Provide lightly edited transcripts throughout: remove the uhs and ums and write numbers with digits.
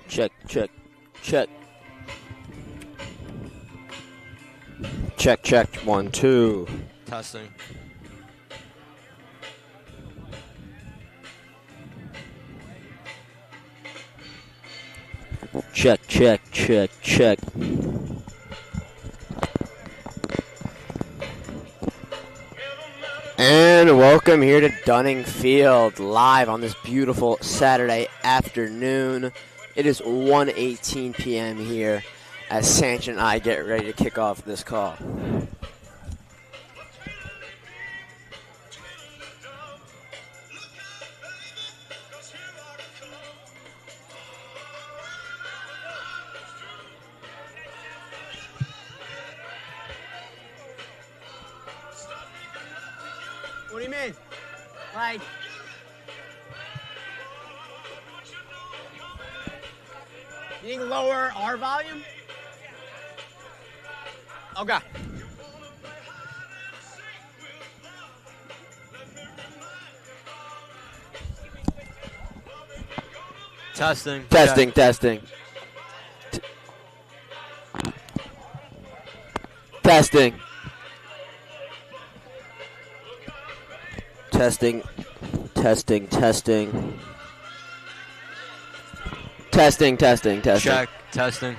Check, check, check. Check, check. 1, 2. Testing. Check, check, check, check. And welcome here to Dunning Field, live on this beautiful Saturday afternoon. It is 1:18 p.m. here as Sanchez and I get ready to kick off this call. What do you mean? Like, you think lower our volume? Okay. Testing. Testing, testing. Testing. Testing, testing, testing. Testing, testing, testing. Check. Testing.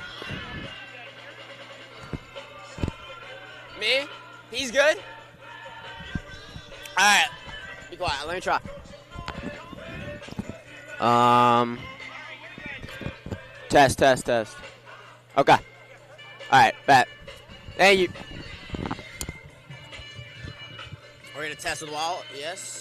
Me? He's good? Alright. Be quiet. Let me try. Test, test, test. Okay. Alright, bet. Thank you. We're going to test with the wall. Yes.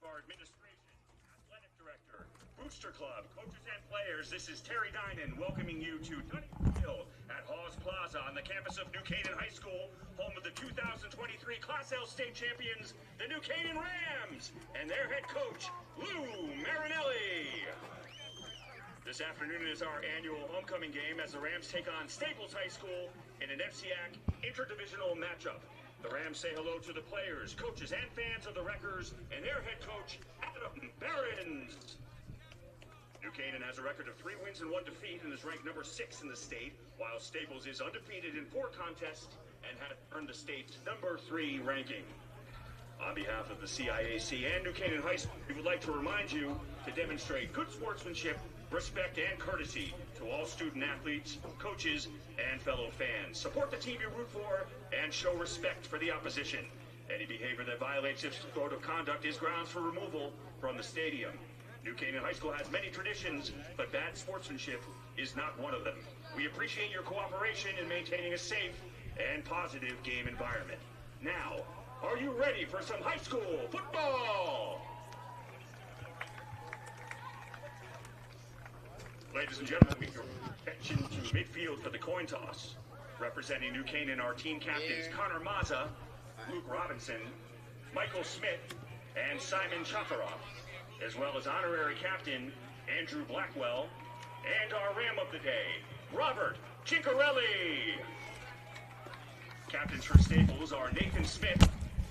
our administration, athletic director, booster club, coaches and players, this is Terry Dinan welcoming you to Dunning Field at Hawes Plaza on the campus of New Canaan High School, home of the 2023 Class L state champions, the New Canaan Rams, and their head coach, Lou Marinelli. This afternoon is our annual homecoming game as the Rams take on Staples High School in an FCIAC interdivisional matchup. The Rams say hello to the players, coaches, and fans of the Wreckers and their head coach, Adam Behrens. New Canaan has a record of 3 wins and 1 defeat and is ranked number 6 in the state, while Staples is undefeated in 4 contests and has earned the state's number 3 ranking. On behalf of the CIAC and New Canaan High School, we would like to remind you to demonstrate good sportsmanship, respect, and courtesy to all student athletes, coaches, and fellow fans. Support the team you root for and show respect for the opposition. Any behavior that violates this code of conduct is grounds for removal from the stadium. New Canaan High School has many traditions, but bad sportsmanship is not one of them. We appreciate your cooperation in maintaining a safe and positive game environment. Now, are you ready for some high school football? Ladies and gentlemen, we draw attention to midfield for the coin toss. Representing New Canaan, our team captains Connor Mazza, Luke Robinson, Michael Smith, and Simon Chafaroff, as well as honorary captain Andrew Blackwell, and our Ram of the day, Robert Chincarelli. Captains for Staples are Nathan Smith,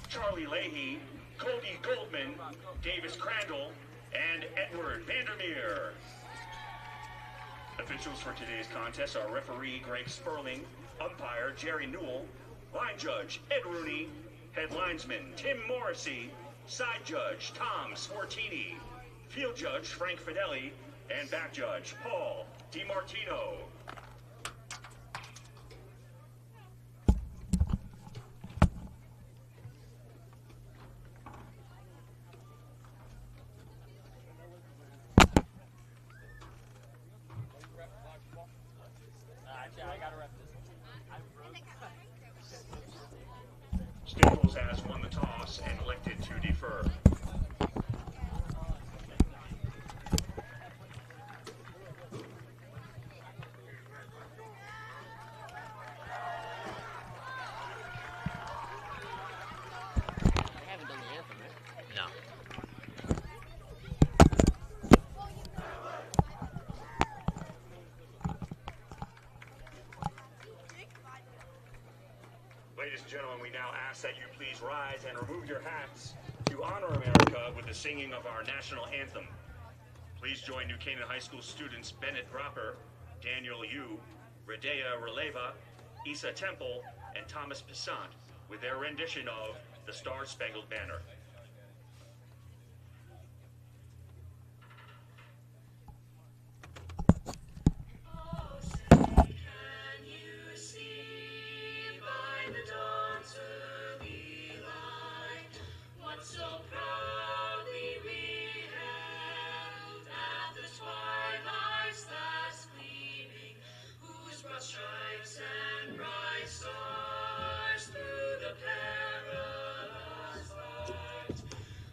Charlie Leahy, Cody Goldman, Davis Crandall, and Edward Vandermeer. Officials for today's contest are referee Greg Sperling, umpire Jerry Newell, line judge Ed Rooney, head linesman Tim Morrissey, side judge Tom Swartini, field judge Frank Fidelli, and back judge Paul DiMartino. Staples has won the toss and elected to defer. They haven't done the anthem, right? No. Ladies and gentlemen, we now ask that you please rise and remove your hats to honor America with the singing of our national anthem. Please join New Canaan High School students Bennett Gropper, Daniel Yu, Radea Releva, Isa Temple, and Thomas Pissant with their rendition of the Star-Spangled Banner. Stripes and bright stars through the perilous fight,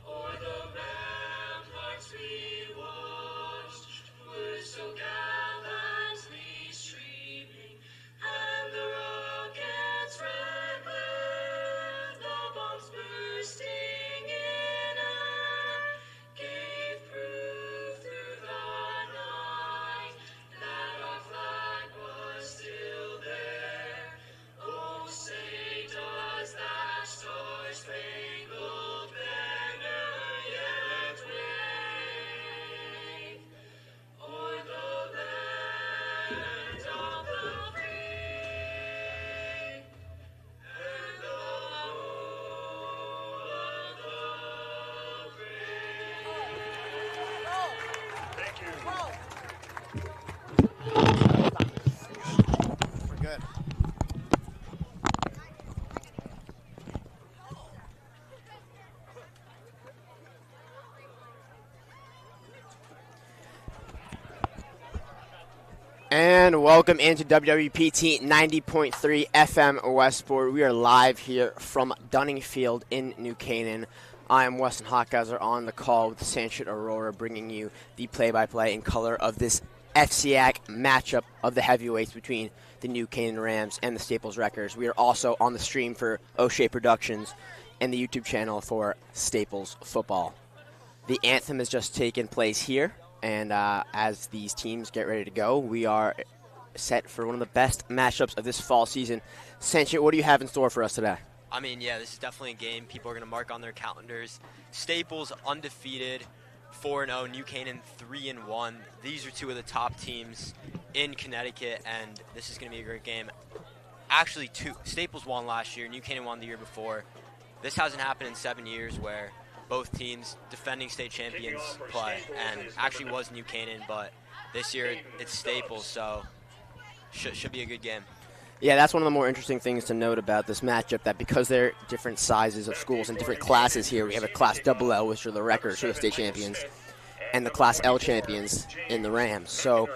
o'er the ramparts we watched, were so gallantly streaming, and the rockets' red glare, the bombs bursting in air, gave proof through the night that our flag was still there. Oh, say does that star-spangled banner yet wave o'er the land of the free and the whole of the brave? Thank you. We're good. And welcome into WWPT 90.3 FM Westport. We are live here from Dunning Field in New Canaan. I am Weston Hockhauser on the call with Sanchez Aurora, bringing you the play-by-play in color of this FCAC matchup of the heavyweights between the New Canaan Rams and the Staples Wreckers. We are also on the stream for O'Shea Productions and the YouTube channel for Staples Football. The anthem has just taken place here, and as these teams get ready to go, we are set for one of the best matchups of this fall season. Sanchez, what do you have in store for us today? I mean, yeah, this is definitely a game people are going to mark on their calendars. Staples undefeated, 4-0. New Canaan 3-1. These are two of the top teams in Connecticut, and this is going to be a great game. Actually, Staples won last year. New Canaan won the year before. This hasn't happened in 7 years where both teams, defending state champions, play. And actually was New Canaan, but this year it's Staples, so should be a good game. Yeah, that's one of the more interesting things to note about this matchup, that because they're different sizes of schools and different classes here, we have a Class XL, which are the Wreckers, who are the state champions, and the Class L champions in the Rams. So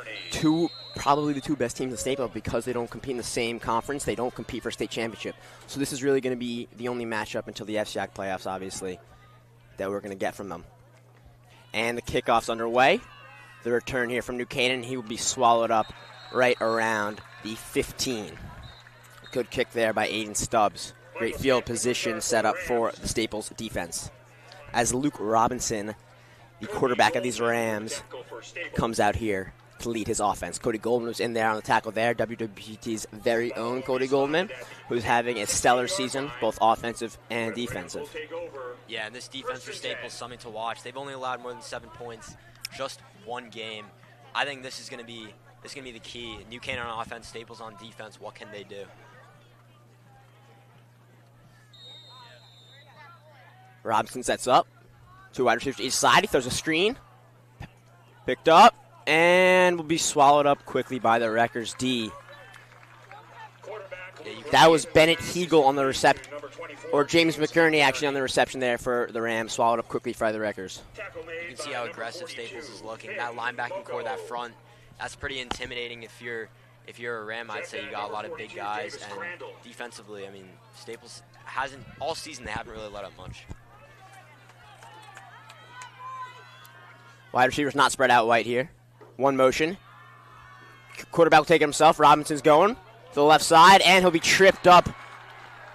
probably the two best teams in Staples, because they don't compete in the same conference, they don't compete for state championship. So this is really going to be the only matchup until the FCAC playoffs, obviously, that we're going to get from them. And the kickoff's underway. The return here from New Canaan, he will be swallowed up right around the 15. Good kick there by Aiden Stubbs. Great field position set up for the Staples defense. As Luke Robinson, the quarterback of these Rams, comes out here to lead his offense. Cody Goldman was in there on the tackle there. WWGT's very own Cody Goldman, who's having a stellar season, both offensive and defensive. Yeah, and this defense for Staples, something to watch. They've only allowed more than 7 points, just one game. I think this is going to be the key. New Canaan on offense, Staples on defense. What can they do? Robinson sets up. 2 wide receivers to each side. He throws a screen. Picked up. And will be swallowed up quickly by the Wreckers D. That was Bennett Hegel on the reception. Or James McKerney actually on the reception there for the Rams. Swallowed up quickly by the Wreckers. You can see how aggressive Staples is looking. That linebacking core, that front, that's pretty intimidating if you're a Ram. I'd say you got a lot of big guys. And defensively, I mean, Staples hasn't, all season they haven't really let up much. Wide receivers not spread out wide here. One motion. Quarterback will take it himself. Robinson's going to the left side, and he'll be tripped up.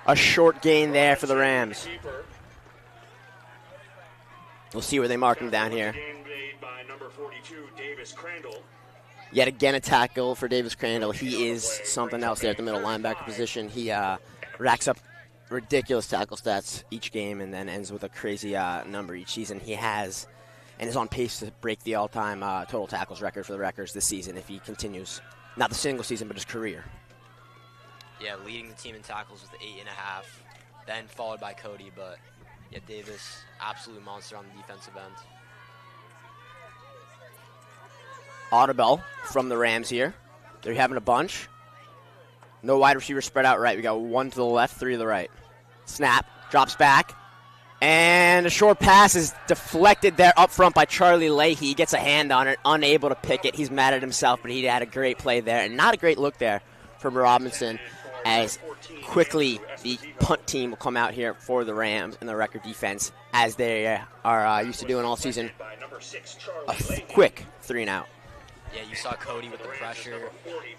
A short gain there for the Rams. We'll see where they mark him down here. Yet again a tackle for Davis Crandall. He is something else there at the middle linebacker position. He racks up ridiculous tackle stats each game and then ends with a crazy number each season. He has and is on pace to break the all-time total tackles record for the Wreckers this season if he continues. Not the single season, but his career. Yeah, leading the team in tackles with 8.5, then followed by Cody. But yeah, Davis, absolute monster on the defensive end. Audibel from the Rams here. They're having a bunch. No wide receivers spread out right. We got 1 to the left, 3 to the right. Snap, drops back. And a short pass is deflected there up front by Charlie Leahy. He gets a hand on it, unable to pick it. He's mad at himself, but he had a great play there. And not a great look there from Robinson, as quickly the punt team will come out here for the Rams and the Wrecker defense, as they are used to doing all season. A quick 3-and-out. Yeah, you saw Cody with the pressure.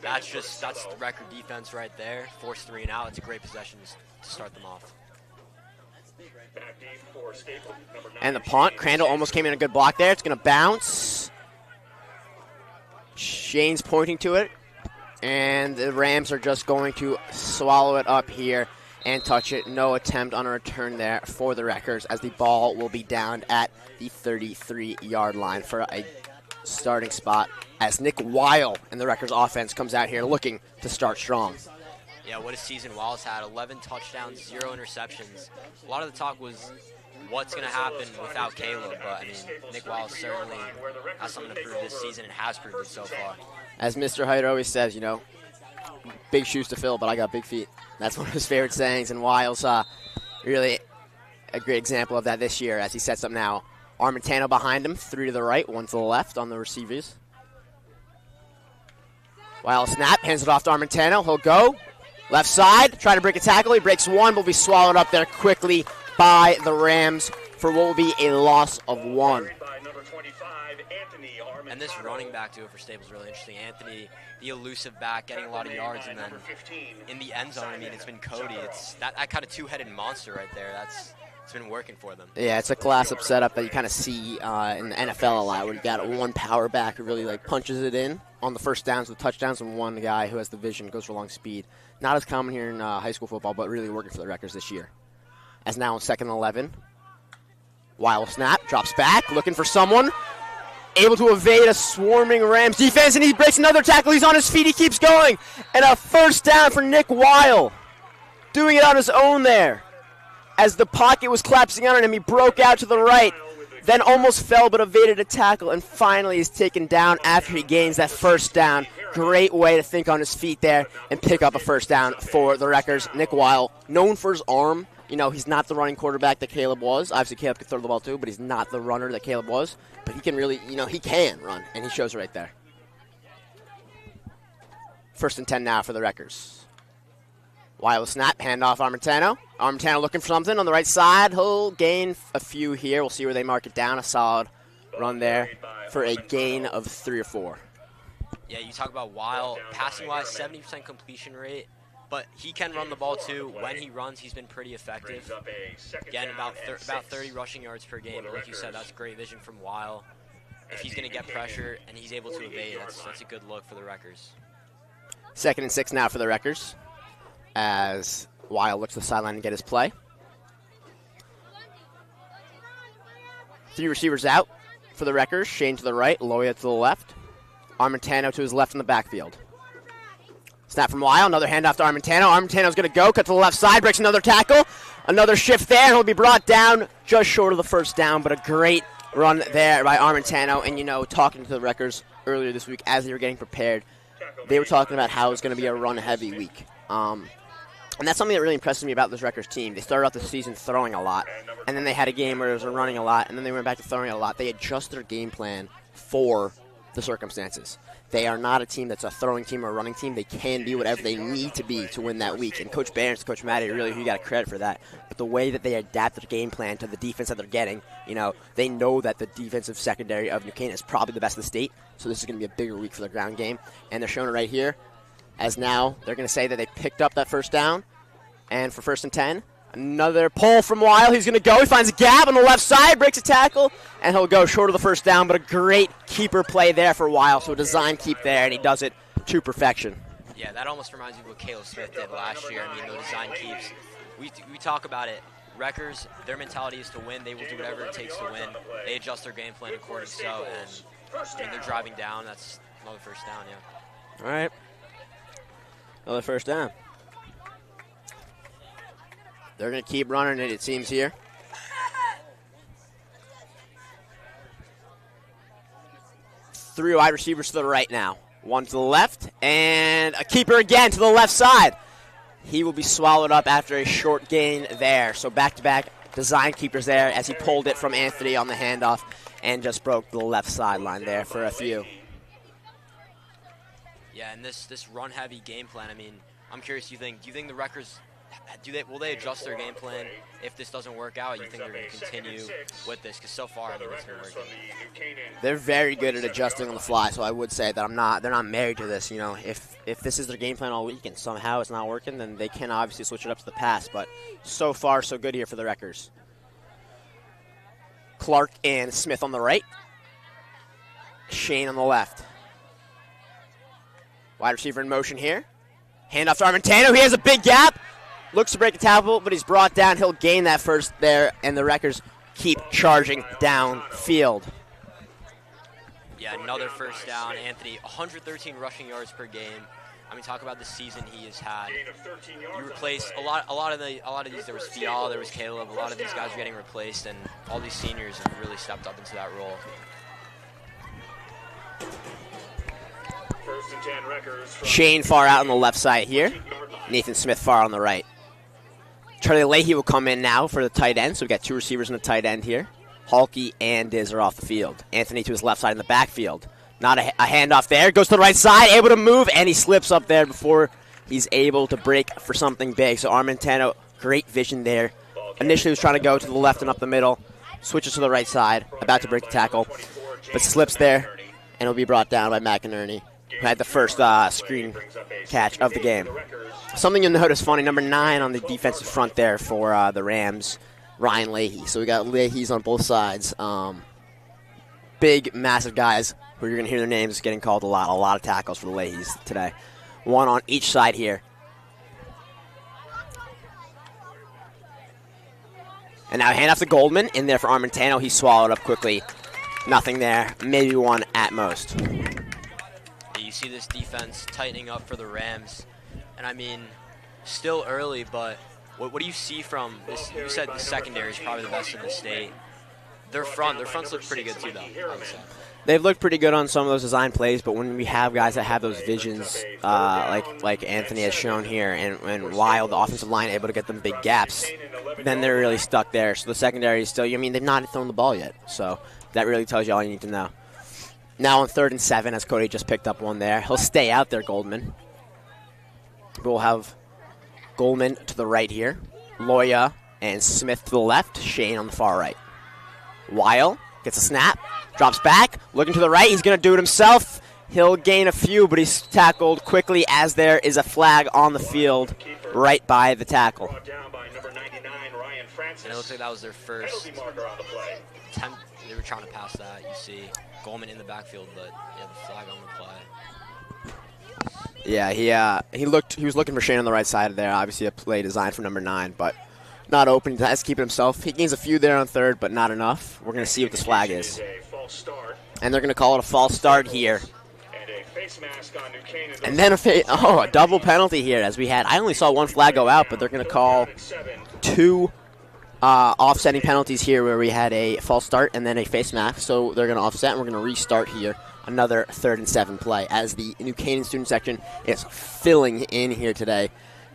That's the Wrecker defense right there. Force 3-and-out. It's a great possession to start them off. And the punt. Crandall almost came in a good block there. It's going to bounce. Shane's pointing to it. And the Rams are just going to swallow it up here and touch it. No attempt on a return there for the Wreckers, as the ball will be down at the 33-yard line for a starting spot, as Nick Weil and the Wreckers offense comes out here looking to start strong. Yeah, what a season Wiles had. 11 touchdowns, 0 interceptions. A lot of the talk was what's going to happen without Caleb, but I mean, Nick Wiles certainly has something to prove this season and has proved it so far. As Mr. Hyder always says, you know, big shoes to fill, but I got big feet. That's one of his favorite sayings, and Wiles really a great example of that this year as he sets up now. Armentano behind him, 3 to the right, 1 to the left on the receivers. Wiles snap, hands it off to Armentano. He'll go. Left side, try to break a tackle. He breaks one, but will be swallowed up there quickly by the Rams for what will be a loss of 1. And this running back to it for Staples is really interesting. Anthony, the elusive back, getting a lot of yards, and then in the end zone, I mean, it's been Cody. It's that kind of two-headed monster right there. It's been working for them. Yeah, it's a classic setup that you kind of see in the NFL a lot, where you got one power back who really like punches it in on the first downs, the touchdowns, and one guy who has the vision, goes for long speed. Not as common here in high school football, but really working for the Wreckers this year. As now on 2nd and 11. Wild snap, drops back, looking for someone. Able to evade a swarming Rams defense, and he breaks another tackle. He's on his feet, he keeps going. And a first down for Nick Weil. Doing it on his own there. As the pocket was collapsing on him, he broke out to the right. Then almost fell, but evaded a tackle, and finally is taken down after he gains that first down. Great way to think on his feet there and pick up a first down for the Wreckers. Nick Weil, known for his arm. You know, he's not the running quarterback that Caleb was. Obviously, Caleb could throw the ball too, but he's not the runner that Caleb was. But he can really, he can run, and he shows it right there. 1st and 10 now for the Wreckers. Wild snap, handoff Armentano. Armentano looking for something on the right side. He'll gain a few here. We'll see where they mark it down. A solid run there for a gain of 3 or 4. Yeah, you talk about Weil, passing-wise, 70% completion rate. But he can run the ball, too. When he runs, he's been pretty effective. Again, about 30 rushing yards per game. But like you said, that's great vision from Weil. If he's going to get pressure and he's able to evade, that's a good look for the Wreckers. 2nd and 6 now for the Wreckers, as Weil looks to the sideline and get his play. 3 receivers out for the Wreckers. Shane to the right, Loya to the left. Armentano to his left in the backfield. Snap from Weil, another handoff to Armentano. Armentano's going to go, cut to the left side, breaks another tackle. Another shift there, and he'll be brought down just short of the first down, but a great run there by Armentano. And, talking to the Wreckers earlier this week as they were getting prepared, they were talking about how it's going to be a run-heavy week. And that's something that really impresses me about this Wreckers team. They started off the season throwing a lot, and then they had a game where it was running a lot, and then they went back to throwing a lot. They adjust their game plan for the circumstances. They are not a team that's a throwing team or a running team. They can be whatever they need to be to win that week. And Coach Barons, Coach Matty, really, you got credit for that. But the way that they adapt their game plan to the defense that they're getting, they know that the defensive secondary of New Canaan is probably the best in the state. So this is going to be a bigger week for the ground game. And they're showing it right here, as now they're going to say that they picked up that first down. And for 1st and 10, another pull from Weil. He's going to go. He finds a gap on the left side, breaks a tackle, and he'll go short of the first down. But a great keeper play there for Weil. So a design keep there, and he does it to perfection. Yeah, that almost reminds me of what Caleb Smith did last year. I mean, the design keeps. We talk about it. Wreckers, their mentality is to win. They will do whatever it takes to win. They adjust their game plan accordingly. So, and they're driving down. That's another first down, yeah. All right. Another first down. They're going to keep running it seems, here. Three wide receivers to the right now. One to the left, and a keeper again to the left side. He will be swallowed up after a short gain there. So back-to-back design keepers there as he pulled it from Anthony on the handoff and just broke the left sideline there for a few. Yeah, and this run-heavy game plan, I mean, I'm curious, do you think the Wreckers, will they adjust their game plan if this doesn't work out? You think they're going to continue with this? Because so far, I mean, it's been working. They're very good at adjusting on the fly, so I would say that they're not married to this. If this is their game plan all week and somehow it's not working, then they can obviously switch it up to the pass. But so far, so good here for the Wreckers. Clark and Smith on the right. Shane on the left. Wide receiver in motion here. Handoff to Armentano. He has a big gap. Looks to break a tackle, but he's brought down. He'll gain that first there, and the Wreckers keep charging downfield. Yeah, another first down. Anthony, 113 rushing yards per game. I mean, talk about the season he has had. You replace a lot of these. There was Fial, there was Caleb. A lot of these guys are getting replaced, and all these seniors have really stepped up into that role. Shane far out on the left side here. Nathan Smith far on the right. Charlie Leahy will come in now for the tight end. So we've got two receivers in the tight end here. Halkey and Diz are off the field. Anthony to his left side in the backfield. Not a handoff there. Goes to the right side, able to move, and he slips up there before he's able to break for something big. So Armentano, great vision there. Initially was trying to go to the left and up the middle, switches to the right side, about to break the tackle, but slips there, and will be brought down by McInerney, who had the first screen catch of the game. Something you'll notice funny, number 9 on the defensive front there for the Rams, Ryan Leahy. So we got Leahy's on both sides. Big, massive guys who you're going to hear their names getting called a lot of tackles for the Leahys today. One on each side here. And now hand off to Goldman, in there for Armentano. He swallowed up quickly. Nothing there, maybe one at most. You see this defense tightening up for the Rams. And I mean, still early, but what do you see from this? You said the secondary is probably the best in the state. Their fronts look pretty good too, though, I would say. They've looked pretty good on some of those design plays, but when we have guys that have those visions, like Anthony has shown here, and while the offensive line able to get them big gaps, then they're really stuck there. So the secondary is still, they've not thrown the ball yet. So that really tells you all you need to know. Now on 3rd and 7, as Cody just picked up one there. He'll stay out there, Goldman. We'll have Goldman to the right here. Loya and Smith to the left. Shane on the far right. Weil gets a snap. Drops back. Looking to the right. He's going to do it himself. He'll gain a few, but he's tackled quickly as there is a flag on the field right by the tackle. And it looks like that was their first attempt. They were trying to pass that. You see Goldman in the backfield, but yeah, the flag on the play. Yeah, he was looking for Shane on the right side there. Obviously a play designed for number 9, but not open. He has to keep it himself. He gains a few there on 3rd, but not enough. We're going to see what this flag is. And they're going to call it a false start here. And then a double penalty here as we had. I only saw one flag go out, but they're going to call 2 offsetting penalties here where we had a false start and then a face mask. So they're going to offset, and we're going to restart here. Another 3rd and 7 play as the New Canaan student section is filling in here today.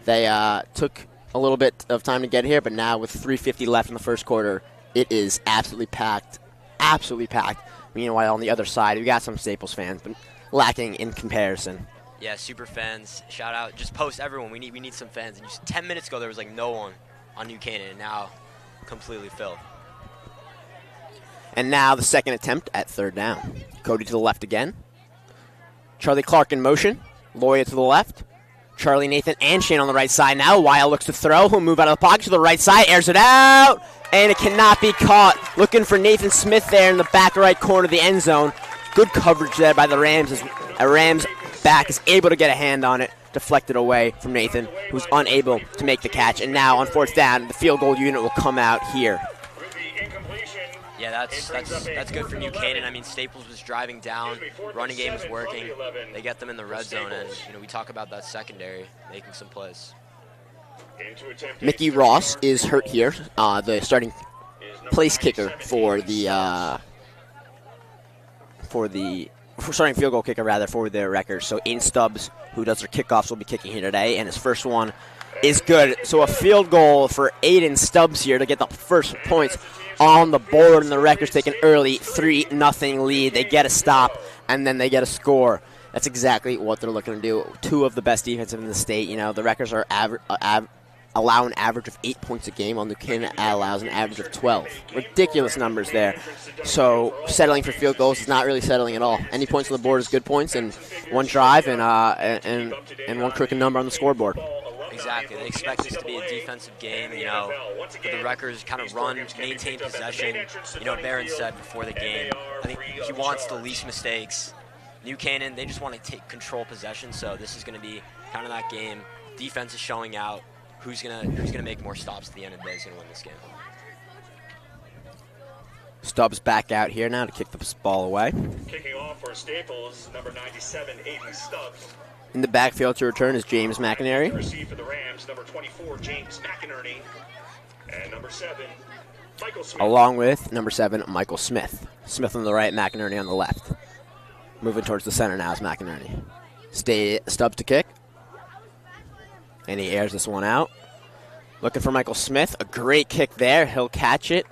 They took a little bit of time to get here, but now with 3:50 left in the first quarter, it is absolutely packed. Absolutely packed. Meanwhile, on the other side, we got some Staples fans, but lacking in comparison. Yeah, super fans. Shout out. Just post everyone. We need some fans. And just 10 minutes ago, there was like no one on New Canaan, and now completely filled. And now the second attempt at 3rd down. Cody to the left again. Charlie Clark in motion. Loya to the left. Charlie, Nathan, and Shane on the right side now. Weil looks to throw. He'll move out of the pocket to the right side. Airs it out. And it cannot be caught. Looking for Nathan Smith there in the back right corner of the end zone. Good coverage there by the Rams as a Rams back is able to get a hand on it. Deflected away from Nathan, who's unable to make the catch. And now on 4th down, the field goal unit will come out here. Yeah, that's good for New Canaan. I mean, Staples was driving down, running game was working. They get them in the red zone, and we talk about that secondary making some plays. Mickey Ross is hurt here, the starting place kicker for the starting field goal kicker rather for the Wreckers. So Aiden Stubbs, who does their kickoffs, will be kicking here today, and his first one is good. So a field goal for Aiden Stubbs here to get the first points on the board, and the Wreckers take an early 3-0 lead. They get a stop, and then they get a score. That's exactly what they're looking to do. 2 of the best defensive in the state. The Wreckers are allow an average of 8 points a game, while New Canaan allows an average of 12. Ridiculous numbers there. So settling for field goals is not really settling at all. Any points on the board is good points, and one drive and one crooked number on the scoreboard. Exactly. They expect this to be a defensive game, for the Wreckers kind of run, maintain possession. Barron said before the game, I think he wants the least mistakes. New Canaan, they just want to take control possession, so this is going to be kind of that game. Defense is showing out. Who's gonna make more stops at the end of the day is going to win this game. Stubbs back out here now to kick the ball away. Kicking off for Staples, number 97, Aiden Stubbs. In the backfield to return is James McInerney. Receive for the Rams, number 24, James McInerney. And number 7, Michael Smith. Along with number 7, Michael Smith. Smith on the right, McInerney on the left. Moving towards the center now is McInerney. Stubbs to kick. And he airs this one out. Looking for Michael Smith. A great kick there. He'll catch it.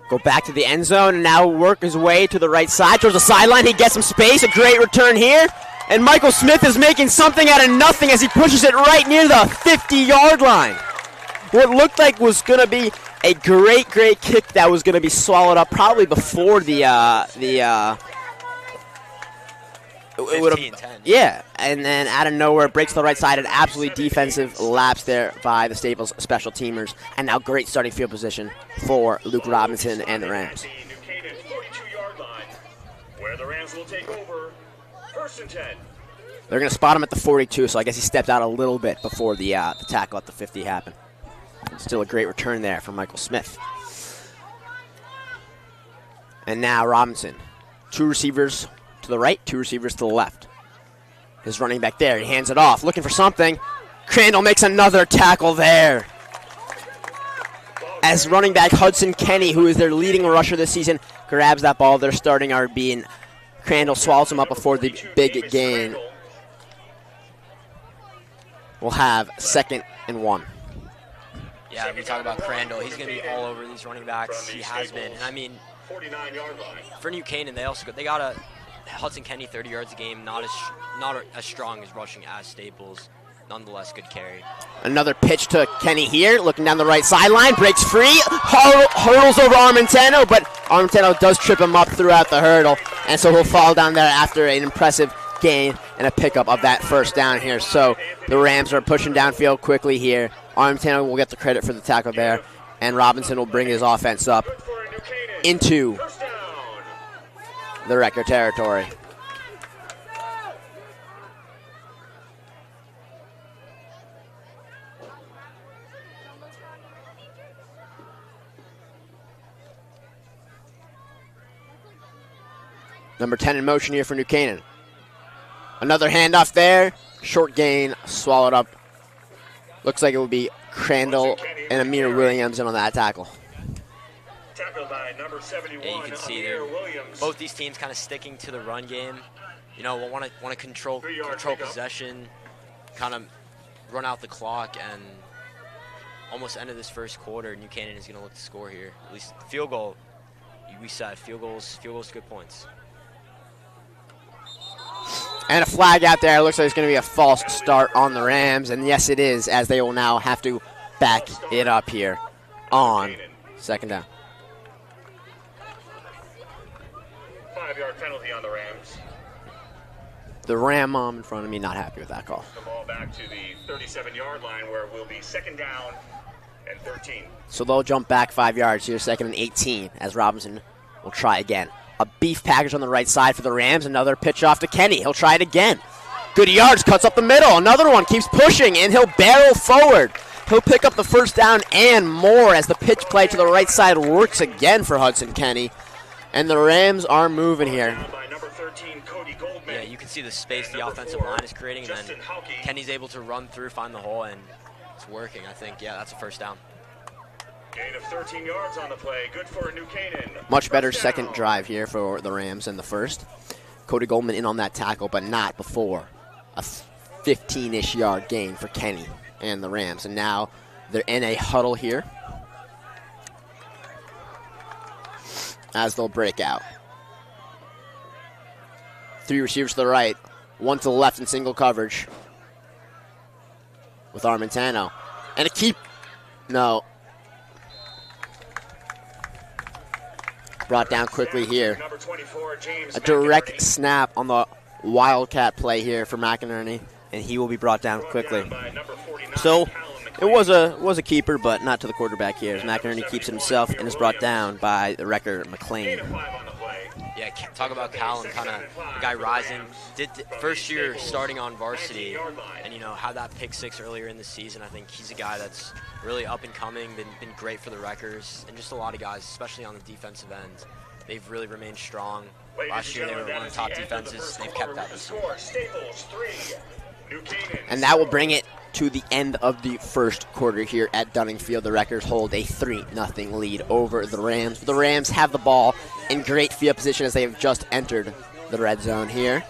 Go back to the end zone and now work his way to the right side towards the sideline. He gets some space. A great return here. And Michael Smith is making something out of nothing as he pushes it right near the 50-yard line. What looked like was going to be A great kick that was going to be swallowed up probably before it would've- 15-10. Yeah, and then out of nowhere, breaks to the right side. An absolutely defensive lapse there by the Staples special teamers. And now great starting field position for Luke Robinson and the Rams. New Canaan 42-yard line, where the Rams will take over. 1st and 10. They're going to spot him at the 42, so I guess he stepped out a little bit before the tackle at the 50 happened. Still a great return there from Michael Smith. And now Robinson. 2 receivers to the right, 2 receivers to the left. His running back there, he hands it off, looking for something. Crandall makes another tackle there. As running back Hudson Kenny, who is their leading rusher this season, grabs that ball, their starting RB, and Crandall swallows him up before the big gain. We'll have 2nd and 1. Yeah, we talk about Crandall. He's going to be all over these running backs. He has been. And I mean, 49-yard line. for New Canaan, they got a Hudson Kenny 30 yards a game, not as strong as rushing as Staples. Nonetheless, good carry. Another pitch to Kenny here, looking down the right sideline, breaks free, hurdles over Armentano, but Armentano does trip him up throughout the hurdle, and so he'll fall down there after an impressive gain and a pickup of that 1st down here. So the Rams are pushing downfield quickly here. Armentano will get the credit for the tackle there, and Robinson will bring his offense up into the record territory. Number 10 in motion here for New Canaan. Another handoff there. Short gain, swallowed up. Looks like it will be Crandall and Amir Williams in on that tackle. Tackled by number 71, Yeah, you can see Amir there. Williams. Both these teams kind of sticking to the run game. You know, want to control pickup. possession, kind of run out the clock, and almost end of this 1st quarter. New Canaan is going to look to score here. At least field goal. We said field goals, good points. And a flag out there. Looks like it's going to be a false start on the Rams. And yes, it is, as they will now have to back it up here on 2nd down. 5-yard penalty on the Rams. The Ram mom in front of me not happy with that call. The ball back to the 37-yard line, where it will be 2nd down and 13. So they'll jump back 5 yards here, 2nd and 18, as Robinson will try again. A beef package on the right side for the Rams. Another pitch off to Kenny. He'll try it again. Good yards, cuts up the middle. Another one, keeps pushing, and he'll barrel forward. He'll pick up the 1st down and more as the pitch play to the right side works again for Hudson Kenny. And the Rams are moving here. By number 13, Cody Goldman. Yeah, you can see the space the offensive line is creating, and then Kenny's able to run through, find the hole, and it's working, I think. Yeah, that's a 1st down. Gain of 13 yards on the play. Good for New Canaan. Much better 1st down. 2nd drive here for the Rams than the 1st. Cody Goldman in on that tackle, but not before a 15-ish yard gain for Kenny and the Rams. And now they're in a huddle here as they'll break out. 3 receivers to the right, 1 to the left in single coverage with Armentano. And a keep. No. Brought down quickly here. Number 24, James A direct McInerney. snap on the Wildcat play here for McInerney, and he will be brought down quickly. By number 49, So Callum it was a keeper, but not to the quarterback here, as McInerney keeps it himself and is brought down by the wrecker Gain McLean. of 5 on the play. Yeah, talk about Callum, kind of a guy rising. Did first year starting on varsity, and had that pick 6 earlier in the season. I think he's a guy that's really up and coming, been great for the Wreckers, and just a lot of guys, especially on the defensive end. They've really remained strong. Last year they were one of the top defenses. They've kept that this year. Staples 3, New Canaan. And that will bring it to the end of the 1st quarter here at Dunning Field. The Wreckers hold a 3-0 lead over the Rams. The Rams have the ball in great field position as they have just entered the red zone here.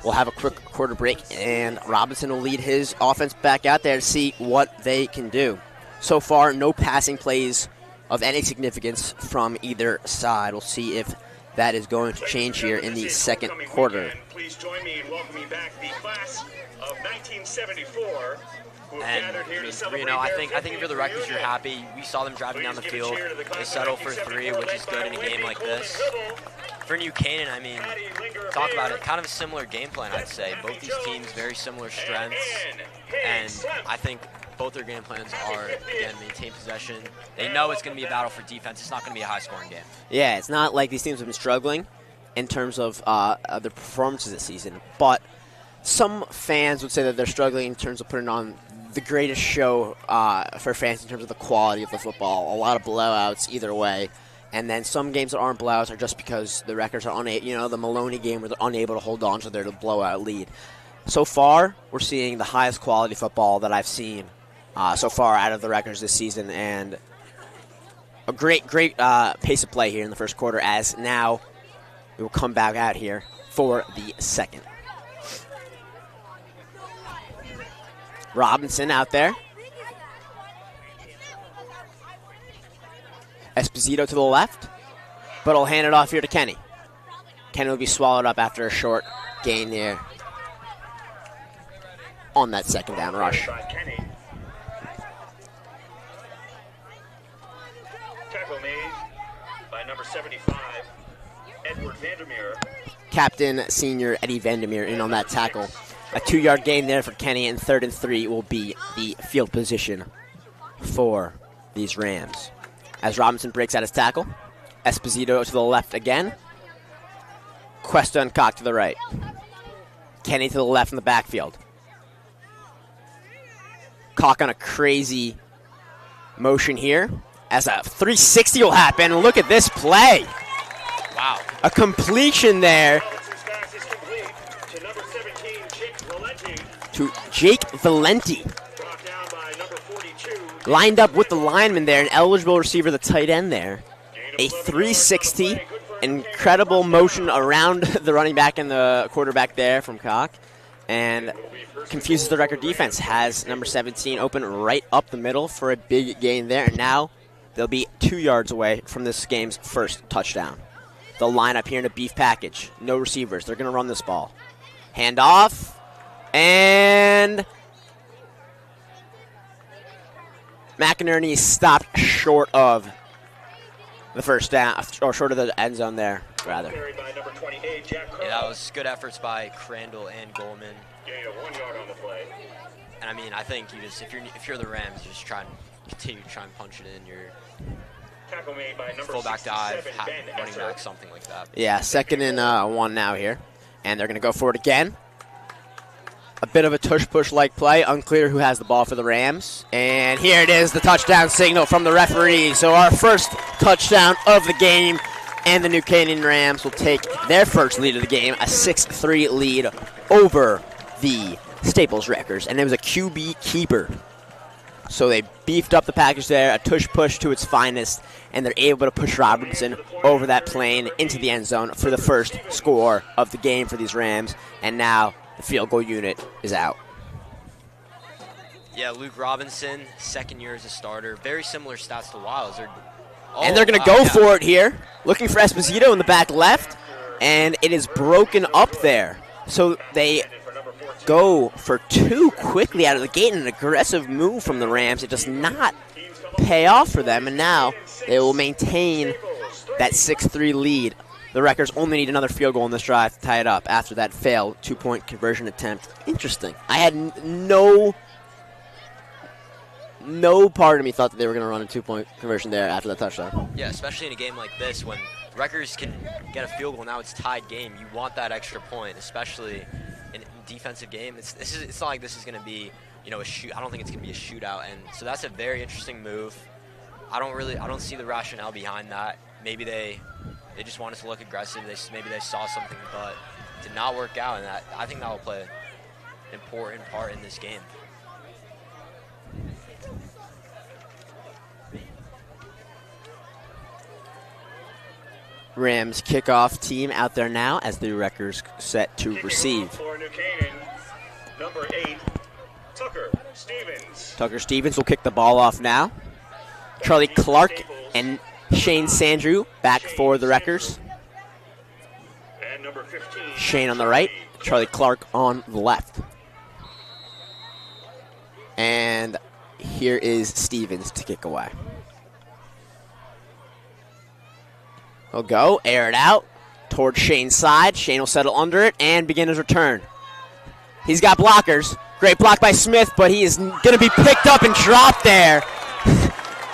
We'll have a quick quarter break, and Robinson will lead his offense back out there to see what they can do. So far, no passing plays of any significance from either side. We'll see if that is going to change here in the 2nd quarter. Please join me in welcoming back the class of 1974 And I mean, 3-0. I think if you're the Wreckers, you're happy. We saw them driving down the field. They settle for 3, which is good in a game like this. For New Canaan, I mean, talk about it. Kind of a similar game plan, I'd say. Both these teams, very similar strengths. And I think both their game plans are, again, maintain possession. They know it's going to be a battle for defense. It's not going to be a high-scoring game. Yeah, it's not like these teams have been struggling in terms of their performances this season. But some fans would say that they're struggling in terms of putting on the greatest show for fans in terms of the quality of the football. A lot of blowouts either way. And then some games that aren't blowouts are just because the Wreckers are unable, the Maloney game where they're unable to hold on to their blowout lead. So far, we're seeing the highest quality football that I've seen so far out of the Wreckers this season. And a great pace of play here in the first quarter, as now we will come back out here for the second. Robinson out there. Esposito to the left, but he'll hand it off here to Kenny. Kenny will be swallowed up after a short gain there on that second down rush. Tackle made by number 75, Edward Vandermeer. Captain senior Eddie Vandermeer in on that tackle. A 2-yard gain there for Kenny, and 3rd and 3 will be the field position for these Rams. As Robinson breaks out his tackle, Esposito to the left again. Cuesta and Cock to the right. Kenny to the left in the backfield. Cock on a crazy motion here as a 360 will happen. Look at this play. Wow. A completion there to Jake Valenti. Lined up with the lineman there, an eligible receiver, the tight end there. A 360, incredible motion around the running back and the quarterback there from Cock. And confuses the Wrecker defense. Has number 17 open right up the middle for a big gain there. And now they'll be 2 yards away from this game's first touchdown. They'll line up here in a beef package. No receivers. They're going to run this ball. Hand off. And McInerney stopped short of the first down, or short of the end zone there, rather. Yeah, that was good efforts by Crandall and Goldman. And I mean, I think you just, if you're the Rams, you just try and continue to try and punch it in your fullback dive, running back, something like that. Yeah, 2nd and 1 now here, and they're going to go for it again. A bit of a tush-push-like play. Unclear who has the ball for the Rams. And here it is, the touchdown signal from the referee. So our first touchdown of the game, and the New Canaan Rams will take their first lead of the game, a 6-3 lead over the Staples Wreckers. And it was a QB keeper. So they beefed up the package there, a tush-push to its finest, and they're able to push Robinson over that plane into the end zone for the first score of the game for these Rams. And now the field goal unit is out. Yeah, Luke Robinson, 2nd year as a starter. Very similar stats to Wiles. And they're going to go for it here. Looking for Esposito in the back left. And it is broken up there. So they go for 2 quickly out of the gate. An aggressive move from the Rams. It does not pay off for them. And now they will maintain that 6-3 lead. The Wreckers only need another field goal in this drive to tie it up after that failed 2-point conversion attempt. Interesting. I had no part of me thought that they were going to run a 2-point conversion there after that touchdown. Yeah, especially in a game like this when Wreckers can get a field goal. Now it's tied game. You want that extra point, especially in a defensive game. It's not like this is going to be, a shoot. I don't think it's going to be a shootout. And so that's a very interesting move. I don't see the rationale behind that. Maybe they just wanted to look aggressive. Maybe they saw something, but it did not work out. And I think that will play an important part in this game. Rams kickoff team out there now as the Wreckers set to receive. For New Canaan, number 8, Tucker Stevens. Tucker Stevens will kick the ball off now. Charlie Clark and Shane Sandrew back for the Wreckers. And number 15. Shane on the right, Charlie Clark on the left. And here is Stevens to kick away. He'll go, air it out towards Shane's side. Shane will settle under it and begin his return. He's got blockers. Great block by Smith, but he is going to be picked up and dropped there.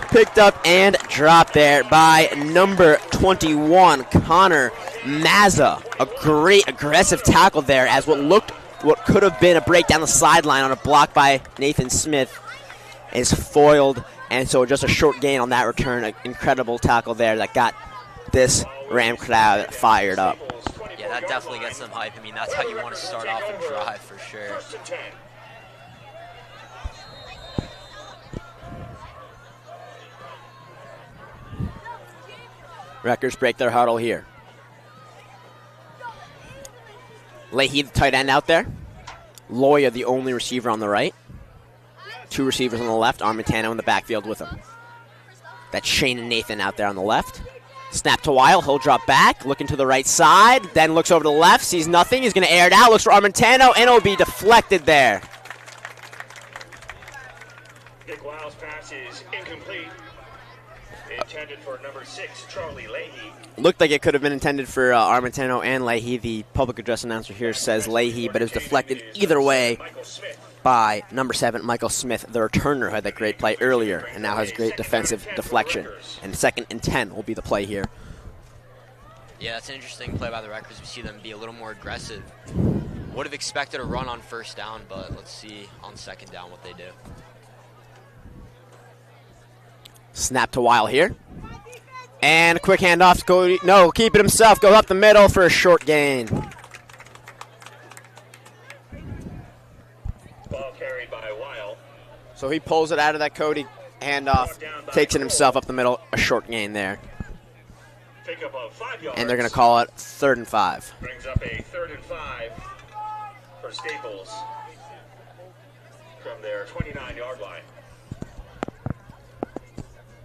Picked up and dropped there by number 21, Connor Mazza. A great aggressive tackle there as what could have been a break down the sideline on a block by Nathan Smith is foiled. And so just a short gain on that return. An incredible tackle there that got this Ram crowd fired up. Yeah, that definitely gets them hype. I mean, that's how you want to start off a drive for sure. Wreckers break their huddle here. Leahy, the tight end out there. Loya, the only receiver on the right. Two receivers on the left. Armentano in the backfield with him. That's Shane and Nathan out there on the left. Snap to Weil. He'll drop back, looking to the right side, then looks over to the left, sees nothing. He's going to air it out, looks for Armentano, and it'll be deflected there. Nick Wiles' pass is incomplete. Intended for number 6, Charlie Leahy. Looked like it could have been intended for Armentano and Leahy. The public address announcer here says Leahy, but it was deflected either way by number 7, Michael Smith, the returner, who had that great play earlier and now has great defensive deflection. And 2nd and 10 will be the play here. Yeah, that's an interesting play by the Wreckers. We see them be a little more aggressive. Would have expected a run on first down, but let's see on second down what they do. Snap to Weil here. And a quick handoff to Cody. No, keep it himself. Go up the middle for a short gain. Ball carried by Weil. So he pulls it out of that Cody handoff, takes it himself up the middle, a short gain there. Pick up of 5 yards. And they're going to call it 3rd and 5. Brings up a 3rd and 5 for Staples from their 29-yard line.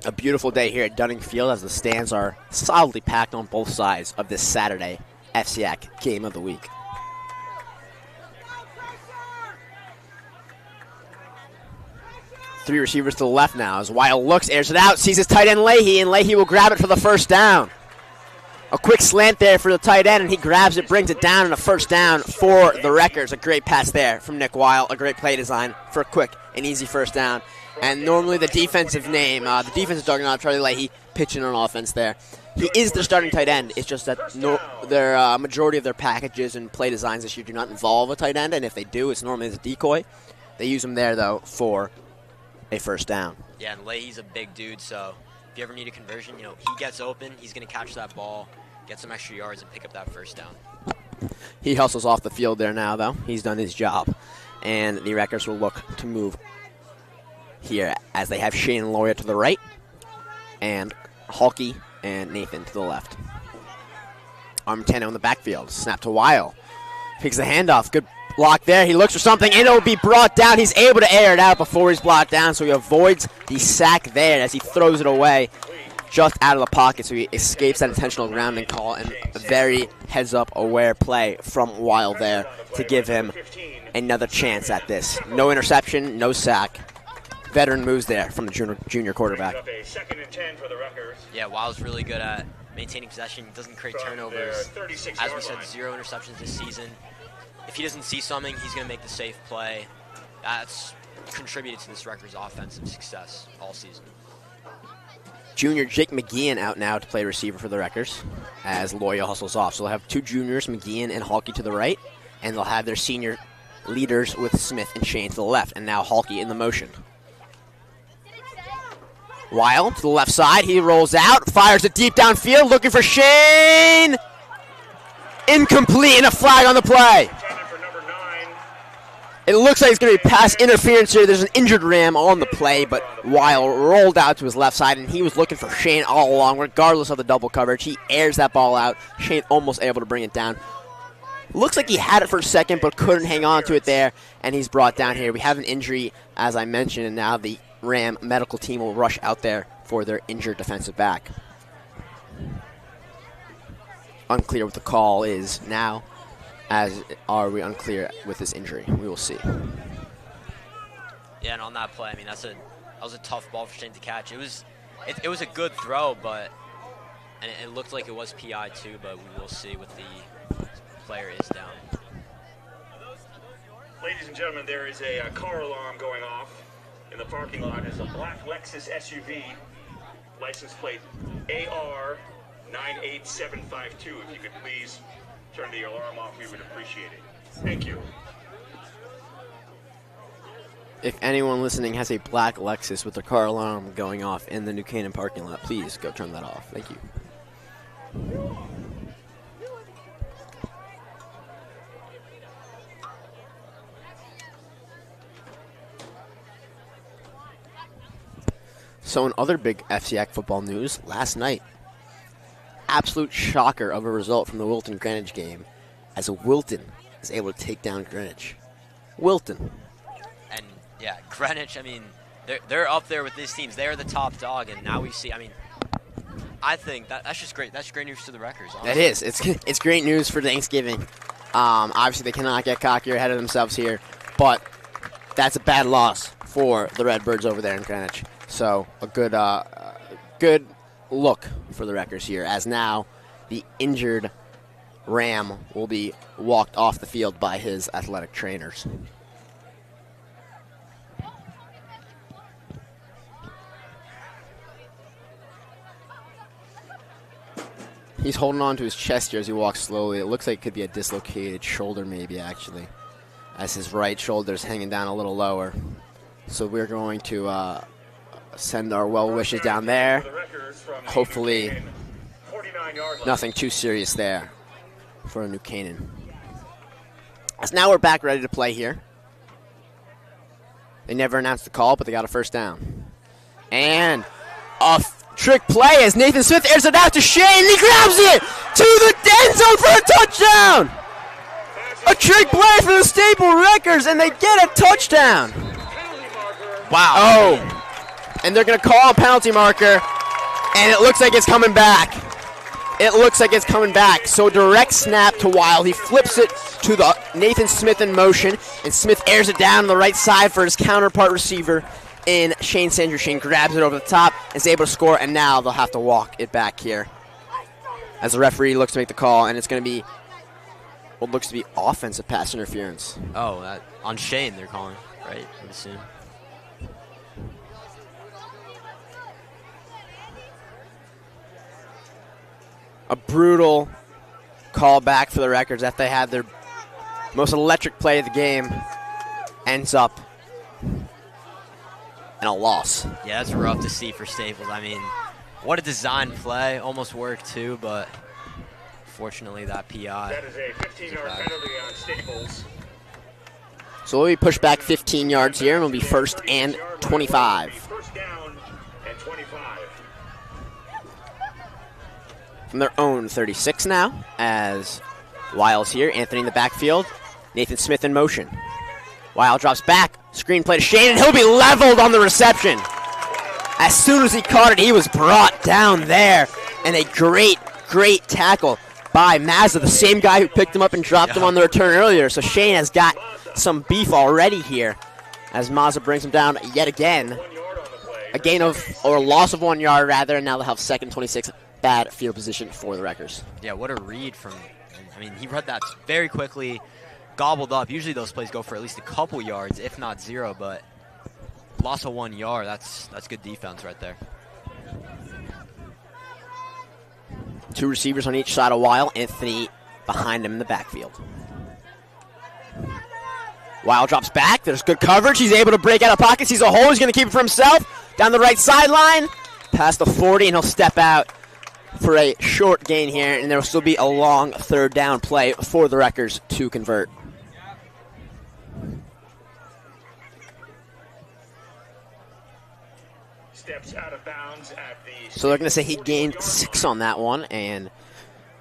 A beautiful day here at Dunning Field as the stands are solidly packed on both sides of this Saturday FCAC game of the week. Three receivers to the left now as Weil looks, airs it out, sees his tight end Leahy, and Leahy will grab it for the first down. A quick slant there for the tight end, and he grabs it, brings it down, and a first down for the Wreckers. A great pass there from Nick Weil, a great play design for a quick and easy first down. And normally the defensive juggernaut, Charlie Leahy, pitching on offense there. He is their starting tight end. It's just that their majority of their packages and play designs this year do not involve a tight end, and if they do, it's normally as a decoy. They use him there, though, for a first down. Yeah, and Leahy's a big dude, so if you ever need a conversion, he gets open, he's going to catch that ball, get some extra yards, and pick up that first down. He hustles off the field there now, though. He's done his job. And the Wreckers will look to move here as they have Shane and Loya to the right and Halkey and Nathan to the left. Armentano in the backfield. Snap to Weil. Picks the handoff. Good block there. He looks for something. It'll be brought down. He's able to air it out before he's blocked down, so he avoids the sack there as he throws it away just out of the pocket, so he escapes that intentional grounding call, and a very heads-up aware play from Weil there to give him another chance at this. No interception, no sack. Veteran moves there from the junior quarterback. Yeah, Weil's really good at maintaining possession. He doesn't create turnovers. As we said, 0 interceptions this season. If he doesn't see something, he's going to make the safe play. That's contributed to this Wreckers' offensive success all season. Junior Jake McGeehan out now to play receiver for the Wreckers as Loya hustles off. So they'll have two juniors, McGeehan and Halkey, to the right, and they'll have their senior leaders with Smith and Shane to the left, and now Halkey in the motion. Weil to the left side. He rolls out, fires it deep downfield, looking for Shane. Incomplete, and a flag on the play. It looks like it's going to be pass interference here. There's an injured Ram on the play, but Weil rolled out to his left side, and he was looking for Shane all along, regardless of the double coverage. He airs that ball out. Shane almost able to bring it down. Looks like he had it for a second, but couldn't hang on to it there, and he's brought down here. We have an injury, as I mentioned, and now the Ram medical team will rush out there for their injured defensive back. Unclear what the call is now, as are we unclear with this injury. We will see. Yeah, Yeah, and on that play, I mean, that was a tough ball for Shane to catch. It was a good throw, and it looked like it was PI too, but we will see what the player is down. Ladies and gentlemen, there is a car alarm going off in the parking lot. It's a black Lexus SUV, license plate AR 98752. If you could please turn the alarm off, we would appreciate it. Thank you. If anyone listening has a black Lexus with their car alarm going off in the New Canaan parking lot, please go turn that off. Thank you. So in other big FCX football news, last night, absolute shocker of a result from the Wilton-Greenwich game, as Wilton is able to take down Greenwich. Wilton. And yeah, Greenwich, I mean, they're up there with these teams. They're the top dog, and now we see, I mean, I think that's just great. That's great news to the Wreckers, honestly. That is. It's great news for Thanksgiving. Obviously, they cannot get cocky or ahead of themselves here, but that's a bad loss for the Redbirds over there in Greenwich. So a good look for the Wreckers here, as now the injured Ram will be walked off the field by his athletic trainers. He's holding on to his chest here as he walks slowly. It looks like it could be a dislocated shoulder maybe, actually, as his right shoulder is hanging down a little lower. So we're going to send our well wishes down there. Hopefully nothing too serious there for New Canaan. As now we're back ready to play here. They never announced the call, but they got a first down. And a trick play as Nathan Smith airs it out to Shane, and he grabs it to the end zone for a touchdown. A trick play for the Staple Wreckers, and they get a touchdown. Wow. Oh. And they're going to call a penalty marker, and it looks like it's coming back. It looks like it's coming back. So direct snap to Wild. He flips it to the Nathan Smith in motion, and Smith airs it down on the right side for his counterpart receiver in Shane Sanders. Shane grabs it over the top and is able to score, and now they'll have to walk it back here as the referee looks to make the call, and it's going to be what looks to be offensive pass interference. Oh, on Shane they're calling, right? I would assume. A brutal call back for the Wreckers after they had their most electric play of the game. Ends up in a loss. Yeah, that's rough to see for Staples. I mean, what a design play. Almost worked too, but fortunately that PI. That is a 15-yard penalty on Staples. So we'll be pushed back 15 yards here, and it'll be first and 25. First down and 25. From their own 36 now, as Wiles here. Anthony in the backfield. Nathan Smith in motion. Wild drops back. Screen play to Shane, and he'll be leveled on the reception. As soon as he caught it, he was brought down there. And a great tackle by Mazza, the same guy who picked him up and dropped him on the return earlier. So Shane has got some beef already here as Mazza brings him down yet again. A gain of, or a loss of 1 yard rather, and now they'll have second 26. Bad field position for the Wreckers. Yeah, what a read from, I mean, he read that very quickly, gobbled up. Usually those plays go for at least a couple yards, if not zero, but loss of 1 yard, that's good defense right there. Two receivers on each side of Wild. Anthony behind him in the backfield. Wild drops back. There's good coverage. He's able to break out of pockets. He's a hole. He's going to keep it for himself. Down the right sideline. Past the 40, and he'll step out for a short gain here, and there will still be a long third down play for the Wreckers to convert. Steps out of bounds at the. So they're going to say he gained 6 on that one, and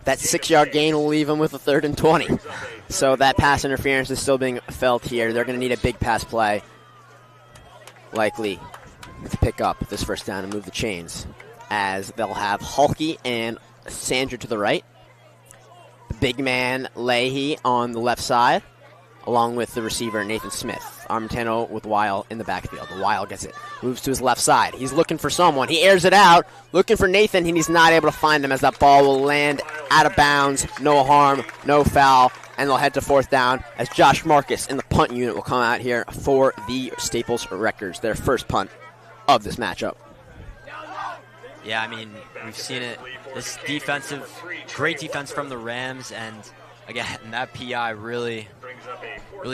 that 6-yard gain will leave him with a 3rd and 20. So that pass interference is still being felt here. They're going to need a big pass play, likely, to pick up this first down and move the chains, as they'll have Hulky and Sandra to the right. The big man, Leahy, on the left side. along with the receiver Nathan Smith. Armentano with Weil in the backfield. Weil gets it, moves to his left side. He's looking for someone. He airs it out, looking for Nathan, and he's not able to find him as that ball will land out of bounds. No harm, no foul, and they'll head to fourth down as Josh Marcus in the punt unit will come out here for the Staples Wreckers, their first punt of this matchup. Yeah, I mean, we've seen it. This great defense from the Rams, and again, that PI really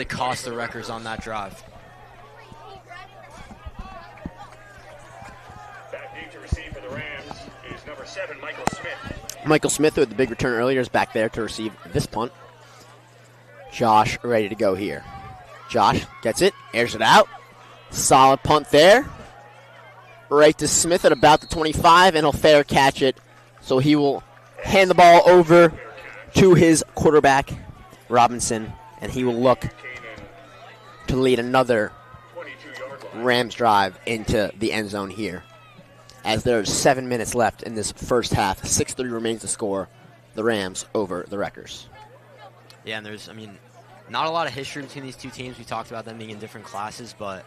cost the Wreckers on that drive. Back deep to receive for the Rams is number 7, Michael Smith. Michael Smith, who had the big return earlier, is back there to receive this punt. Josh ready to go here. Josh gets it, airs it out. Solid punt there. Right to Smith at about the 25, and he'll fair catch it. So he will hand the ball over to his quarterback, Robinson, and he will look to lead another Rams drive into the end zone here. As there's 7 minutes left in this first half, 6-3 remains the score. The Rams over the Wreckers. Yeah, and there's, not a lot of history between these two teams. We talked about them being in different classes, but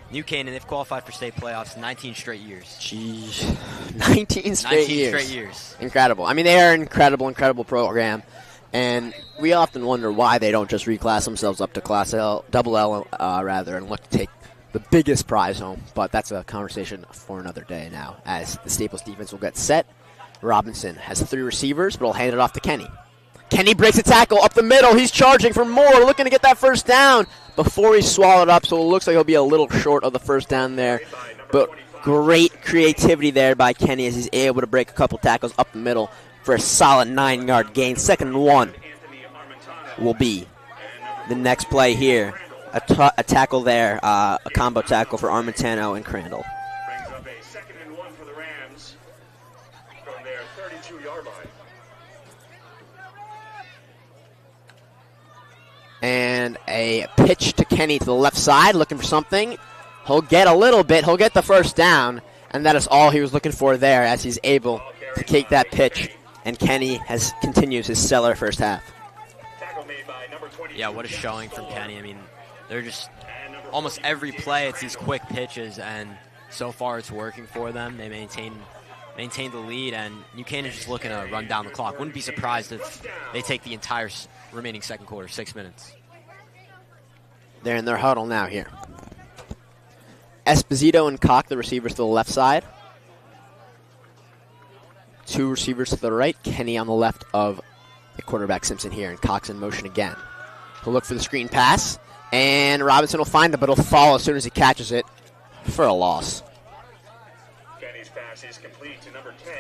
New Canaan, they've qualified for state playoffs 19 straight years. Jeez. 19 straight years. Incredible. They are an incredible program. And we often wonder why they don't just reclass themselves up to Class L, Double L, and look to take the biggest prize home. But that's a conversation for another day now, as the Staples defense will get set. Robinson has 3 receivers, but will hand it off to Kenny. Kenny breaks a tackle up the middle. He's charging for more, looking to get that first down before he's swallowed up, so it looks like he'll be a little short of the first down there. But great creativity there by Kenny as he's able to break a couple tackles up the middle for a solid 9-yard gain. 2nd and 1 will be the next play here. A tackle there, a combo tackle for Armentano and Crandall. Brings up a 2nd and 1 for the Rams from their 32-yard line. And a pitch to Kenny to the left side, looking for something. He'll get a little bit. He'll get the first down, and that is all he was looking for there as he's able to take that pitch. And Kenny continues his stellar first half. Yeah, what a showing from Kenny. They're just almost every play, it's these quick pitches, and so far it's working for them. They maintain the lead, and New Canaan is just looking to run down the clock. Wouldn't be surprised if they take the entire remaining second quarter, 6 minutes. They're in their huddle now here. Esposito and Koch, the receivers to the left side. 2 receivers to the right. Kenny on the left of the quarterback Simpson here, and Koch in motion again. He'll look for the screen pass, and Robinson will find it, but he'll fall as soon as he catches it for a loss. Kenny's pass is complete to number 10,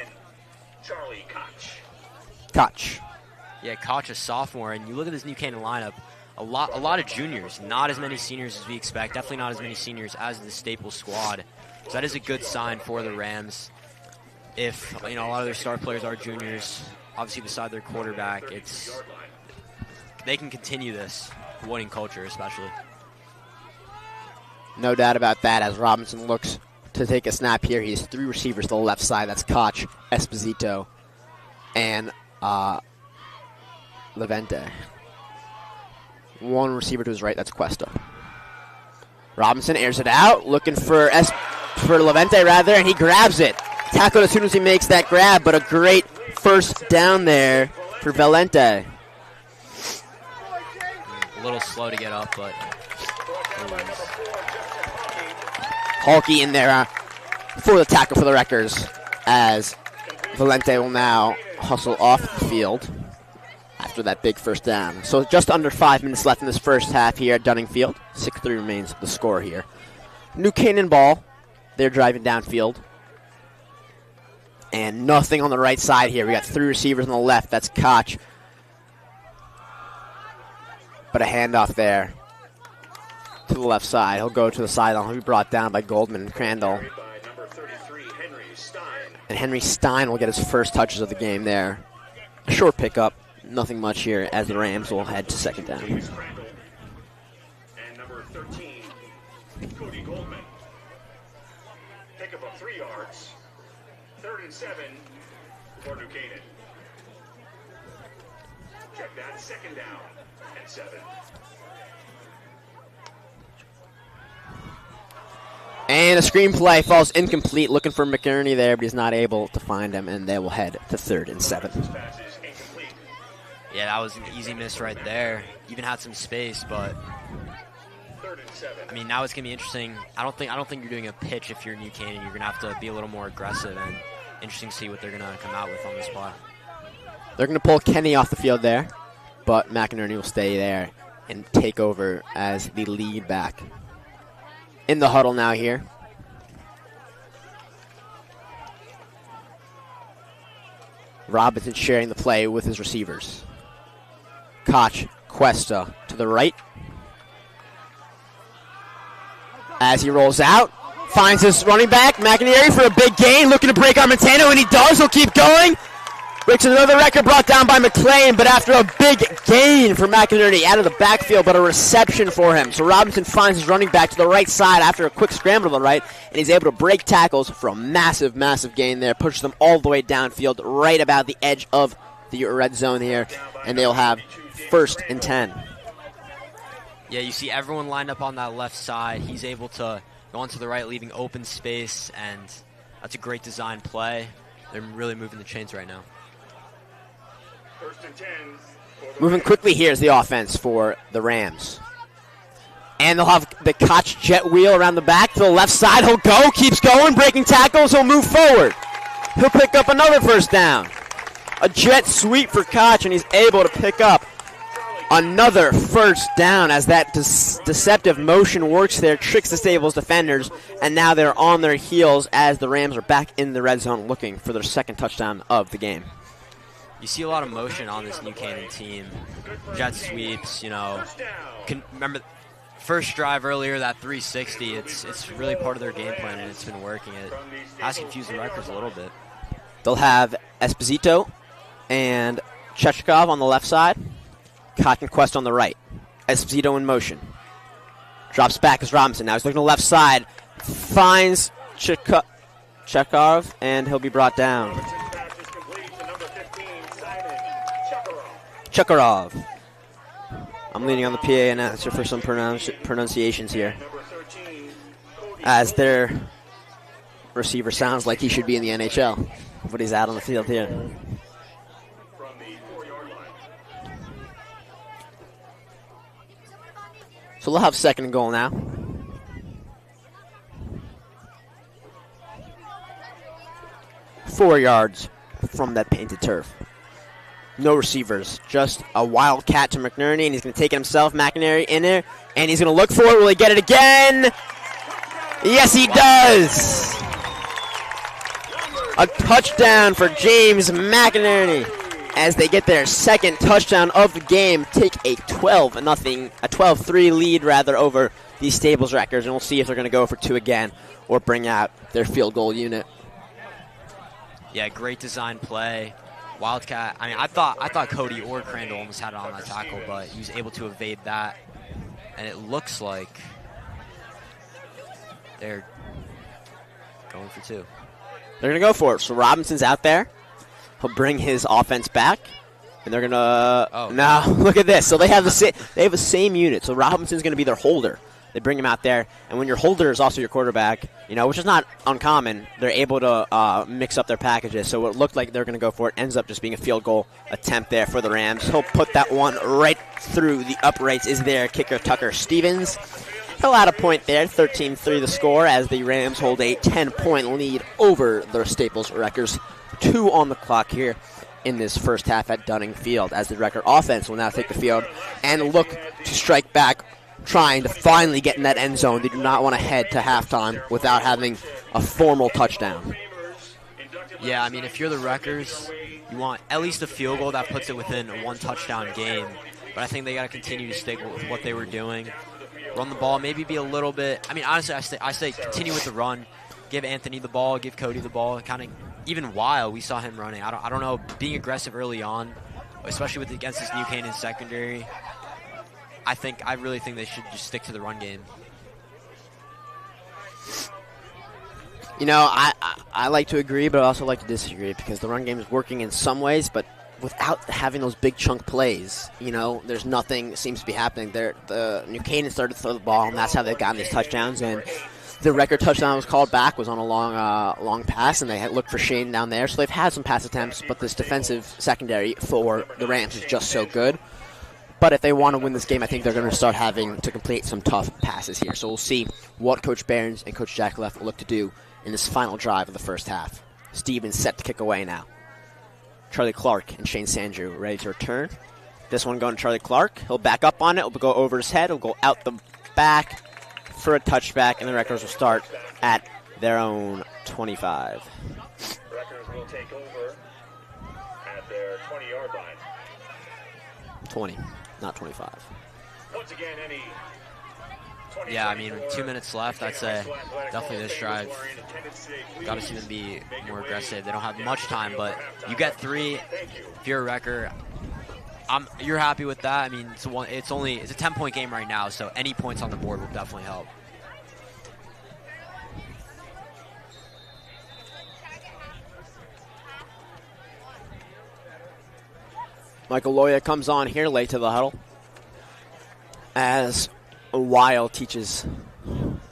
Charlie Koch. Koch. Yeah, Koch, a sophomore, and you look at this New Canaan lineup, a lot of juniors, not as many seniors as we expect, definitely not as many seniors as the Staples squad. So that is a good sign for the Rams. If a lot of their star players are juniors, obviously beside their quarterback, they can continue this winning culture, especially. No doubt about that, as Robinson looks to take a snap here. He has 3 receivers to the left side. That's Koch, Esposito, and Levente. 1 receiver to his right, that's Cuesta. Robinson airs it out, looking for Levente rather, and he grabs it. Tackled as soon as he makes that grab, but a great first down there for Valente. A little slow to get up, but Halkey in there for the tackle for the Wreckers, as Valente will now hustle off the field after that big first down. So just under 5 minutes left in this first half here at Dunning Field. 6-3 remains the score here. New Canaan ball. They're driving downfield. And nothing on the right side here. We got 3 receivers on the left. That's Koch. But a handoff there to the left side. He'll go to the sideline. He'll be brought down by Goldman and Crandall. And Henry Stein will get his first touches of the game there. A short pickup. Nothing much here as the Rams will head to second down. And number 13, Cody Goldman. Pickup of 3 yards. 3rd and 7 for New Canaan. Check that, second down and 7. And the screenplay falls incomplete, looking for McNerney there, but he's not able to find him, and they will head to 3rd and 7. This pass is incomplete. Yeah, that was an easy miss right there. Even had some space, but 3rd and 7. I mean, now it's gonna be interesting. I don't think you're doing a pitch if you're New Canaan. You're gonna have to be a little more aggressive, and interesting to see what they're gonna come out with on this play. They're going to pull Kenny off the field there, but McInerney will stay there and take over as the lead back. In the huddle now here. Robinson sharing the play with his receivers. Koch, Cuesta to the right. As he rolls out, finds his running back, McInerney, for a big gain, looking to break Armentano, and he does. He'll keep going. Breaks another record brought down by McLean, but after a big gain for McInerney out of the backfield, but a reception for him. So Robinson finds his running back to the right side after a quick scramble to the right, and he's able to break tackles for a massive, massive gain there. Pushes them all the way downfield, right about the edge of the red zone here, and they'll have 1st and 10. Yeah, you see everyone lined up on that left side. He's able to go onto the right, leaving open space, and that's a great design play. They're really moving the chains right now. 1st and 10. Moving quickly here is the offense for the Rams. And they'll have the Koch jet wheel around the back to the left side. He'll go, keeps going, breaking tackles. He'll move forward. He'll pick up another 1st down. A jet sweep for Koch, and he's able to pick up another 1st down as that deceptive motion works there, tricks the Stables defenders, and now they're on their heels as the Rams are back in the red zone looking for their 2nd touchdown of the game. You see a lot of motion on this New Canaan team. Jet sweeps, remember first drive earlier, that 360, it's really part of their game plan, and it's been working. It has confused the records a little bit. They'll have Esposito and Chechkov on the left side. Koch and Quest on the right. Esposito in motion. Drops back as Robinson. Now he's looking to the left side. Finds Chekhov, and he'll be brought down. Chekharov. I'm leaning on the PA announcer for some pronunciations here, as their receiver sounds like he should be in the NHL, but he's out on the field here. So they'll have 2nd and goal now. Four yards from that painted turf. No receivers, just a wildcat to McNerney, and he's going to take it himself. McInerney in there, and he's going to look for it. Will he get it again? Yes, he does. A touchdown for James McInerney as they get their 2nd touchdown of the game, take a 12-3 lead over the Stables Wreckers, and we'll see if they're going to go for 2 again or bring out their field goal unit. Yeah, great design play. Wildcat. I mean, I thought Cody or Crandall almost had it on that tackle, but he was able to evade that. And it looks like they're going for 2. They're going to go for it. So Robinson's out there. He'll bring his offense back, and they're going to. Oh. No, look at this. So they have the same unit. So Robinson's going to be their holder. They bring him out there, and when your holder is also your quarterback, which is not uncommon, they're able to mix up their packages. So what looked like they're going to go for it ends up just being a field goal attempt there for the Rams. He'll put that one right through the uprights. Is their kicker Tucker Stevens? He'll add a point there, 13-3 the score, as the Rams hold a 10-point lead over the Staples Wreckers. 2 on the clock here in this first half at Dunning Field, as the Wrecker offense will now take the field and look to strike back, trying to finally get in that end zone. They do not want to head to halftime without having a formal touchdown. Yeah, I mean, if you're the Wreckers, you want at least a field goal that puts it within a 1-touchdown game. But I think they got to continue to stick with what they were doing. Run the ball, maybe be a little bit. I mean, honestly, I say continue with the run. Give Anthony the ball, give Cody the ball. Kind of, even while we saw him running, I don't know, being aggressive early on, especially against this New Canaan secondary. I really think they should just stick to the run game. I like to agree, but I also like to disagree, because the run game is working in some ways, but without having those big chunk plays, there's nothing seems to be happening. The New Canaan started to throw the ball, and that's how they've gotten these touchdowns. And the record touchdown was called back was on a long pass, and they had looked for Shane down there. So they've had some pass attempts, but this defensive secondary for the Rams is just so good. But if they want to win this game, I think they're going to start having to complete some tough passes here. So we'll see what Coach Behrens and Coach Jack Leff will look to do in this final drive of the first half. Stevens set to kick away now. Charlie Clark and Shane Sandrew ready to return. This one going to Charlie Clark. He'll back up on it. It'll go over his head. It'll go out the back for a touchback, and the Wreckers will start at their own 25. Wreckers will take over at their 20-yard line. 20, not 25. Once again, any Yeah, I mean, 2 minutes left. I'd say definitely this drive, got to see them be more aggressive. They don't have much time, but you get 3. If you're a Wrecker, you're happy with that. I mean, it's a 10-point game right now, so any points on the board will definitely help. Michael Loya comes on here late to the huddle as Weil teaches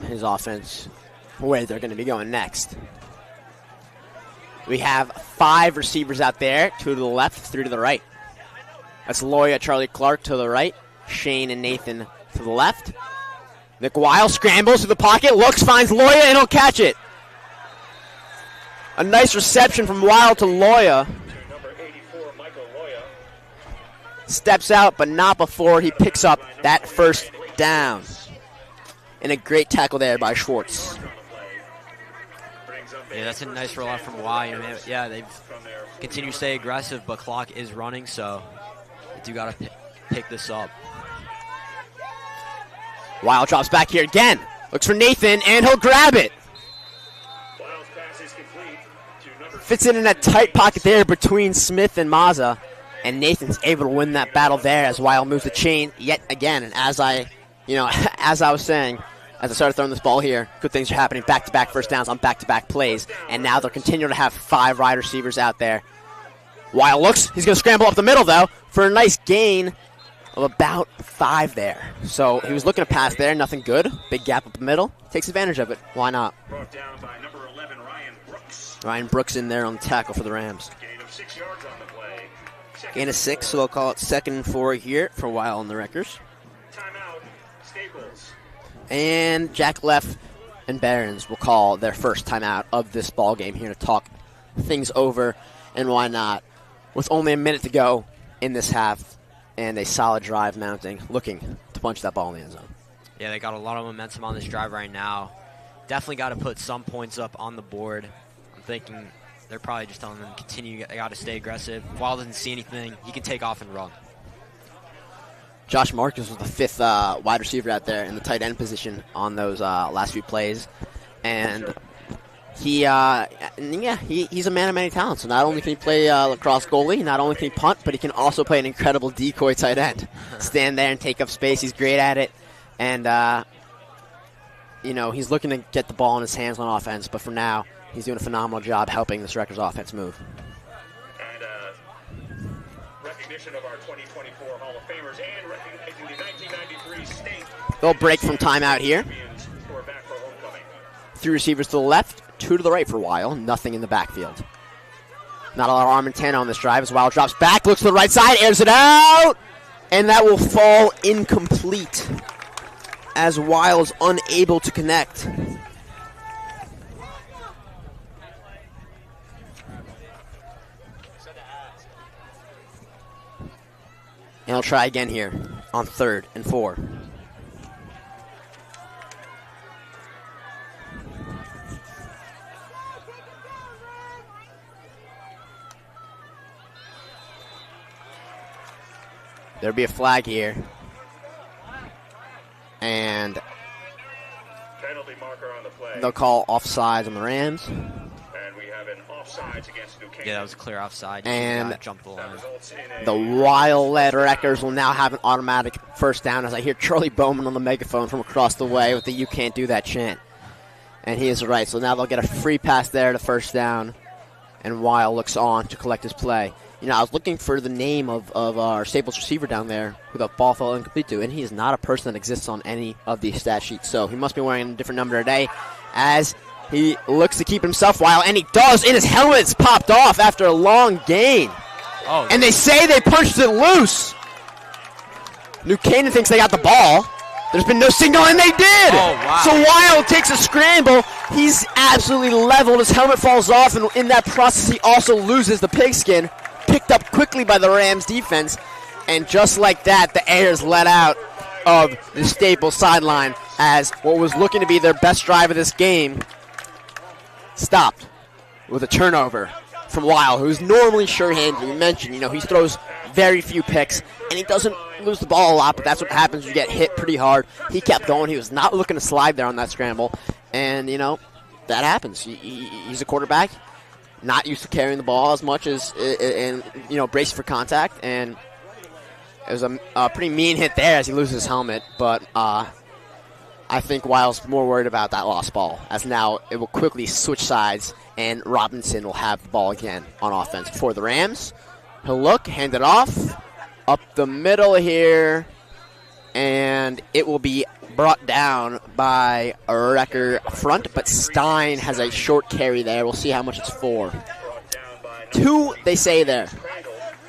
his offense where they're going to be going next. We have 5 receivers out there, 2 to the left, 3 to the right. That's Loya, Charlie Clark to the right, Shane and Nathan to the left. Nick Weil scrambles to the pocket, looks, finds Loya, and he'll catch it. A nice reception from Weil to Loya. Steps out, but not before he picks up that first down. And a great tackle there by Schwartz. Yeah, that's a nice rollout from Y. They've continued to stay aggressive, but clock is running, so they do got to pick this up. Weil drops back here again. Looks for Nathan, and he'll grab it. Fits it in that tight pocket there between Smith and Mazza. And Nathan's able to win that battle there as Weil moves the chain yet again. And as I was saying, as I started throwing this ball here, good things are happening. Back-to-back first downs on back-to-back plays. And now they'll continue to have 5 wide receivers out there. Weil looks. He's going to scramble up the middle, though, for a nice gain of about 5 there. So he was looking to pass there. Nothing good. Big gap up the middle. Takes advantage of it. Why not? Brought down by number 11, Ryan Brooks. Ryan Brooks in there on the tackle for the Rams. Gain of 6 yards on the play. Gain of 6, so they'll call it 2nd and 4 here for Weil and the Wreckers. Timeout, Staples. And Jack Leff and Behrens will call their first timeout of this ball game here to talk things over, and why not? With only a minute to go in this half and a solid drive mounting, looking to punch that ball in the end zone. Yeah, they got a lot of momentum on this drive right now. Definitely got to put some points up on the board. I'm thinking they're probably just telling them to continue. They got to stay aggressive. Weil doesn't see anything. He can take off and run. Josh Marcus was the 5th wide receiver out there in the tight end position on those last few plays. And he's a man of many talents. So not only can he play lacrosse goalie, not only can he punt, but he can also play an incredible decoy tight end. Stand there and take up space. He's great at it. And, he's looking to get the ball in his hands on offense. But for now, he's doing a phenomenal job helping this Wreckers offense move. And recognition of our 2024 Hall of Famers and recognizing the 1993 state. They'll break from timeout here. Who are back for homecoming. 3 receivers to the left, 2 to the right for Weil. Nothing in the backfield. Not a lot of arm and 10 on this drive as Weil drops back, looks to the right side, airs it out, and that will fall incomplete as Weil is unable to connect. And he'll try again here on 3rd and 4. There'll be a flag here. And Penalty marker on the play. they'll call offsides on the Rams. And we have an offsides against New Canaan. Yeah, that was a clear offside. And Jump the That line. results in a the Weil-led Wreckers will now have an automatic first down as I hear Charlie Bowman on the megaphone from across the way with the "You can't do that" chant. And he is right. So now they'll get a free pass there to first down. And Weil looks on to collect his play. I was looking for the name of our Staples receiver down there who the ball fell incomplete to, and he is not a person that exists on any of these stat sheets. So he must be wearing a different number today as he looks to keep himself wild, and he does, and his helmet's popped off after a long gain. Oh, And they say they punched it loose. New Canaan thinks they got the ball. There's been no signal, and they did. Oh, wow. So Wild takes a scramble. He's absolutely leveled. His helmet falls off, and in that process, he also loses the pigskin. Picked up quickly by the Rams defense. And just like that, the air is let out of the Staples sideline as what was looking to be their best drive of this game stopped with a turnover from Wild, who's normally sure-handed. We mentioned, he throws very few picks, and he doesn't lose the ball a lot, but that's what happens when you get hit pretty hard. He kept going. He was not looking to slide there on that scramble, and, that happens. He's a quarterback, not used to carrying the ball as much as, and brace for contact, and it was a pretty mean hit there as he loses his helmet, but I think Wild's more worried about that lost ball, as now it will quickly switch sides, and Robinson will have the ball again on offense for the Rams. He'll look, hand it off, up the middle here, and it will be brought down by a Wrecker front, but Stein has a short carry there. We'll see how much it's for. 2, they say there.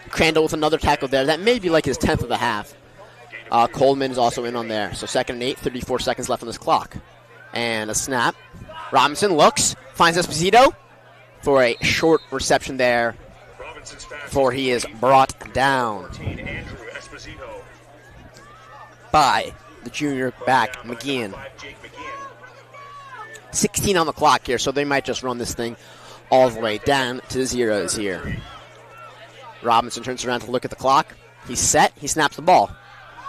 Crandall with another tackle there. That may be like his 10th of the half. Coleman is also in on there. So 2nd and 8, 34 seconds left on this clock. And a snap. Robinson looks, finds Esposito for a short reception there, for he is brought down by the junior back, McGeehan. 16 on the clock here, so they might just run this thing all the way down to the zeros here. Robinson turns around to look at the clock. He's set. He snaps the ball.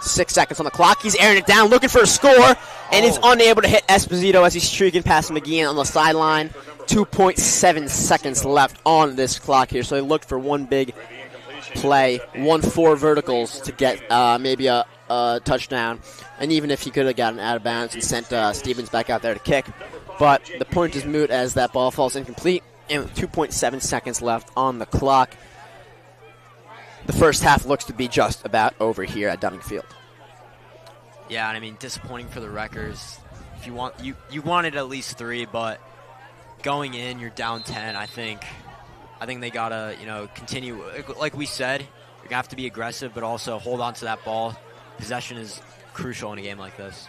6 seconds on the clock. He's airing it down, looking for a score, and is unable to hit Esposito as he's streaking past McGeehan on the sideline. 2.7 seconds left on this clock here, so they looked for one big play, 4 verticals to get maybe a touchdown, and even if he could have gotten out of bounds and sent Stevens back out there to kick. But the point is moot as that ball falls incomplete, and with 2.7 seconds left on the clock, the first half looks to be just about over here at Dunning Field. Yeah, and I mean, disappointing for the Wreckers. If you want, you wanted at least 3, but going in, you're down 10. I think they gotta continue. Like we said, you're gonna have to be aggressive, but also hold on to that ball. Possession is crucial in a game like this.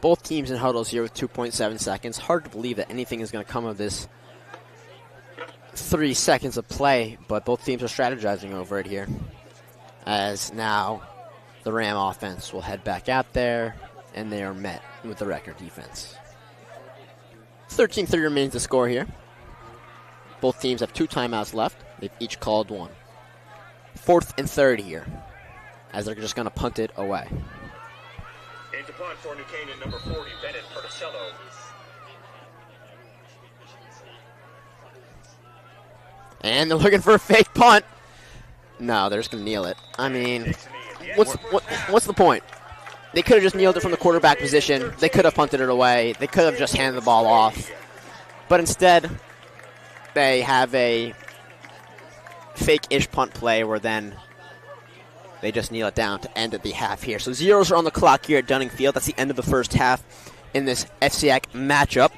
Both teams in huddles here with 2.7 seconds. Hard to believe that anything is going to come of this 3 seconds of play, but both teams are strategizing over it here. As now the Ram offense will head back out there, and they are met with the Wrecker defense. 13-3 remains the score here. Both teams have 2 timeouts left. They've each called 1. 4th and 3rd here, as they're just going to punt it away. And to punt for New Canaan, number 40, Bennett Perticello. And they're looking for a fake punt. No, they're just going to kneel it. I mean, what's the point? They could have just kneeled it from the quarterback position. They could have punted it away. They could have just handed the ball off. But instead, they have a fake-ish punt play where then they just kneel it down to end at the half here. So zeros are on the clock here at Dunning Field. That's the end of the first half in this FCIAC matchup.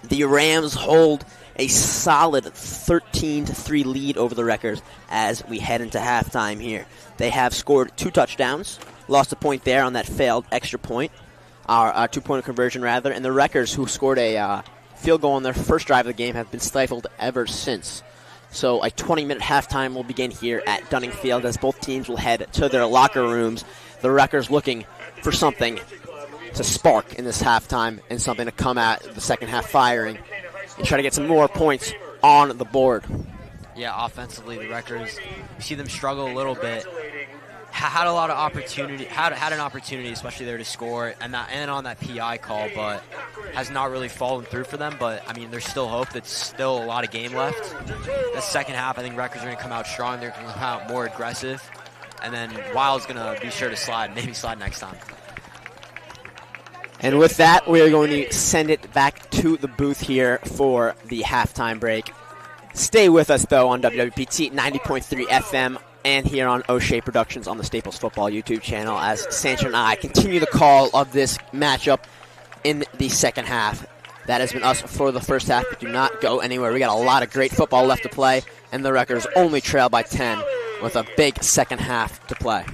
The Rams hold a solid 13-3 lead over the Wreckers as we head into halftime here. They have scored 2 touchdowns, lost a point there on that failed extra point, our 2-point conversion rather, and the Wreckers, who scored a field goal on their first drive of the game, have been stifled ever since. So a 20-minute halftime will begin here at Dunning Field as both teams will head to their locker rooms. The Wreckers looking for something to spark in this halftime and something to come at the second half firing and try to get some more points on the board. Yeah, offensively, the Wreckers, you see them struggle a little bit. had a lot of opportunity, had an opportunity, especially there to score, and on that PI call, but has not really fallen through for them. But I mean, there's still hope. There's still a lot of game left. The second half, I think Rutgers are going to come out strong. They're going to come out more aggressive, and then Wild's going to be sure to slide, maybe slide next time. And with that, we are going to send it back to the booth here for the halftime break. Stay with us, though, on WWPT 90.3 FM and here on O'Shea Productions on the Staples Football YouTube channel as Sancho and I continue the call of this matchup in the second half. That has been us for the first half, but do not go anywhere. We got a lot of great football left to play, and the Rutgers only trail by 10 with a big second half to play.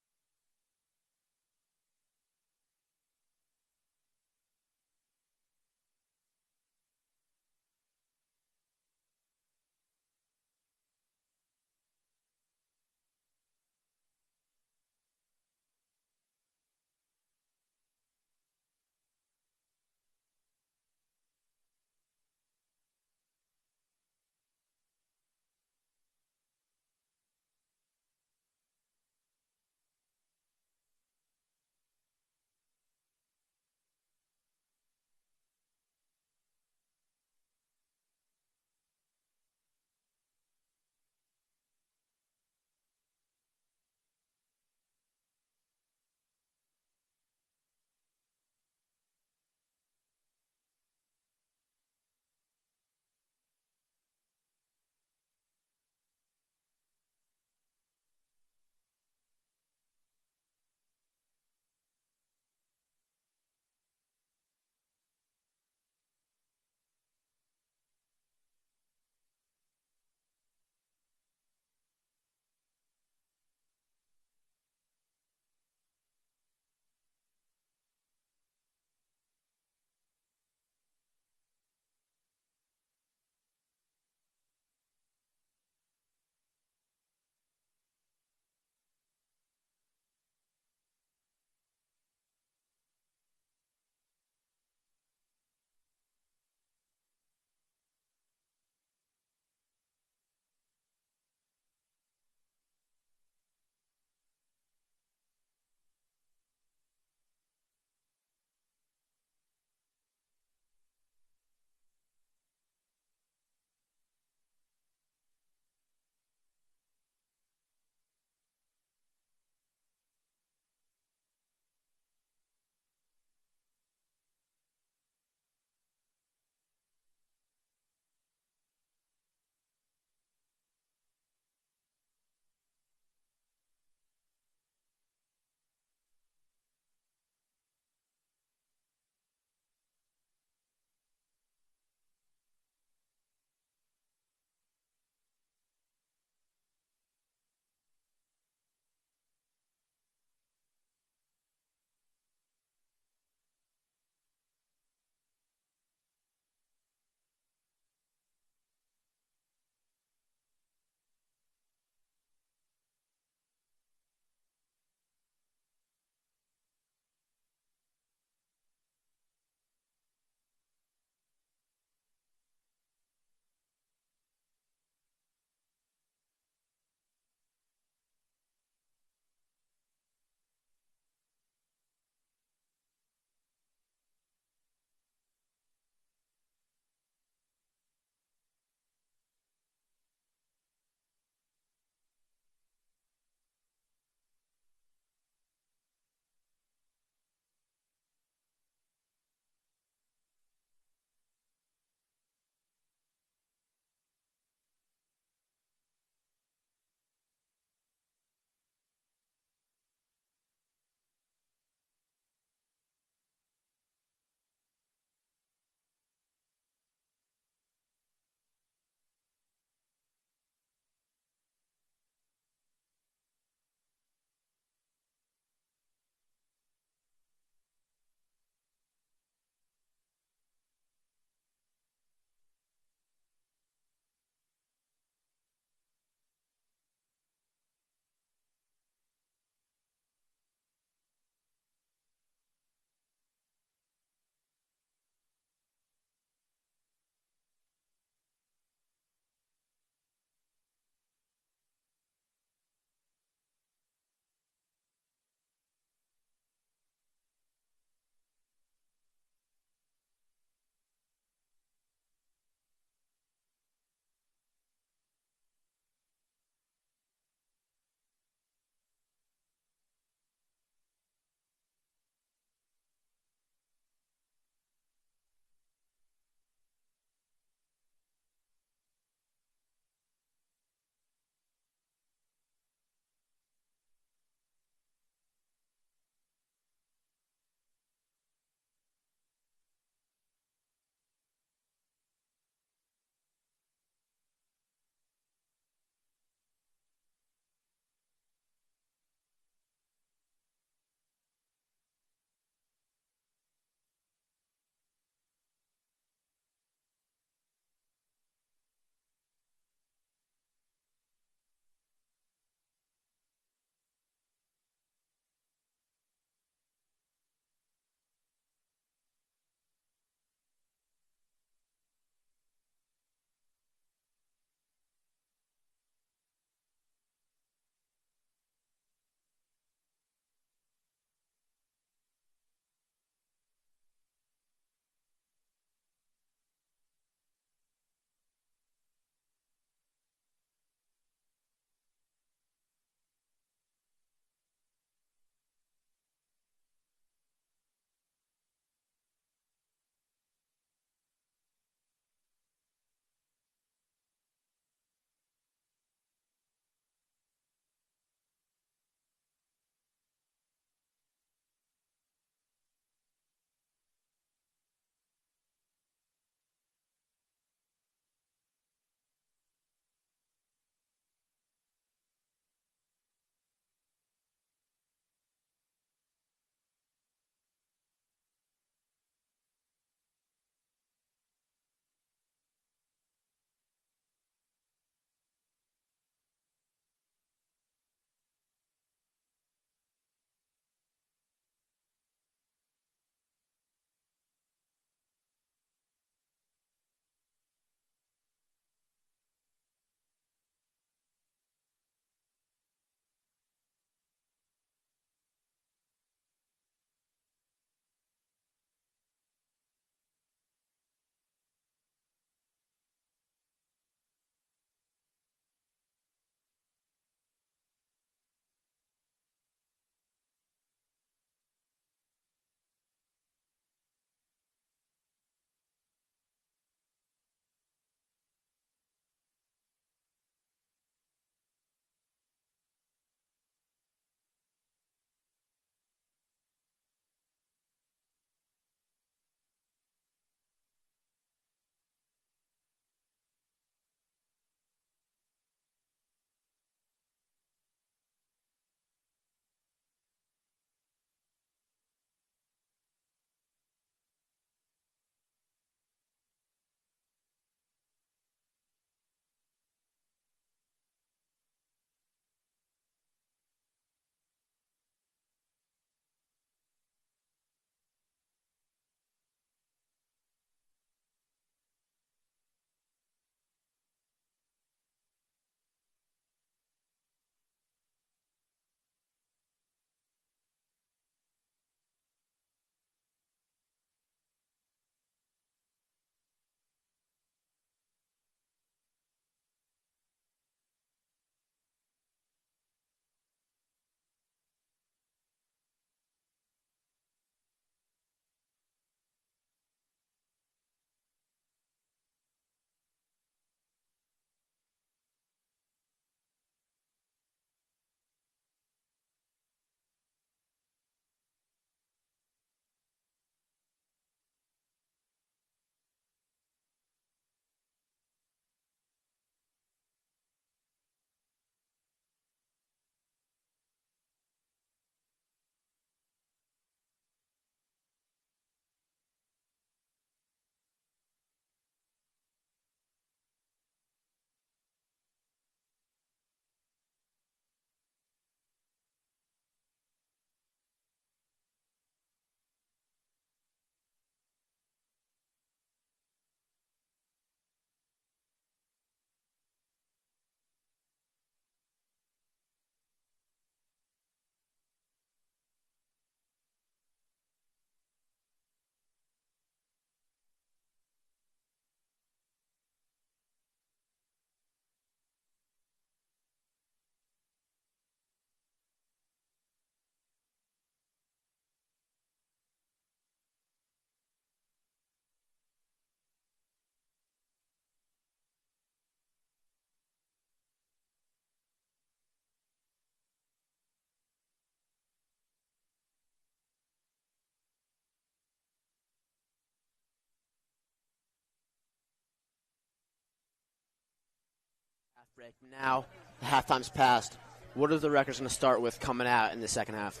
break. Now, the halftime's passed. What are the Wreckers going to start with coming out in the second half?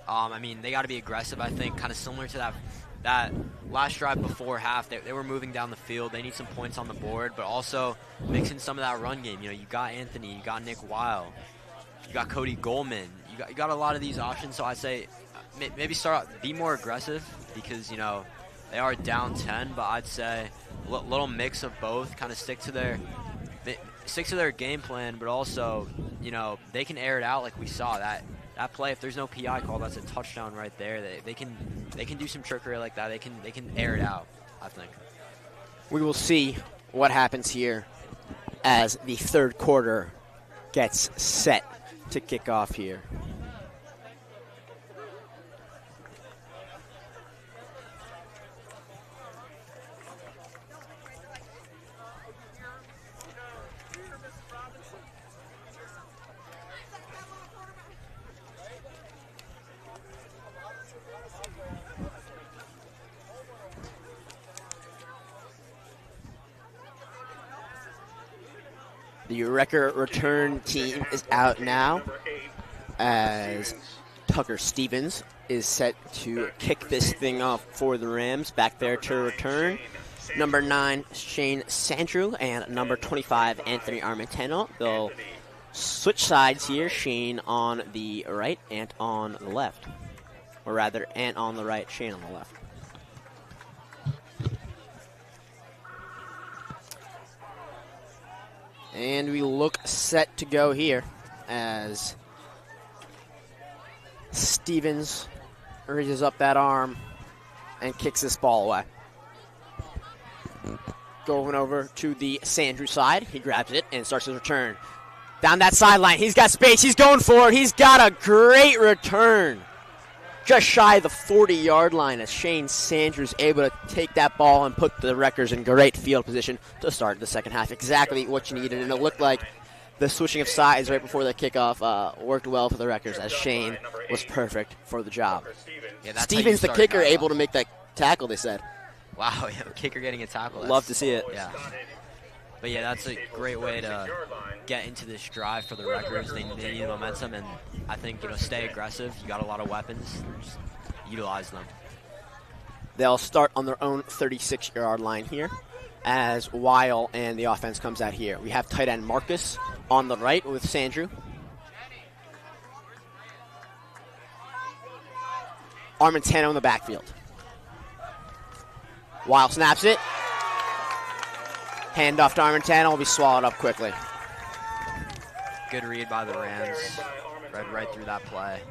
I mean, they got to be aggressive, I think, kind of similar to that last drive before half. They were moving down the field. They need some points on the board, but also mixing some of that run game. You know, you got Anthony, you got Nick Weil, you got Cody Goldman. You got a lot of these options, so I'd say maybe be more aggressive because, you know, they are down 10, but I'd say a little mix of both, kind of stick to their game plan, but also, you know, they can air it out like we saw. That play, if there's no PI call, that's a touchdown right there. They can do some trickery like that. They can air it out, I think. We will see what happens here as the third quarter gets set to kick off here. The Wrecker return team is out now as Tucker Stevens is set to kick this thing off for the Rams. Back there to return, number 9, Shane Sandrew, and number 25, Anthony Armentano. They'll switch sides here, Shane on the right, Ant on the left. Or rather, Ant on the right, Shane on the left. And we look set to go here as Stevens reaches up that arm and kicks this ball away. Going over to the Sandrew side. He grabs it and starts his return. Down that sideline. He's got space. He's going for it. He's got a great return. Just shy of the 40-yard line as Shane Sanders able to take that ball and put the Wreckers in great field position to start the second half. Exactly what you needed, and it looked like the switching of sides right before the kickoff worked well for the Wreckers as Shane was perfect for the job. Yeah, Stevens, the kicker, able to make that tackle, they said. Wow, yeah, kicker getting a tackle. Love to see it. Yeah. But, yeah, that's a great way to get into this drive for the Wreckers. They need the momentum, and I think, you know, stay aggressive. You got a lot of weapons. Just utilize them. They'll start on their own 36-yard line here as Weil and the offense comes out here. We have tight end Marcus on the right with Sandrew. Armentano in the backfield. Weil snaps it. Handoff to Armentano will be swallowed up quickly. Good read by the Rams. Read right through that play.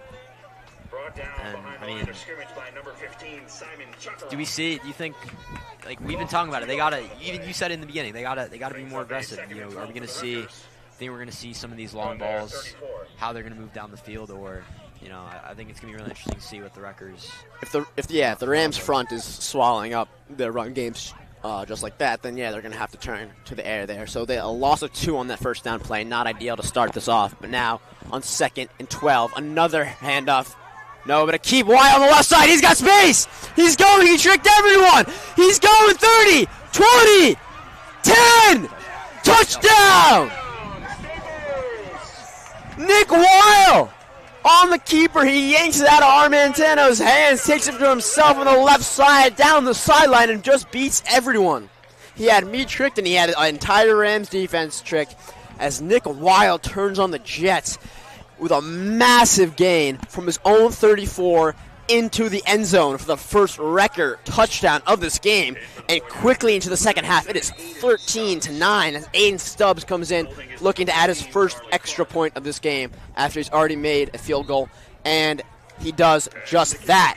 And, I mean, do you think, like, we've been talking about it, they gotta, even you said in the beginning, they gotta be more aggressive. You know, are we gonna see, think we're gonna see some of these long balls, how they're gonna move down the field, or, you know, I think it's gonna be really interesting to see what the Wreckers. If the Rams front is swallowing up their run games just like that, then yeah, they're going to have to turn to the air there. So a loss of 2 on that first down play, not ideal to start this off. But now on 2nd and 12, another handoff. No, but a keep Wyatt on the left side. He's got space. He's going. He tricked everyone. He's going 30, 20, 10. Touchdown. Nick Weil on the keeper. He yanks it out of Armentano's hands, takes it to himself on the left side, down the sideline, and just beats everyone. He had me tricked, and he had an entire Rams defense tricked as Nick Weil turns on the Jets with a massive gain from his own 34 into the end zone for the first Wrecker touchdown of this game, and quickly into the second half. It is 13-9 as Aiden Stubbs comes in looking to add his first extra point of this game after he's already made a field goal, and he does just that.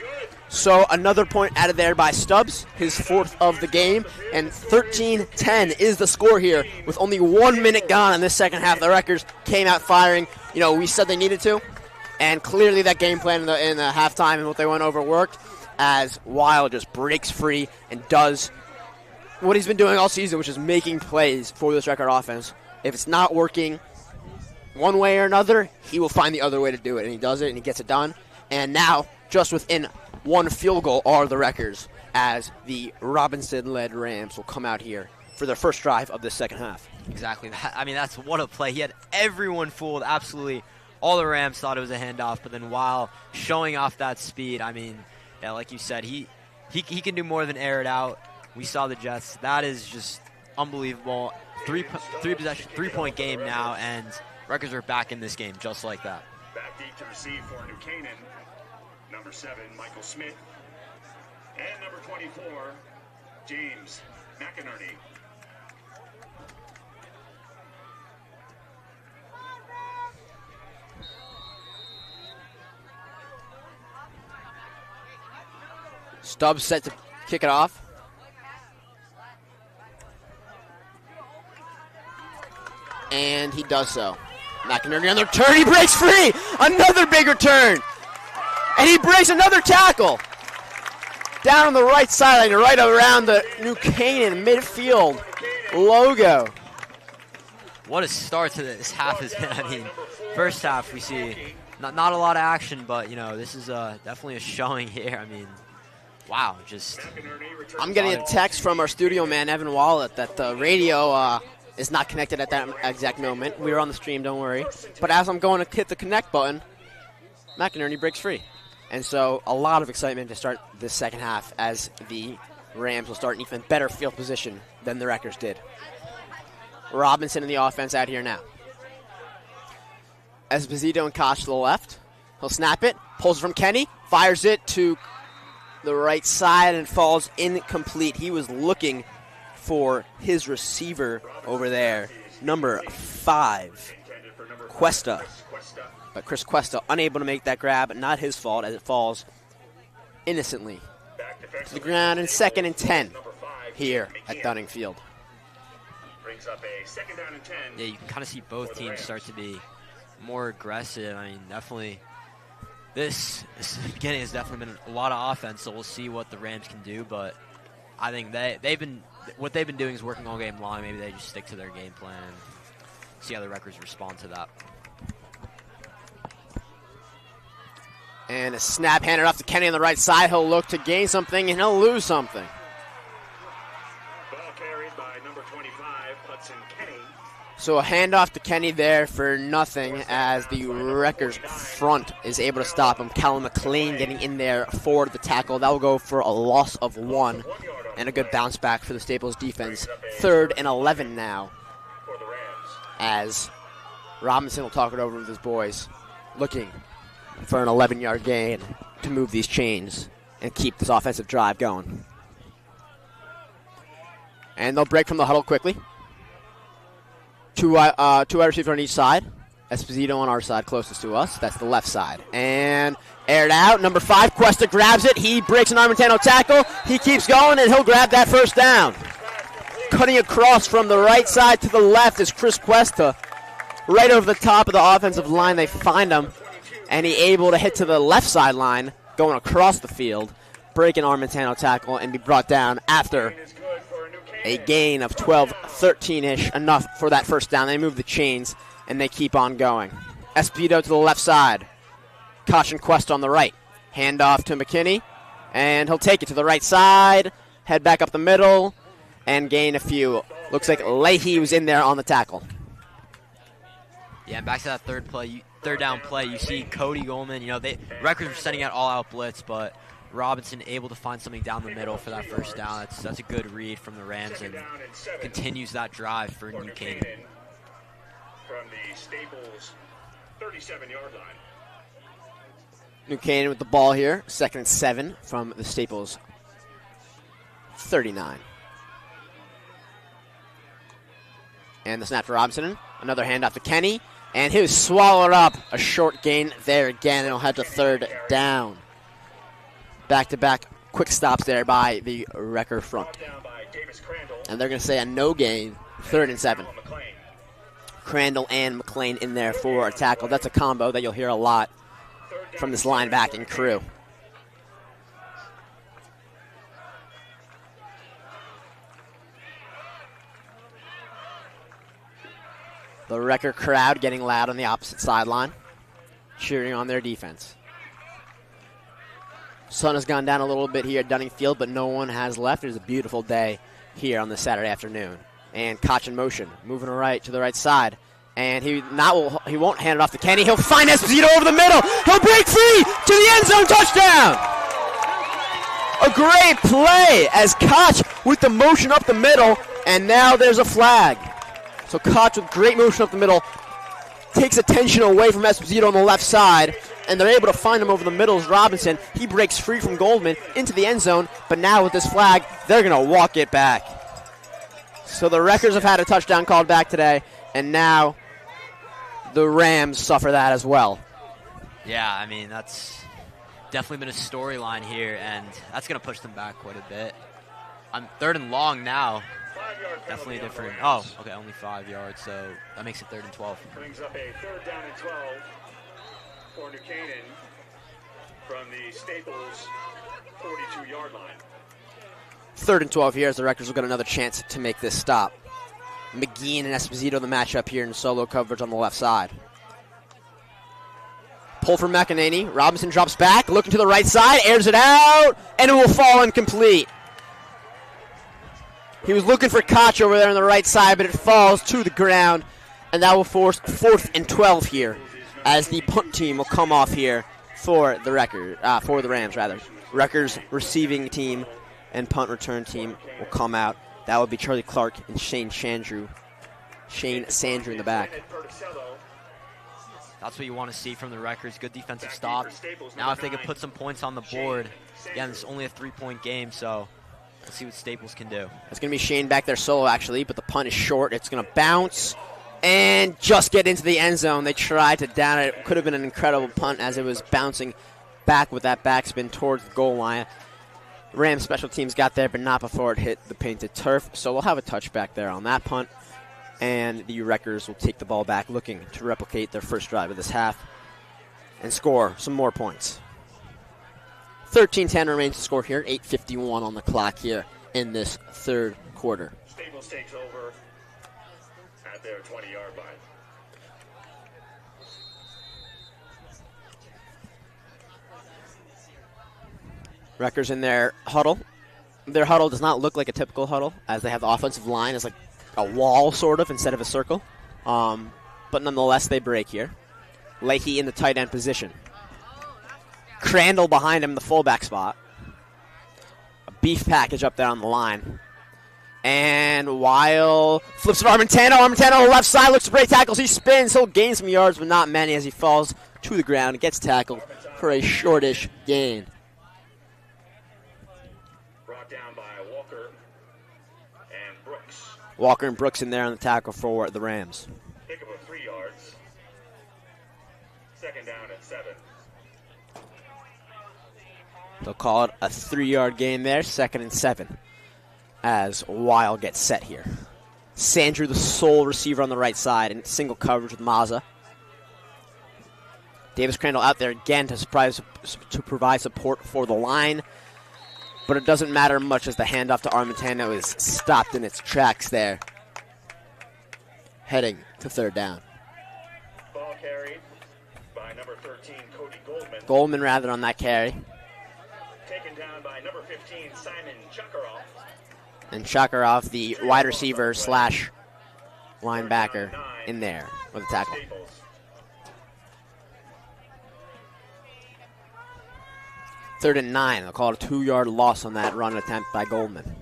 So another point added there by Stubbs, his 4th of the game, and 13-10 is the score here with only 1 minute gone in this second half. The Wreckers came out firing. You know, we said they needed to. And clearly that game plan in the halftime and what they went over worked as Weil just breaks free and does what he's been doing all season, which is making plays for this Wrecker offense. If it's not working one way or another, he will find the other way to do it. And he does it, and he gets it done. And now, just within 1 field goal are the Wreckers as the Robinson-led Rams will come out here for their first drive of the second half. Exactly that. I mean, that's what a play. He had everyone fooled. Absolutely. All the Rams thought it was a handoff, but then while showing off that speed, I mean, yeah, like you said, he can do more than air it out. We saw the Jets. That is just unbelievable. Three-point game now, and Rutgers are back in this game just like that. Back deep to receive for New Canaan. Number 7, Michael Smith. And number 24, James McInerney. Stubbs set to kick it off. And he does so. McInerney on the return. He breaks free. Another big return. And he breaks another tackle. Down on the right sideline, right around the New Canaan midfield logo. What a start to this half has been. I mean, first half we see not a lot of action, but, you know, this is definitely a showing here. I mean, wow, just... I'm getting a text from our studio man, Evan Wallet, that the radio is not connected at that exact moment. We were on the stream, don't worry. But as I'm going to hit the connect button, McInerney breaks free. And so a lot of excitement to start this second half as the Rams will start in even better field position than the Wreckers did. Robinson in the offense out here now. Esposito and Koch to the left. He'll snap it, pulls it from Kenny, fires it to the right side and falls incomplete. He was looking for his receiver over there, number 5, Cuesta. But Chris Cuesta unable to make that grab, not his fault as it falls innocently to the ground. And 2nd and 10 here at Dunning Field. Brings up a 2nd down and 10. Yeah, you can kind of see both teams start to be more aggressive. I mean, definitely this beginning has definitely been a lot of offense, so we'll see what the Rams can do. But I think what they've been doing is working all game long. Maybe they just stick to their game plan and see how the Wreckers respond to that. And a snap handed off to Kenny on the right side. He'll look to gain something, and he'll lose something. Ball carried by number 25, Hudson Kenny. So a handoff to Kenny there for nothing as the Wreckers front is able to stop him. Callum McLean getting in there for the tackle. That will go for a loss of 1 and a good bounce back for the Staples defense. 3rd and 11 now For the Rams. as Robinson will talk it over with his boys, looking for an 11-yard gain to move these chains and keep this offensive drive going. And they'll break from the huddle quickly. Two wide receivers on each side. Esposito on our side, closest to us. That's the left side. And aired out. Number 5, Cuesta grabs it. He breaks an Armentano tackle. He keeps going, and he'll grab that first down. Cutting across from the right side to the left is Chris Cuesta. Right over the top of the offensive line, they find him. And he able to hit to the left sideline, going across the field, break an Armentano tackle, and be brought down after a gain of 12, 13-ish, enough for that first down. They move the chains, and they keep on going. Esposito to the left side. Koch and Cuesta on the right. Handoff to McKinney, and he'll take it to the right side, head back up the middle, and gain a few. Looks like Leahy was in there on the tackle. Yeah, and back to that third down play, you see Cody Goldman. You know, Rutgers were sending out all-out blitz, but Robinson able to find something down the middle for that first down. That's a good read from the Rams and continues that drive for New Canaan. From the Staples 37-yard line. New Canaan with the ball here. 2nd and 7 from the Staples 39. And the snap to Robinson. Another handoff to Kenny. And he was swallowed up. A short gain there again. It'll head to 3rd down. Back-to-back quick stops there by the Wrecker front. And they're going to say a no gain, 3rd and 7. Crandall and McLean in there for a tackle. That's a combo that you'll hear a lot from this linebacking crew. The Wrecker crowd getting loud on the opposite sideline, cheering on their defense. Sun has gone down a little bit here at Dunning Field, but no one has left. It's a beautiful day here on this Saturday afternoon. And Koch in motion, moving right to the right side. And he won't hand it off to Kenny. He'll find Esposito over the middle. He'll break free to the end zone. Touchdown! A great play as Koch with the motion up the middle. And now there's a flag. So Koch with great motion up the middle takes attention away from Esposito on the left side. And they're able to find him over the middle as Robinson. He breaks free from Goldman into the end zone. But now with this flag, they're going to walk it back. So the Wreckers have had a touchdown called back today, and now the Rams suffer that as well. Yeah, I mean, that's definitely been a storyline here, and that's going to push them back quite a bit. On 3rd and long now, definitely different. Oh, okay, only 5 yards, so that makes it 3rd and 12. Brings up a 3rd down and 12 for New Canaan from the Staples 42-yard line. 3rd and 12 here as the Wreckers will get another chance to make this stop. McGean and Esposito the matchup here in solo coverage on the left side. Pull from McEnany. Robinson drops back, looking to the right side, airs it out, and it will fall incomplete. He was looking for Koch over there on the right side, but it falls to the ground, and that will force 4th and 12 here as the punt team will come off here for the Rams. Wreckers receiving team and punt return team will come out. That would be Charlie Clark and Shane Sandrew in the back. That's what you want to see from the Wreckers. Good defensive stop. Now if they could put some points on the board. Again, it's only a 3-point game, so let's see what Staples can do. It's going to be Shane back there solo, actually, but the punt is short. It's going to bounce and just get into the end zone. They tried to down it. It could have been an incredible punt as it was bouncing back with that backspin towards the goal line. Rams special teams got there, but not before it hit the painted turf. So we'll have a touchback there on that punt. And the Wreckers will take the ball back, looking to replicate their first drive of this half and score some more points. 13-10 remains to score here. 8:51 on the clock here in this 3rd quarter. Staples takes over at their 20-yard line. Wreckers in their huddle. Their huddle does not look like a typical huddle, as they have the offensive line as like a wall, sort of, instead of a circle. But nonetheless, they break here. Leahy in the tight end position. Crandall behind him, the fullback spot. A beef package up there on the line. And Weil flips to Armentano. Armentano on the left side looks to break tackles. He spins. He'll gain some yards, but not many as he falls to the ground and gets tackled for a shortish gain. Down by Walker and Brooks. Walker and Brooks in there on the tackle for the Rams. Pick up of 3 yards. 2nd down and 7. They'll call it a 3-yard gain there, 2nd and 7, as Weil gets set here. Sandrew, the sole receiver on the right side, in single coverage with Mazza. Davis Crandall out there again to provide support for the line. But it doesn't matter much as the handoff to Armentano is stopped in its tracks there. Heading to 3rd down. Ball carried by number 13, Cody Goldman. Goldman rather on that carry. Taken down by number 15, Simon Chakaroff. And Chakaroff, the wide receiver slash linebacker, in there with a tackle. Staples. 3rd and 9. They'll call it a 2-yard loss on that run attempt by Goldman.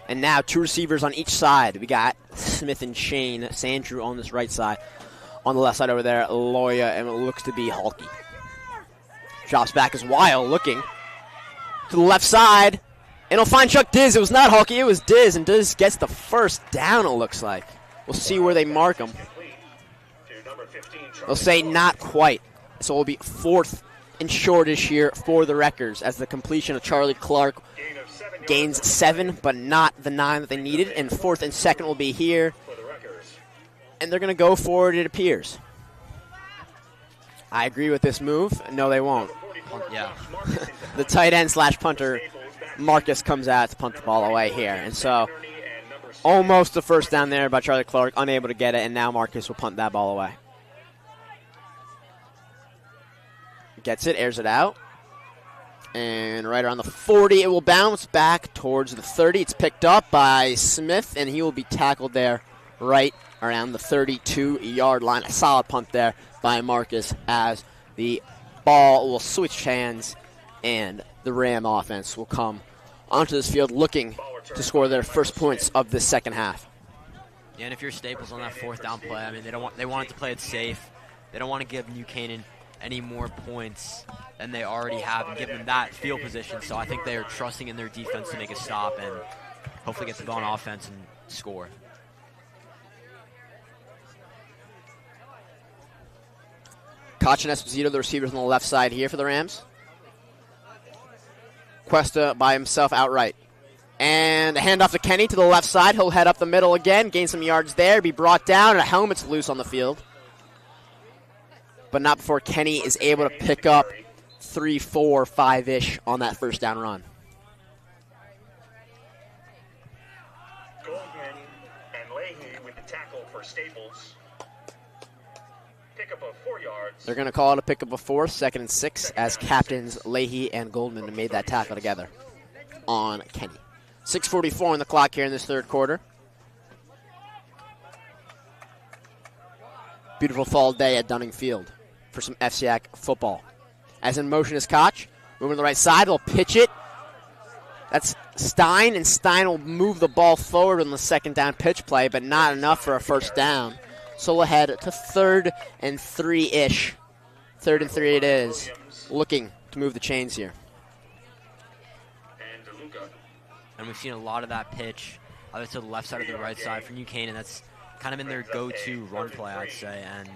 And now 2 receivers on each side. We got Smith and Shane. Sandrew on this right side. On the left side over there, Loya, and it looks to be Halkey. Drops back as Weil looking to the left side. And he'll find Chuck Diz. It was not Halkey, it was Diz. And Diz gets the 1st down, it looks like. We'll see where they mark him. They'll say not quite. So it will be 4th and shortish here for the Wreckers as the completion of Charlie Clark gains 7, but not the 9 that they needed. And 4th and 2nd will be here. And they're going to go for it appears. I agree with this move. No, they won't. Yeah. The tight end slash punter, Marcus, comes out to punt the ball away here. And so almost the 1st down there by Charlie Clark, unable to get it. And now Marcus will punt that ball away. Gets it, airs it out. And right around the 40, it will bounce back towards the 30. It's picked up by Smith, and he will be tackled there right around the 32-yard line. A solid punt there by Marcus as the ball will switch hands, and the Ram offense will come onto this field looking to score their first points of the second half. Yeah, and if you're Staples on that fourth down play, I mean, they want to play it safe. They don't want to give New Canaan any more points than they already have and give them that field position. So I think they are trusting in their defense to make a stop and hopefully get the ball on offense and score. Koch and Esposito, the receivers on the left side here for the Rams. Cuesta by himself outright. And a handoff to Kenny to the left side. He'll head up the middle again, gain some yards there, be brought down, and a helmet's loose on the field. But not before Kenny is able to pick up 3, 4, 5-ish on that first down run. Goldman and Leahy with the tackle for Staples. Pickup of 4 yards. They're going to call it a pickup of 4, 2nd and 6, as captains Leahy and Goldman made that tackle together on Kenny. 6:44 on the clock here in this third quarter. Beautiful fall day at Dunning Field for some FCIAC football. As in motion is Koch. Moving to the right side, they'll pitch it. That's Stein, and Stein will move the ball forward on the second down pitch play, but not enough for a first down. So we'll head to 3rd and 3-ish. 3rd and 3 it is. Looking to move the chains here. And we've seen a lot of that pitch either to the left side or the right side for New Canaan. That's kind of been their go-to run play, I'd say. And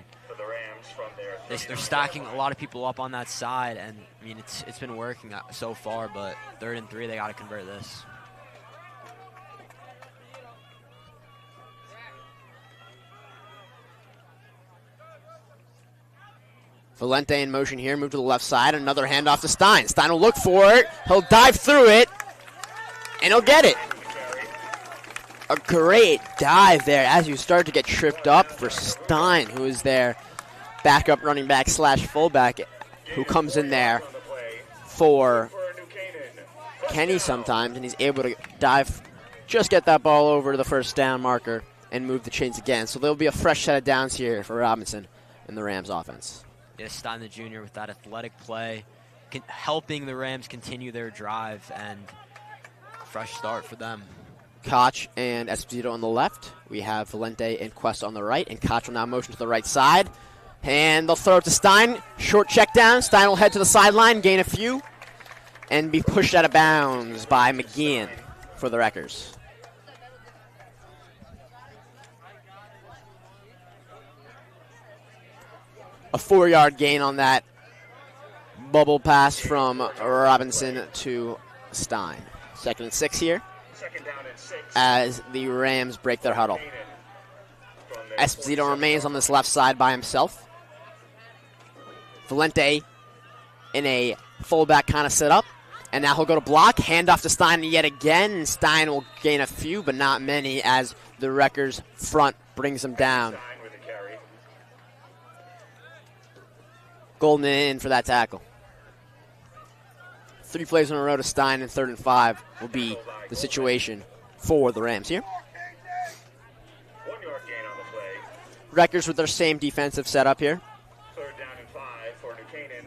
they're stacking a lot of people up on that side. And, I mean, it's been working so far, but 3rd and 3, they got to convert this. Valente in motion here, move to the left side. Another handoff to Stein. Stein will look for it. He'll dive through it. And he'll get it. A great dive there as you start to get tripped up for Stein, who is their backup running back / fullback, who comes in there for Kenny sometimes, and he's able to dive, just get that ball over to the first down marker and move the chains again. So there'll be a fresh set of downs here for Robinson in the Rams offense. Yeah, Stein the junior with that athletic play, helping the Rams continue their drive, and fresh start for them. Koch and Esposito on the left. We have Valente and Cuesta on the right, and Koch will now motion to the right side. And they'll throw it to Stein. Short check down. Stein will head to the sideline, gain a few, and be pushed out of bounds by McGeehan for the Wreckers. A 4-yard gain on that bubble pass from Robinson to Stein. 2nd and 6 here as the Rams break their huddle. Esposito remains on this left side by himself. Valente in a fullback kind of setup. And now he'll go to block. Handoff to Stein yet again. And Stein will gain a few, but not many, as the Wreckers front brings him down. Goldman in for that tackle. 3 plays in a row to Stein, and 3rd and 5 will be the situation for the Rams here. 1 yard gain on the play. Wreckers with their same defensive setup here. 3rd down and 5 for New Canaan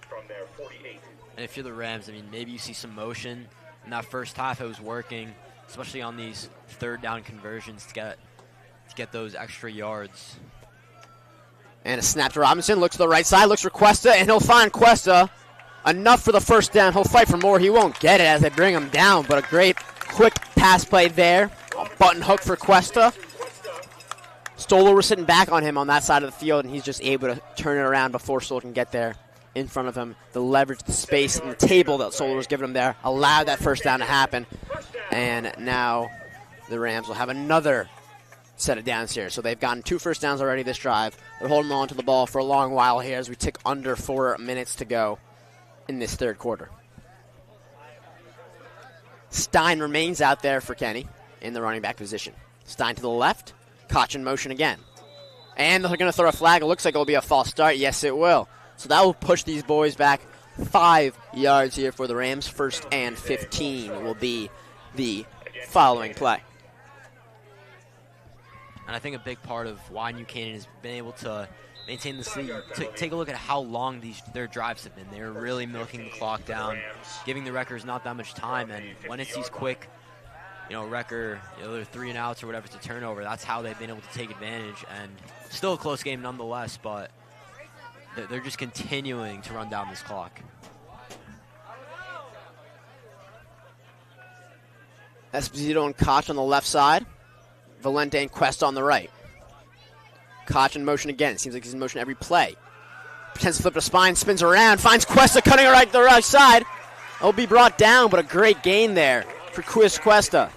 from their 48. And if you're the Rams, I mean, maybe you see some motion. In that first half, it was working, especially on these 3rd down conversions to get those extra yards. And a snap to Robinson. Looks to the right side. Looks for Cuesta, and he'll find Cuesta. Enough for the first down. He'll fight for more. He won't get it as they bring him down, but a great quick pass play there. A button hook for Cuesta. Stoller was sitting back on him on that side of the field, and he's just able to turn it around before Stoller can get there in front of him. The leverage, the space, and the table that Stoller was giving him there allowed that first down to happen. And now the Rams will have another set of downs here. So they've gotten 2 first downs already this drive. They're holding on to the ball for a long while here as we tick under 4 minutes to go in this third quarter. Stein remains out there for Kenny in the running back position. Stein to the left. Koch in motion again. And they're going to throw a flag. It looks like it'll be a false start. Yes, it will. So that will push these boys back 5 yards here for the Rams. 1st and 15 will be the following play. And I think a big part of why New Canaan has been able to maintain this lead, take a look at how long their drives have been. They're really milking the clock down, giving the Wreckers not that much time. And when it's these quick, Wrecker, they're 3 and outs or whatever to turnover, that's how they've been able to take advantage. And still a close game nonetheless, but they're just continuing to run down this clock. Esposito and Koch on the left side. Valente and Quest on the right. Koch in motion again. Seems like he's in motion every play. Pretends to flip the spine, spins around, finds Cuesta cutting right the right side. It'll be brought down, but a great gain there for Chris Cuesta.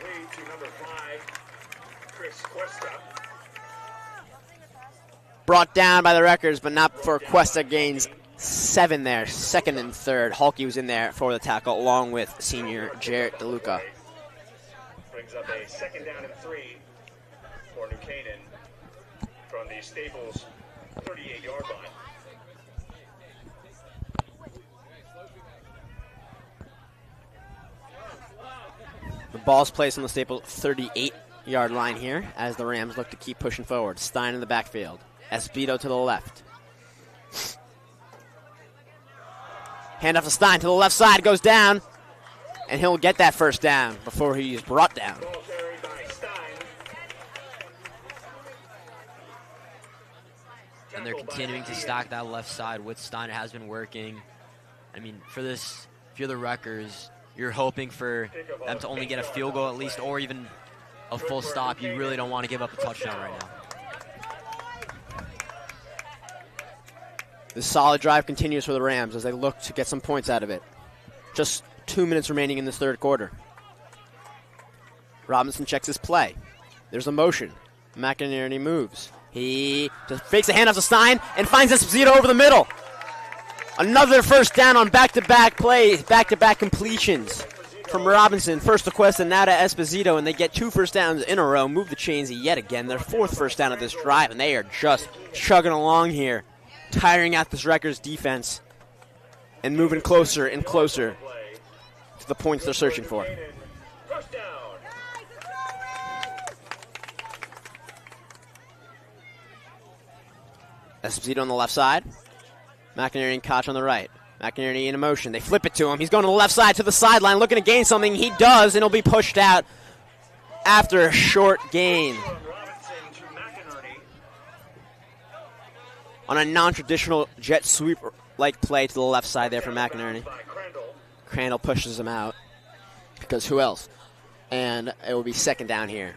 Brought down by the Wreckers, but not for Cuesta. Gains 7 there. 2nd and 3rd. Halke was in there for the tackle, along with senior Jarrett DeLuca. Brings up a 2nd down and 3 for New Canaan from the Staples 38-yard line. The ball's placed on the Staples 38-yard line here as the Rams look to keep pushing forward. Stein in the backfield. Esposito to the left. Handoff to Stein to the left side, goes down, and he'll get that 1st down before he's brought down. And they're continuing to stack that left side with Stein. It has been working. I mean, for this, if you're the Wreckers, you're hoping for them to only get a field goal at least, or even a full stop. You really don't want to give up a touchdown right now. The solid drive continues for the Rams as they look to get some points out of it. Just 2 minutes remaining in this 3rd quarter. Robinson checks his play. There's a motion. McInerney moves. He just fakes a handoff to Stein and finds Esposito over the middle. Another 1st down on back-to-back plays, back-to-back completions from Robinson. First to Quest and now to Esposito, and they get 2 first downs in a row. Move the chains yet again. Their 4th first down of this drive, and they are just chugging along here, tiring out this Wreckers defense and moving closer and closer to the points they're searching for. Esposito on the left side. McInerney and Koch on the right. McInerney in motion. They flip it to him. He's going to the left side to the sideline, looking to gain something. He does, and he'll be pushed out after a short gain. On a non-traditional jet sweep-like play to the left side there for McInerney. Crandall pushes him out, because who else? And it will be 2nd down here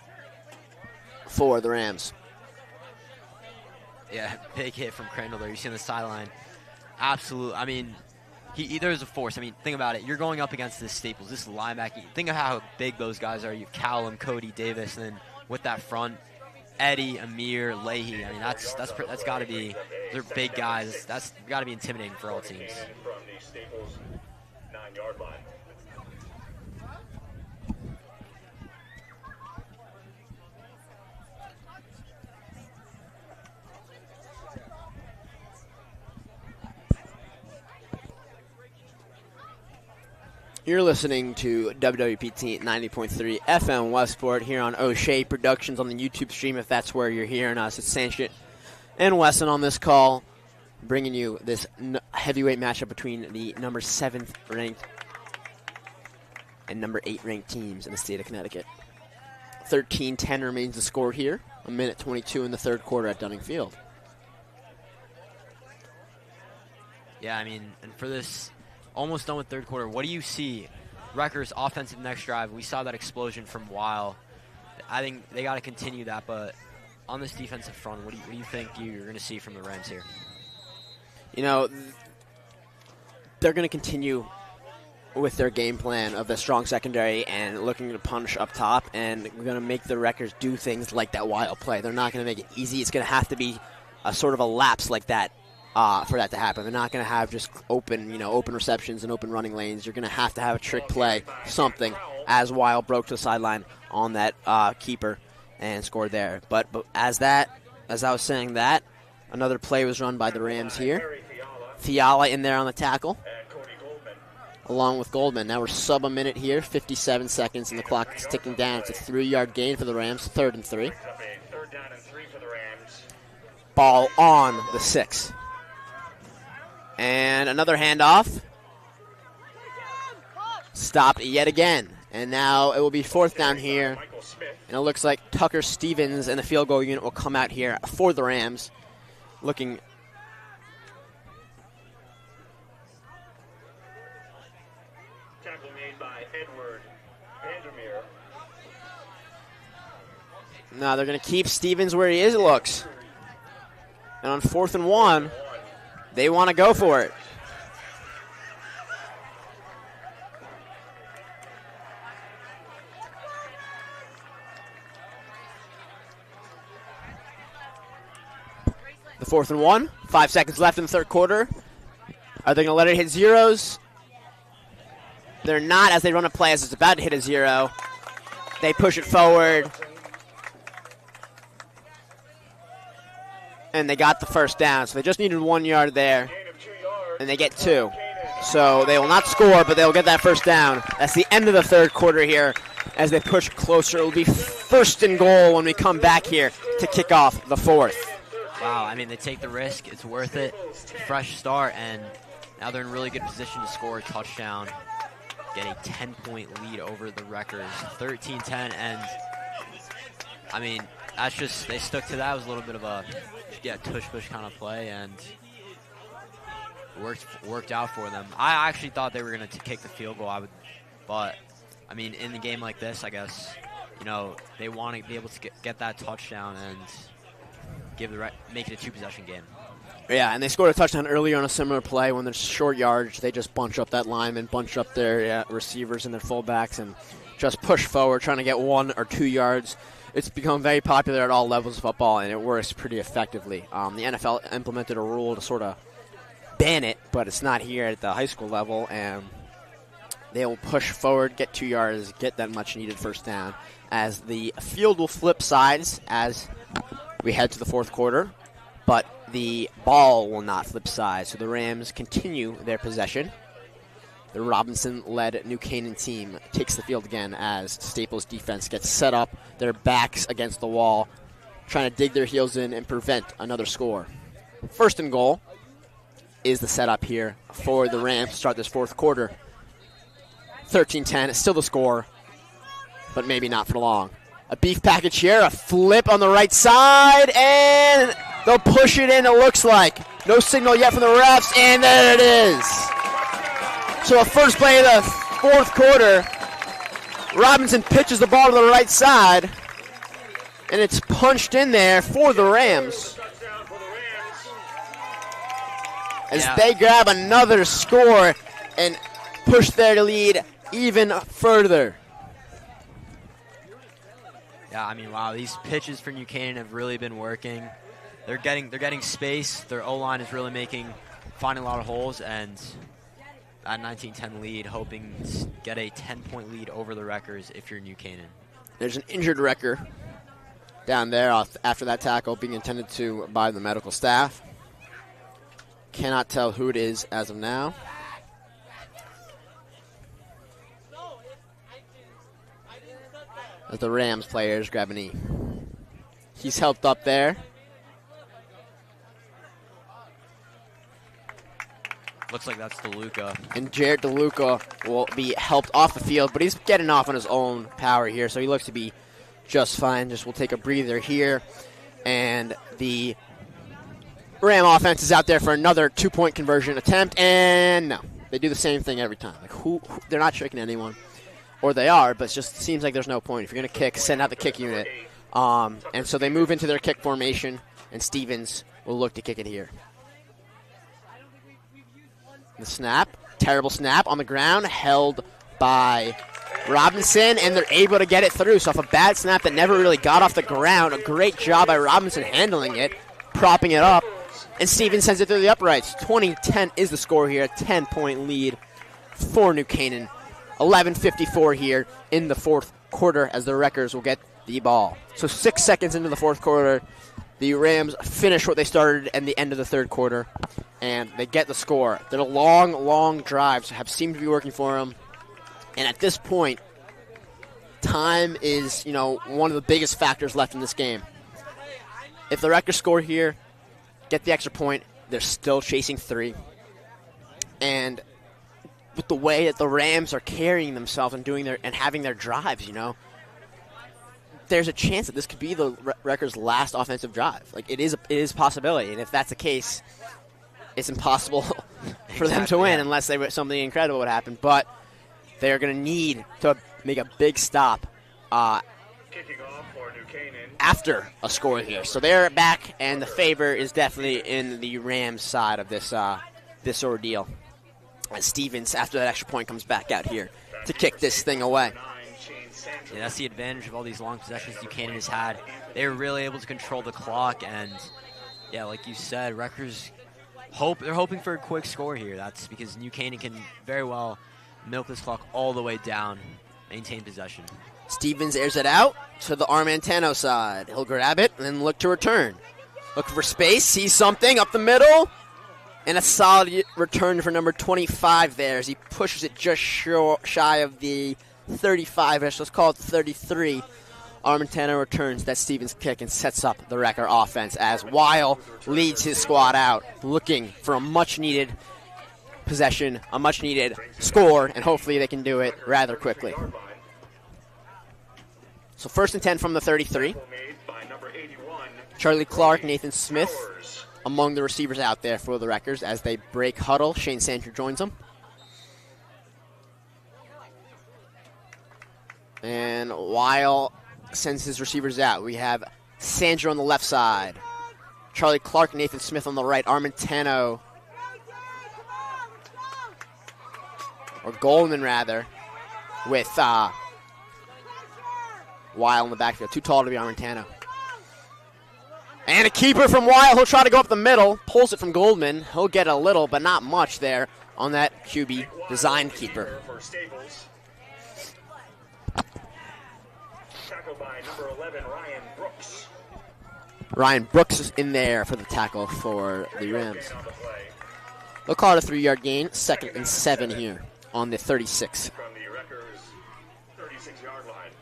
for the Rams. Yeah, big hit from Crandall there. You see on the sideline. Absolutely. I mean, there's a force. I mean, think about it. You're going up against this Staples, this linebacker. Think of how big those guys are. You have Callum, Cody, Davis, and then with that front, Eddie, Amir, Leahy. I mean, that's got to be. They're big guys. That's got to be intimidating for all teams. From the Staples 9-yard line. You're listening to WWPT 90.3 FM Westport here on O'Shea Productions on the YouTube stream, if that's where you're hearing us. It's Sanchez and Wesson on this call, bringing you this heavyweight matchup between the number 7th ranked and number 8 ranked teams in the state of Connecticut. 13-10 remains the score here. 1:22 in the 3rd quarter at Dunning Field. Yeah, I mean, and for this almost done with 3rd quarter, what do you see? Wreckers offensive next drive. We saw that explosion from Weil. I think they got to continue that, but on this defensive front, what do you think you're going to see from the Rams here? You know, they're going to continue with their game plan of the strong secondary and looking to punch up top, and we're going to make the Wreckers do things like that wild play. They're not going to make it easy. It's going to have to be a sort of a lapse like that for that to happen. They're not going to have just open receptions and open running lanes. You're going to have a trick play, something, as Weil broke to the sideline on that keeper and scored there. But as I was saying that, another play was run by the Rams here. Fiala in there on the tackle. along with Goldman. Now we're sub a minute here, 57 seconds, and the clock is ticking down. It's a 3-yard gain for the Rams, 3rd and 3. Brings up a 3rd down and 3 for the Rams. Ball on the 6. And another handoff. Stopped yet again. And now it will be 4th down here. Michael Smith. And it looks like Tucker Stevens and the field goal unit will come out here for the Rams. Looking. Tackle made by Edward Vandermeer. Now they're going to keep Stevens where he is, it looks. And on 4th and 1, they want to go for it. The 4th and 1, 5 seconds left in the 3rd quarter. Are they going to let it hit zeros? They're not, as they run a play as it's about to hit a 0. They push it forward. And they got the 1st down. So they just needed 1 yard there. Gain of 2 yards. And they get 2. So they will not score, but they'll get that 1st down. That's the end of the 3rd quarter here. As they push closer, it will be 1st and goal when we come back here to kick off the 4th. Wow, I mean, they take the risk. It's worth it. Fresh start, and now they're in really good position to score a touchdown. Get a 10-point lead over the Wreckers, 13-10, and, I mean, that's just, they stuck to that. It was a little bit of a, tush-push kind of play, and worked out for them. I actually thought they were going to kick the field goal, but, I mean, in the game like this, I guess, you know, they want to be able to get that touchdown and make it a 2-possession game. Yeah, and they scored a touchdown earlier on a similar play when there's short yardage. They just bunch up that lineman, bunch up their receivers and their fullbacks, and just push forward, trying to get 1 or 2 yards. It's become very popular at all levels of football, and it works pretty effectively. The NFL implemented a rule to sort of ban it, but it's not here at the high school level, and they will push forward, get 2 yards, get that much-needed 1st down, as the field will flip sides as we head to the 4th quarter, but the ball will not flip sides, so the Rams continue their possession. The Robinson-led New Canaan team takes the field again as Staples' defense gets set up, their backs against the wall, trying to dig their heels in and prevent another score. 1st and goal is the setup here for the Rams to start this 4th quarter. 13-10, it's still the score, but maybe not for long. A beef package here, a flip on the right side, and they'll push it in, it looks like. No signal yet from the refs, and there it is. So a first play of the 4th quarter. Robinson pitches the ball to the right side, and it's punched in there for the Rams. Touchdown for the Rams. As they grab another score and push their lead even further. Yeah, I mean, wow, these pitches for New Canaan have really been working. They're getting space. Their O-line is really finding a lot of holes, and at 19-10 lead, hoping to get a 10-point lead over the Wreckers if you're New Canaan. There's an injured Wrecker down there after that tackle being attended to by the medical staff. Cannot tell who it is as of now. As the Rams players grab a knee. He's helped up there. Looks like that's DeLuca. And Jared DeLuca will be helped off the field, but he's getting off on his own power here, so he looks to be just fine. Just we'll take a breather here. And the Ram offense is out there for another 2-point conversion attempt, and no. They do the same thing every time. Like they're not tricking anyone. Or they are, but it just seems like there's no point. If you're going to kick, send out the kick unit. And so they move into their kick formation, and Stevens will look to kick it here. The snap, terrible snap on the ground, held by Robinson, and they're able to get it through. So off a bad snap that never really got off the ground, a great job by Robinson handling it, propping it up, and Stevens sends it through the uprights. 20-10 is the score here, a 10-point lead for New Canaan. 11:54 here in the 4th quarter as the Wreckers will get the ball. So 6 seconds into the 4th quarter, the Rams finish what they started at the end of the 3rd quarter. and they get the score. Their long, long drives have seemed to be working for them. And at this point, time is, one of the biggest factors left in this game. If the Wreckers score here, get the extra point, they're still chasing 3. And with the way that the Rams are carrying themselves and having their drives, there's a chance that this could be the Wreckers' last offensive drive. Like, it is a possibility, and if that's the case, it's impossible for them to win unless something incredible would happen. But they're going to need to make a big stop Kicking off for New Canaan. after a score here. So they're back, and the favor is definitely in the Rams' side of this ordeal. As Stevens, after that extra point, comes back out here to kick this thing away. Yeah, that's the advantage of all these long possessions Buchanan has had. They were really able to control the clock, and yeah, like you said, Rutgers they're hoping for a quick score here. That's because New Canaan can very well milk this clock all the way down, maintain possession. Stevens airs it out to the Armentano side. He'll grab it and then look to return. Looking for space, sees something up the middle, and a solid return for number 25 there as he pushes it just shy of the 35-ish, let's call it 33. Armentano returns that Stevens kick and sets up the Wrecker offense as Weil leads his squad out, looking for a much-needed possession, a much-needed score, and hopefully they can do it rather quickly. So 1st and 10 from the 33. Charlie Clark, Nathan Smith among the receivers out there for the Wreckers as they break huddle. Shane Sandra joins them. And Weil sends his receivers out. We have Sandra on the left side. Charlie Clark, Nathan Smith on the right. Armentano, or Goldman rather, with Weil in the backfield. Too tall to be Armentano. And a keeper from Weil. He'll try to go up the middle. Pulls it from Goldman. He'll get a little, but not much there on that QB design keeper. Tackled by number 11, Ryan Brooks. Ryan Brooks is in there for the tackle for the Rams. They'll call it a 3-yard gain. 2nd and 7 here on the 36. From the Wreckers' 36-yard line.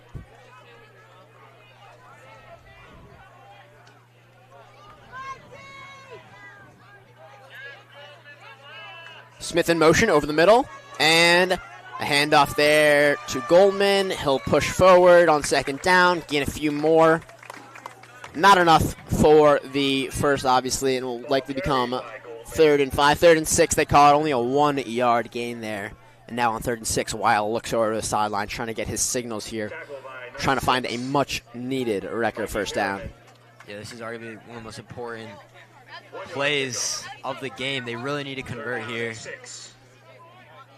Smith in motion over the middle, and a handoff there to Goldman. He'll push forward on 2nd down, gain a few more. Not enough for the first, obviously, and will likely become 3rd and 5. 3rd and 6, they call it. Only a 1-yard gain there. And now on 3rd and 6, Weil looks over to the sideline, trying to get his signals here, trying to find a much-needed Wrecker first down. Yeah, this is arguably one of the most important plays of the game. They really need to convert here.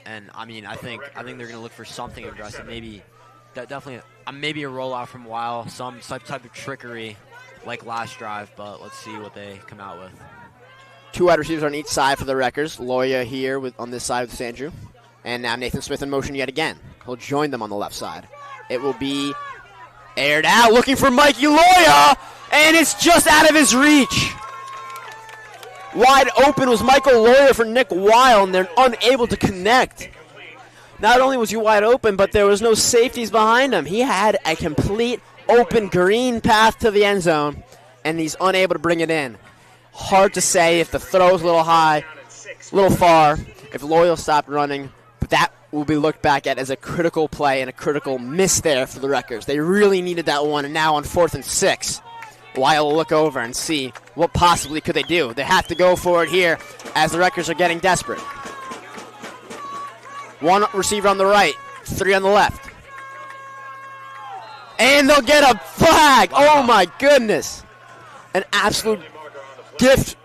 And I think they're going to look for something aggressive. Maybe definitely maybe a rollout from Weil, some type of trickery like last drive. But let's see what they come out with. 2 wide receivers on each side for the Wreckers. Loya here on this side with Sandrew, and now Nathan Smith in motion yet again. He'll join them on the left side. It will be aired out, looking for Mikey Loya, and it's just out of his reach. Wide open was Michael Loya for Nick Weil, and they're unable to connect. Not only was he wide open, but there was no safeties behind him. He had a complete open green path to the end zone, and he's unable to bring it in. Hard to say if the throw's a little high, a little far, if Loya stopped running, but that will be looked back at as a critical play and a critical miss there for the Wreckers. They really needed that one, and now on 4th and 6. Weil will look over and see what possibly could they do. They have to go for it here as the Wreckers are getting desperate. 1 receiver on the right, 3 on the left. And they'll get a flag. Oh, my goodness. An absolute gift.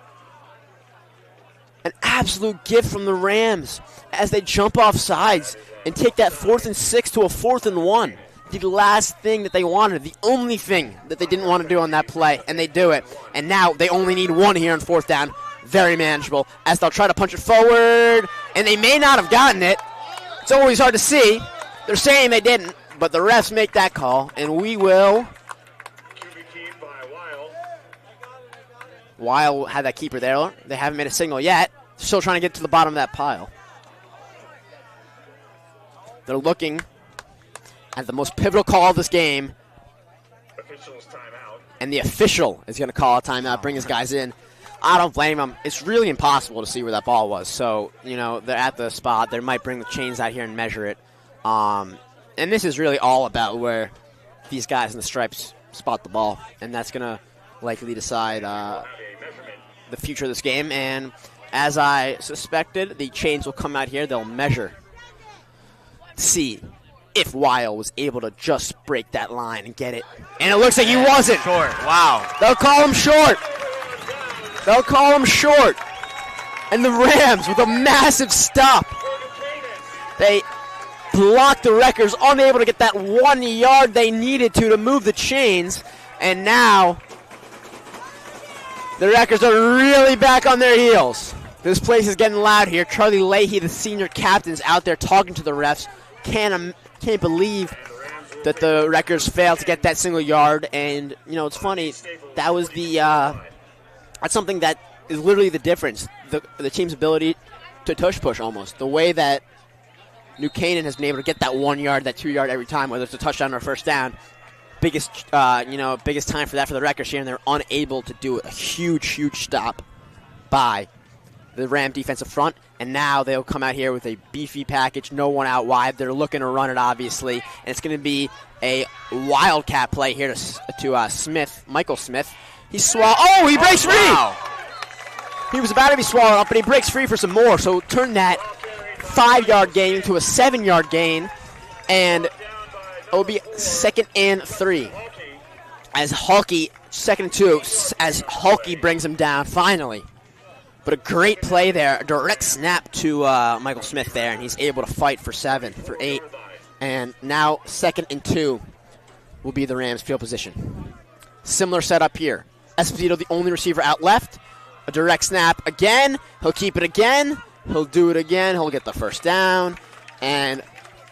An absolute gift from the Rams as they jump off sides and take that 4th and 6 to a 4th and 1. The last thing that they wanted, the only thing that they didn't want to do on that play, and they do it. And now they only need 1 here on 4th down. Very manageable as they'll try to punch it forward, and they may not have gotten it. It's always hard to see. They're saying they didn't, but the refs make that call, and we will. Weil had that keeper there. They haven't made a signal yet. Still trying to get to the bottom of that pile. They're looking at the most pivotal call of this game. Officials timeout. And the official is going to call a timeout, bring his guys in. I don't blame him. It's really impossible to see where that ball was. So, they're at the spot. They might bring the chains out here and measure it. And this is really all about where these guys in the stripes spot the ball. And that's going to likely decide the future of this game. And as I suspected, the chains will come out here. They'll measure. See if Weil was able to just break that line and get it. And it looks like he wasn't. Short. Wow. They'll call him short. They'll call him short. And the Rams with a massive stop. They blocked the Wreckers, unable to get that 1 yard they needed to move the chains. And now the Wreckers are really back on their heels. This place is getting loud here. Charlie Leahy, the senior captain, is out there talking to the refs. Can't believe that the Wreckers failed to get that single yard. And, it's funny. That was that's something that is literally the difference. The team's ability to push almost. The way that New Canaan has been able to get that 1 yard, that 2 yard every time, whether it's a touchdown or a first down. Biggest time for that for the Wreckers here, and they're unable to do it. A huge stop by the Ram defensive front, and now they'll come out here with a beefy package, no one out wide. They're looking to run it, obviously, and it's going to be a wildcat play here to Smith, Michael Smith. He breaks free! Wow. He was about to be swallowed up, but he breaks free for some more, so turn that 5 yard gain into a 7 yard gain, and it will be 2nd and 3. As Hulky, 2nd and 2, as Hulky brings him down finally. But a great play there, a direct snap to Michael Smith there, and he's able to fight for 7, for 8. And now 2nd and 2 will be the Rams' field position. Similar setup here. Esposito, the only receiver out left. A direct snap again. He'll keep it again. He'll do it again. He'll get the first down. And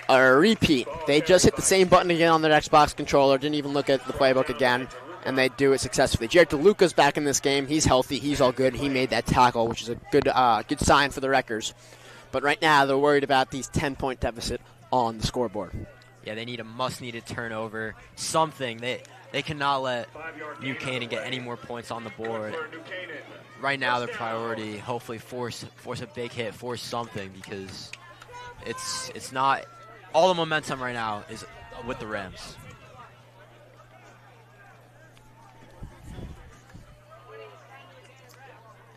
a repeat. They just hit the same button again on their Xbox controller. Didn't even look at the playbook again. And they do it successfully. Jared DeLuca's back in this game. He's healthy. He's all good. He made that tackle, which is a good sign for the Wreckers. But right now, they're worried about these 10-point deficit on the scoreboard. Yeah, they need a must-needed turnover. Something. They cannot let New Canaan get any more points on the board. Right now, their priority, hopefully force a big hit, force something, because it's not all the momentum right now is with the Rams.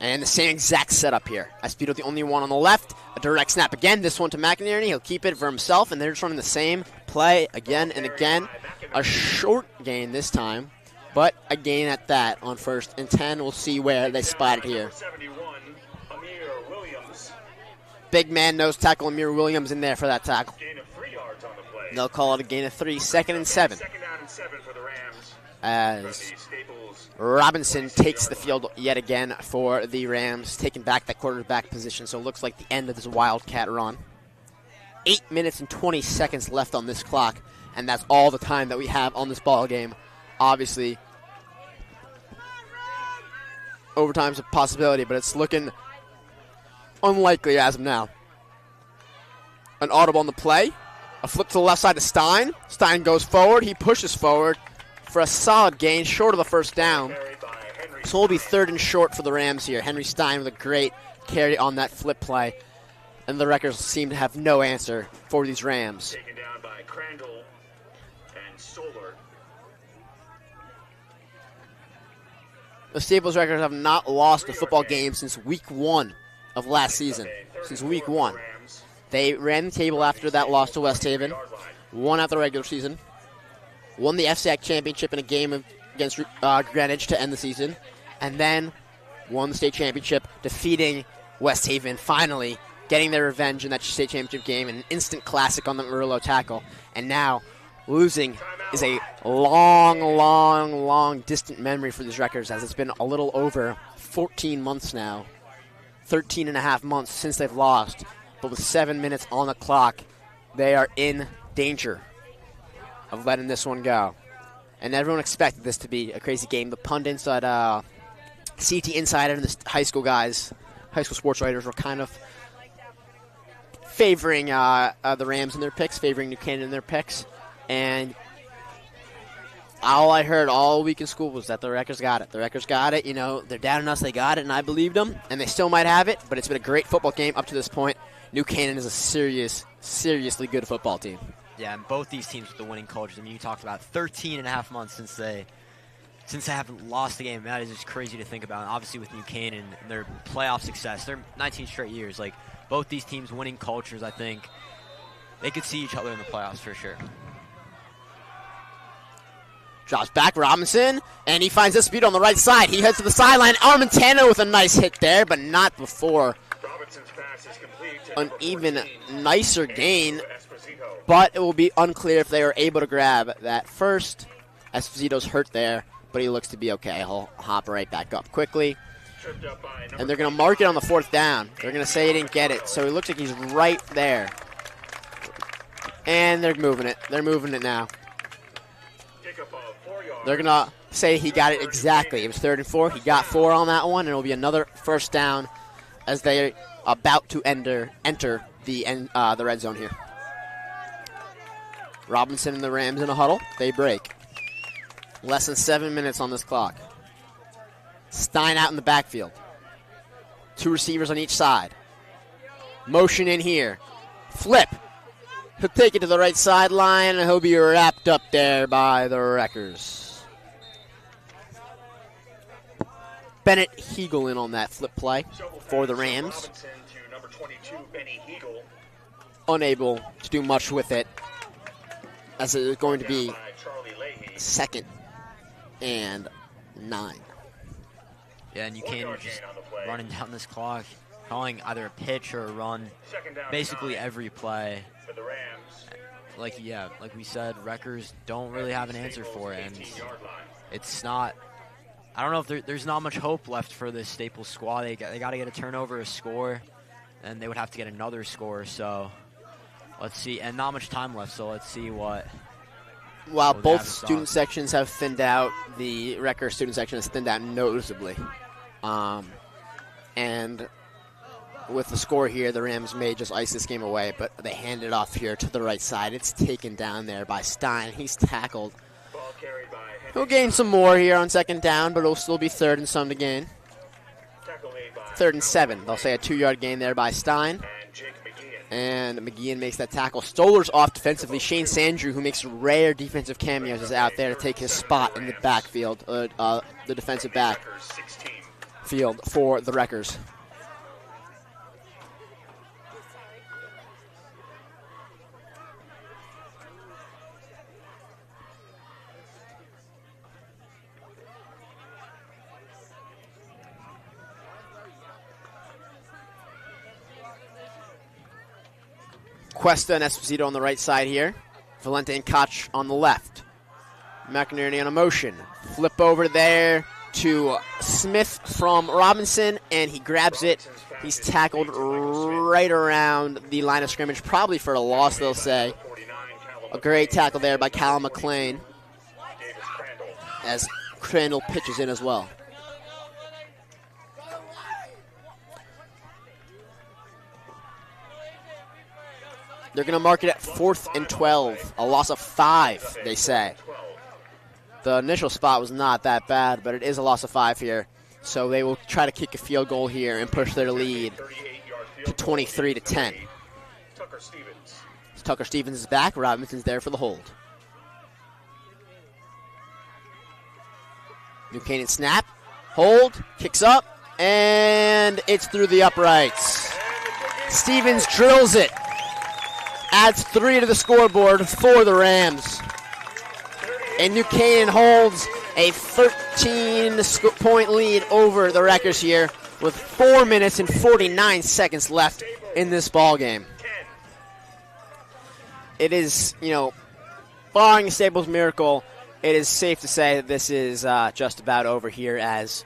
And the same exact setup here. Esposito, the only one on the left. A direct snap again. This one to McInerney. He'll keep it for himself, and they're just running the same play again and again. A short gain this time, but a gain at that on 1st and 10. We'll see where they spot it here. Big man nose tackle Amir Williams in there for that tackle. They'll call it a gain of 3. 2nd and 7. As Robinson takes the field yet again for the Rams, taking back that quarterback position. So it looks like the end of this Wildcat run. 8 minutes and 20 seconds left on this clock, and that's all the time that we have on this ball game. Obviously, overtime's a possibility, but it's looking unlikely as of now. An audible on the play. A flip to the left side to Stein. Stein goes forward. He pushes forward for a solid gain, short of the first down. So it'll be 3rd and short for the Rams here. Henry Stein with a great carry on that flip play. And the Wreckers seem to have no answer for these Rams. Taken down by Crandall and Solar. The Staples Wreckers have not lost a football game since week 1 of last season. Since week 1. They ran the table after that loss to West Haven. Won out the regular season. Won the FSAC championship in a game against Greenwich to end the season. And then won the state championship, defeating West Haven, finally getting their revenge in that state championship game. An instant classic on the Murillo tackle. And now losing is a long distant memory for these Wreckers, as it's been a little over 14 months now. 13 and a half months since they've lost. But with 7 minutes on the clock, they are in danger of letting this one go. And everyone expected this to be a crazy game. The pundits at CT Insider and the high school high school sports writers were kind of favoring the Rams in their picks, favoring New Canaan in their picks. And all I heard all week in school was that the Wreckers got it. The Wreckers got it. You know, they're down on us. They got it, and I believed them. And they still might have it, but it's been a great football game up to this point. New Canaan is a seriously good football team. Yeah, and both these teams with the winning cultures. I mean, you talked about 13 and a half months since they haven't lost a game. That is just crazy to think about. And obviously with New Canaan and their playoff success, they're 19 straight years. Like, both these teams winning cultures, I think they could see each other in the playoffs for sure. Drops back, Robinson, and he finds Esposito on the right side. He heads to the sideline. Armentano with a nice hit there, but not before Robinson's pass is complete to an number even 14, nicer gain. Esposito. But it will be unclear if they were able to grab that first. Esposito's hurt there, but he looks to be okay. He'll hop right back up quickly. Tripped up by number And they're going to mark it on the 4th down. They're going to say he didn't get it, so it looks like he's right there. And they're moving it. They're moving it now. Kickoff of 4 yards. They're going to say he got it exactly. It was 3rd and 4. He got 4 on that one, and it will be another first down as they're about to enter the red zone here. Robinson and the Rams in a huddle. They break. Less than 7 minutes on this clock. Stein out in the backfield. 2 receivers on each side. Motion in here. Flip. He'll take it to the right sideline, and he'll be wrapped up there by the Wreckers. Bennett Hegel in on that flip play for the Rams. Robinson to number 22, Benny Hegel. Unable to do much with it, as it is going to be Down by Charlie Leahy. 2nd and 9. Yeah, and you 1 can't yard just gain on the play. running down this clock, calling either a pitch or a run, Second down and basically 9 every play. for the Rams. Like we said, Wreckers don't really have an answer for it, and 18-yard line. it's not. I don't know if there's not much hope left for this Staples squad. They got to get a turnover, a score, and they would have to get another score. So let's see, and not much time left. So let's see what. While they both have to student stop. sections have thinned out, the Wrecker student section has thinned out noticeably. And with the score here, the Rams may just ice this game away, but they hand it off here to the right side. It's taken down there by Stein. He's tackled. Ball carried by Henry. He'll gain some more here on 2nd down, but it'll still be 3rd and some to gain. Tackle made by 3rd and 7. They'll say a 2-yard gain there by Stein. and Jake McGeehan. And McGeehan makes that tackle. Stoller's off defensively. Shane Sandrew, who makes rare defensive cameos, is out there to take his spot in the backfield, the defensive Packers 16. backfield for the Wreckers. Cuesta and Esposito on the right side here. Valente and Koch on the left. McInerney on a motion. Flip over there to Smith from Robinson, and he grabs it. He's tackled right around the line of scrimmage, probably for a loss, they'll say. 49, A great tackle there by Callum McLean Davis Crandall. as Crandall pitches in as well. They're going to mark it at 4th and 12. A loss of 5, they say. 12. The initial spot was not that bad, but it is a loss of 5 here. So they will try to kick a field goal here and push their lead 38-yard field to 23 to 10. Tucker Stevens. Tucker Stevens is back. Robinson's there for the hold. New Canaan snap. Hold. Kicks up. And it's through the uprights. Stevens drills it. Adds 3 to the scoreboard for the Rams. And New Canaan holds a 13-point lead over the Wreckers here with 4 minutes and 49 seconds left in this ball game. It is, barring Staples' miracle, it is safe to say that this is just about over here as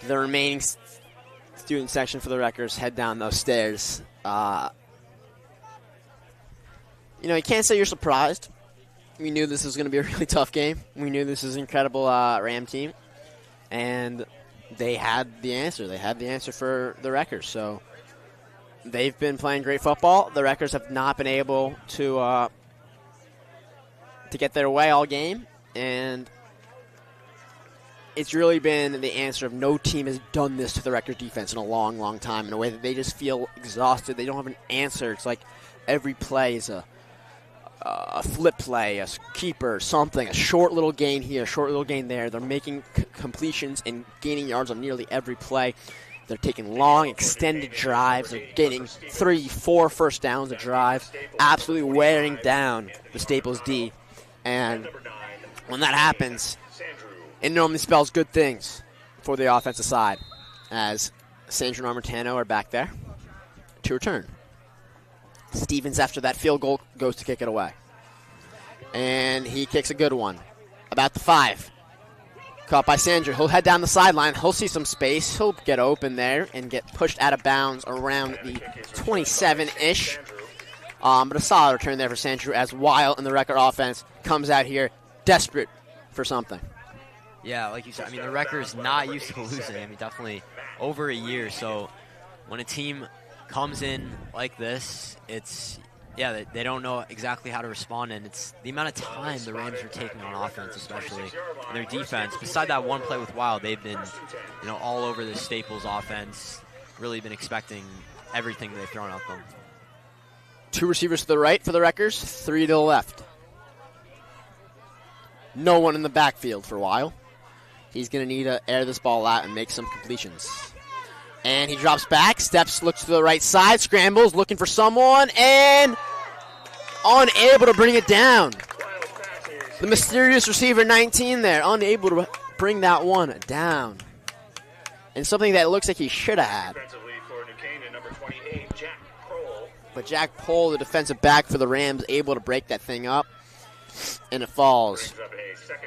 the remaining student section for the Wreckers head down those stairs. You can't say you're surprised. We knew this was going to be a really tough game. We knew this was an incredible Ram team. And they had the answer. They had the answer for the Wreckers. So they've been playing great football. The Wreckers have not been able to get their way all game, and it's really been the answer of no team has done this to the Wreckers defense in a long, long time in a way that they just feel exhausted. They don't have an answer. It's like every play is a flip play, a keeper, something, a short little gain here, a short little gain there. They're making completions and gaining yards on nearly every play. They're taking long, extended drives. They're getting 3, 4 first downs a drive, absolutely wearing down the Staples D. And when that happens, it normally spells good things for the offensive side, as Sandro and Armentano are back there to return. Stevens, after that field goal, goes to kick it away. And he kicks a good one. About the 5. Caught by Sandro. He'll head down the sideline. He'll see some space. He'll get open there and get pushed out of bounds around the 27-ish. But a solid return there for Sandro as Weil in the Wrecker offense comes out here desperate for something. Yeah, like you said, I mean, the Wreckers not used to losing. I mean, definitely over a year. So when a team comes in like this, it's, yeah, they don't know exactly how to respond. And it's the amount of time the Rams are taking on offense, especially in their defense. Beside that one play with Wild, they've been, all over the Staples offense, really been expecting everything they've thrown at them. 2 receivers to the right for the Wreckers, 3 to the left. No one in the backfield for a while. He's going to need to air this ball out and make some completions. And he drops back, steps, looks to the right side, scrambles, looking for someone, and unable to bring it down. The mysterious receiver 19 there, unable to bring that one down. And something that looks like he should have had. But Jack Pohl, the defensive back for the Rams, able to break that thing up. And it falls.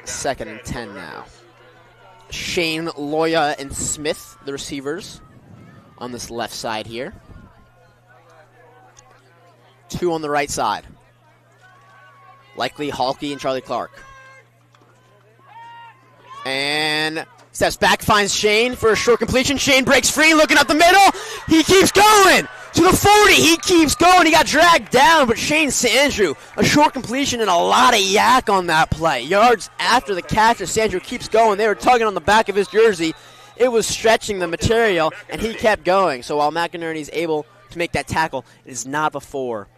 2nd and 10 now. Shane, Loya, and Smith, the receivers, on this left side here. 2 on the right side. Likely Halkey and Charlie Clark. And steps back, finds Shane for a short completion. Shane breaks free, looking up the middle. He keeps going to the 40. He keeps going. He got dragged down, but Shane Sandro, a short completion and a lot of yak on that play. Yards after the catch as Sandro keeps going. They were tugging on the back of his jersey. It was stretching the material, and he kept going. So while McInerney is able to make that tackle, it is not before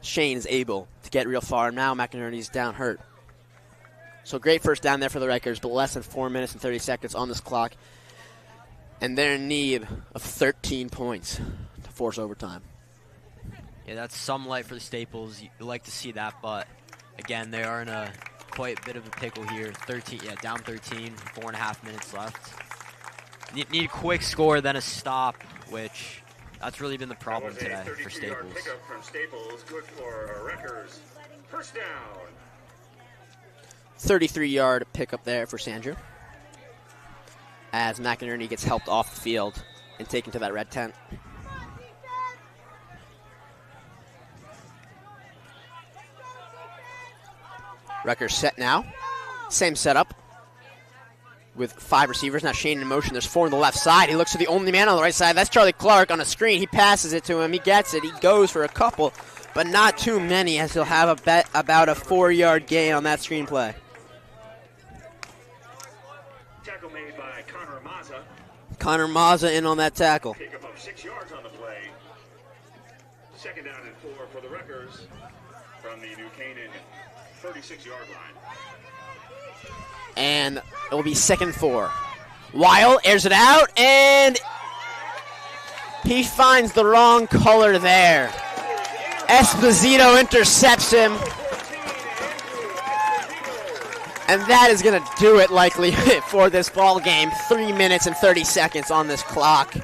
Shane is able to get real far. Now McInerney's down hurt. So great first down there for the Wreckers, but less than 4 minutes and 30 seconds on this clock. And they're in need of 13 points to force overtime. Yeah, that's some light for the Staples. You like to see that, but again, they are in a quite bit of a pickle here. Down 13, 4.5 minutes left. Need a quick score, then a stop, which that's really been the problem today for Staples. Pickup from Staples, good for Wreckers. First down. 33-yard pickup there for Sandro, as McInerney gets helped off the field and taken to that red tent. Wreckers set now. Same setup with 5 receivers. Now Shane in motion. There's 4 on the left side. He looks to the only man on the right side. That's Charlie Clark on a screen. He passes it to him. He gets it. He goes for a couple, but not too many, as he'll have about a 4-yard gain on that screenplay. Tackle made by Connor Mazza. Connor Mazza in on that tackle. Pickup of 6 yards on the play. 2nd down and 4 for the Wreckers from the New Canaan 36-yard line. And it will be 2nd and 4. Weil airs it out, and he finds the wrong color there. Esposito intercepts him. And that is going to do it likely for this ball game. 3 minutes and 30 seconds on this clock.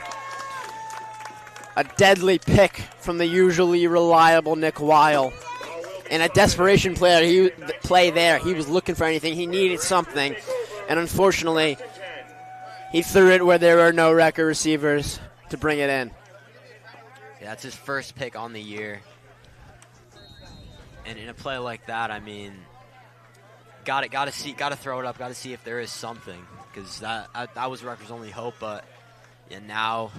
A deadly pick from the usually reliable Nick Weil. And a desperation play there. He was looking for anything. He needed something. And unfortunately, he threw it where there were no Wrecker receivers to bring it in. Yeah, that's his first pick on the year. And in a play like that, I mean, gotta throw it up, gotta see if there is something. because that was Rutgers' only hope. But yeah, now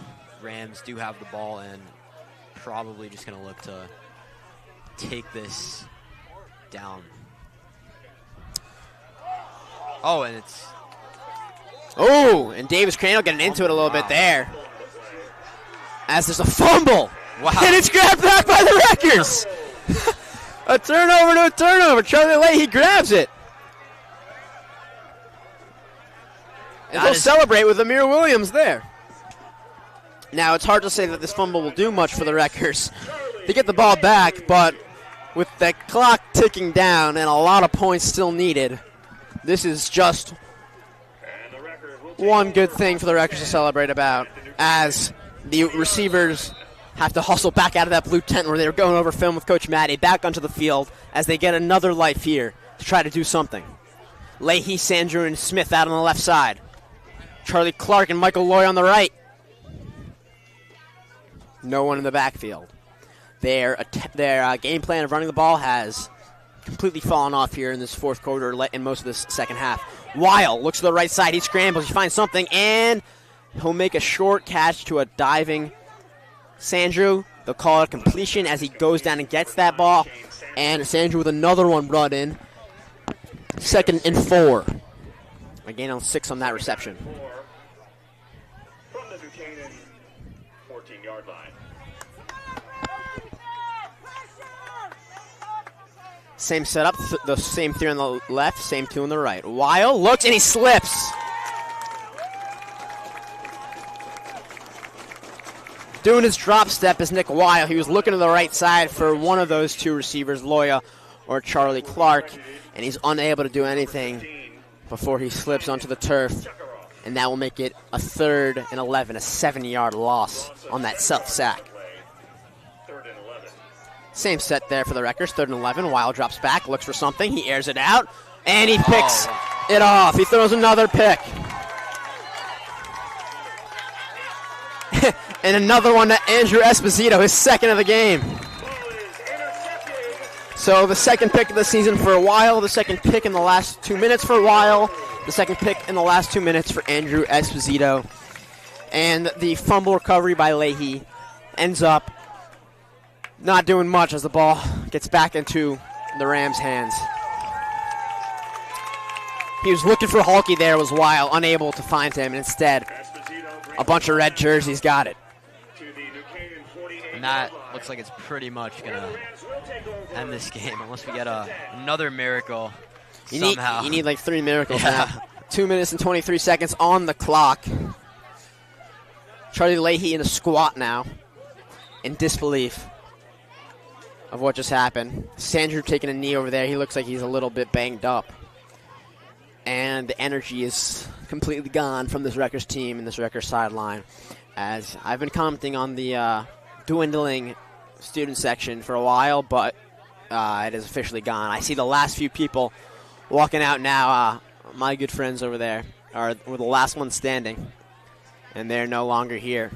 Rams do have the ball and probably just going to look to take this down. Oh, and it's... Oh, and Davis Crandall getting into it a little bit there. As there's a fumble. Wow. And it's grabbed back by the Wreckers. A turnover to a turnover. Charlie Leahy grabs it. And they'll celebrate with Amir Williams there. Now, it's hard to say that this fumble will do much for the Wreckers. They get the ball back, but with the clock ticking down and a lot of points still needed, this is just one good thing for the Wreckers to celebrate about, as the receivers have to hustle back out of that blue tent where they were going over film with Coach Matty, back onto the field as they get another life here to try to do something. Leahy, Sandrew, and Smith out on the left side. Charlie Clark and Michael Loy on the right. No one in the backfield. Their game plan of running the ball has completely fallen off here in this fourth quarter and most of this second half. Weil looks to the right side. He scrambles. He finds something, and he'll make a short catch to a diving Sandrew. They'll call it a completion as he goes down and gets that ball. And Sandrew with another one brought in. 2nd and 4. A gain on 6 on that reception. From the Buchanan 14-yard line. Same setup, the same 3 on the left, same 2 on the right. Weil looks and he slips. Doing his drop step is Nick Weil. He was looking to the right side for one of those 2 receivers, Loya or Charlie Clark, and he's unable to do anything before he slips onto the turf, and that will make it a 3rd and 11, a 7-yard loss on that self-sack. Same set there for the Wreckers, 3rd and 11. Weil drops back, looks for something. He airs it out, and he picks it off. He throws another pick. And another one to Andrew Esposito, his 2nd of the game. So the 2nd pick of the season for a while, the 2nd pick in the last 2 minutes for a while, the 2nd pick in the last 2 minutes for Andrew Esposito. And the fumble recovery by Leahy ends up not doing much as the ball gets back into the Rams' hands. He was looking for Halkey there, was Weil, unable to find him, and instead a bunch of red jerseys got it. And that looks like it's pretty much going to end this game unless we get another miracle somehow. You need like 3 miracles now. 2 minutes and 23 seconds on the clock. Charlie Leahy in a squat now, in disbelief of what just happened. Sandrew taking a knee over there. He looks like he's a little bit banged up. And the energy is completely gone from this Rutgers team and this Rutgers sideline. As I've been commenting on the dwindling student section for a while, but it is officially gone. I see the last few people walking out now. My good friends over there were the last ones standing, and they're no longer here.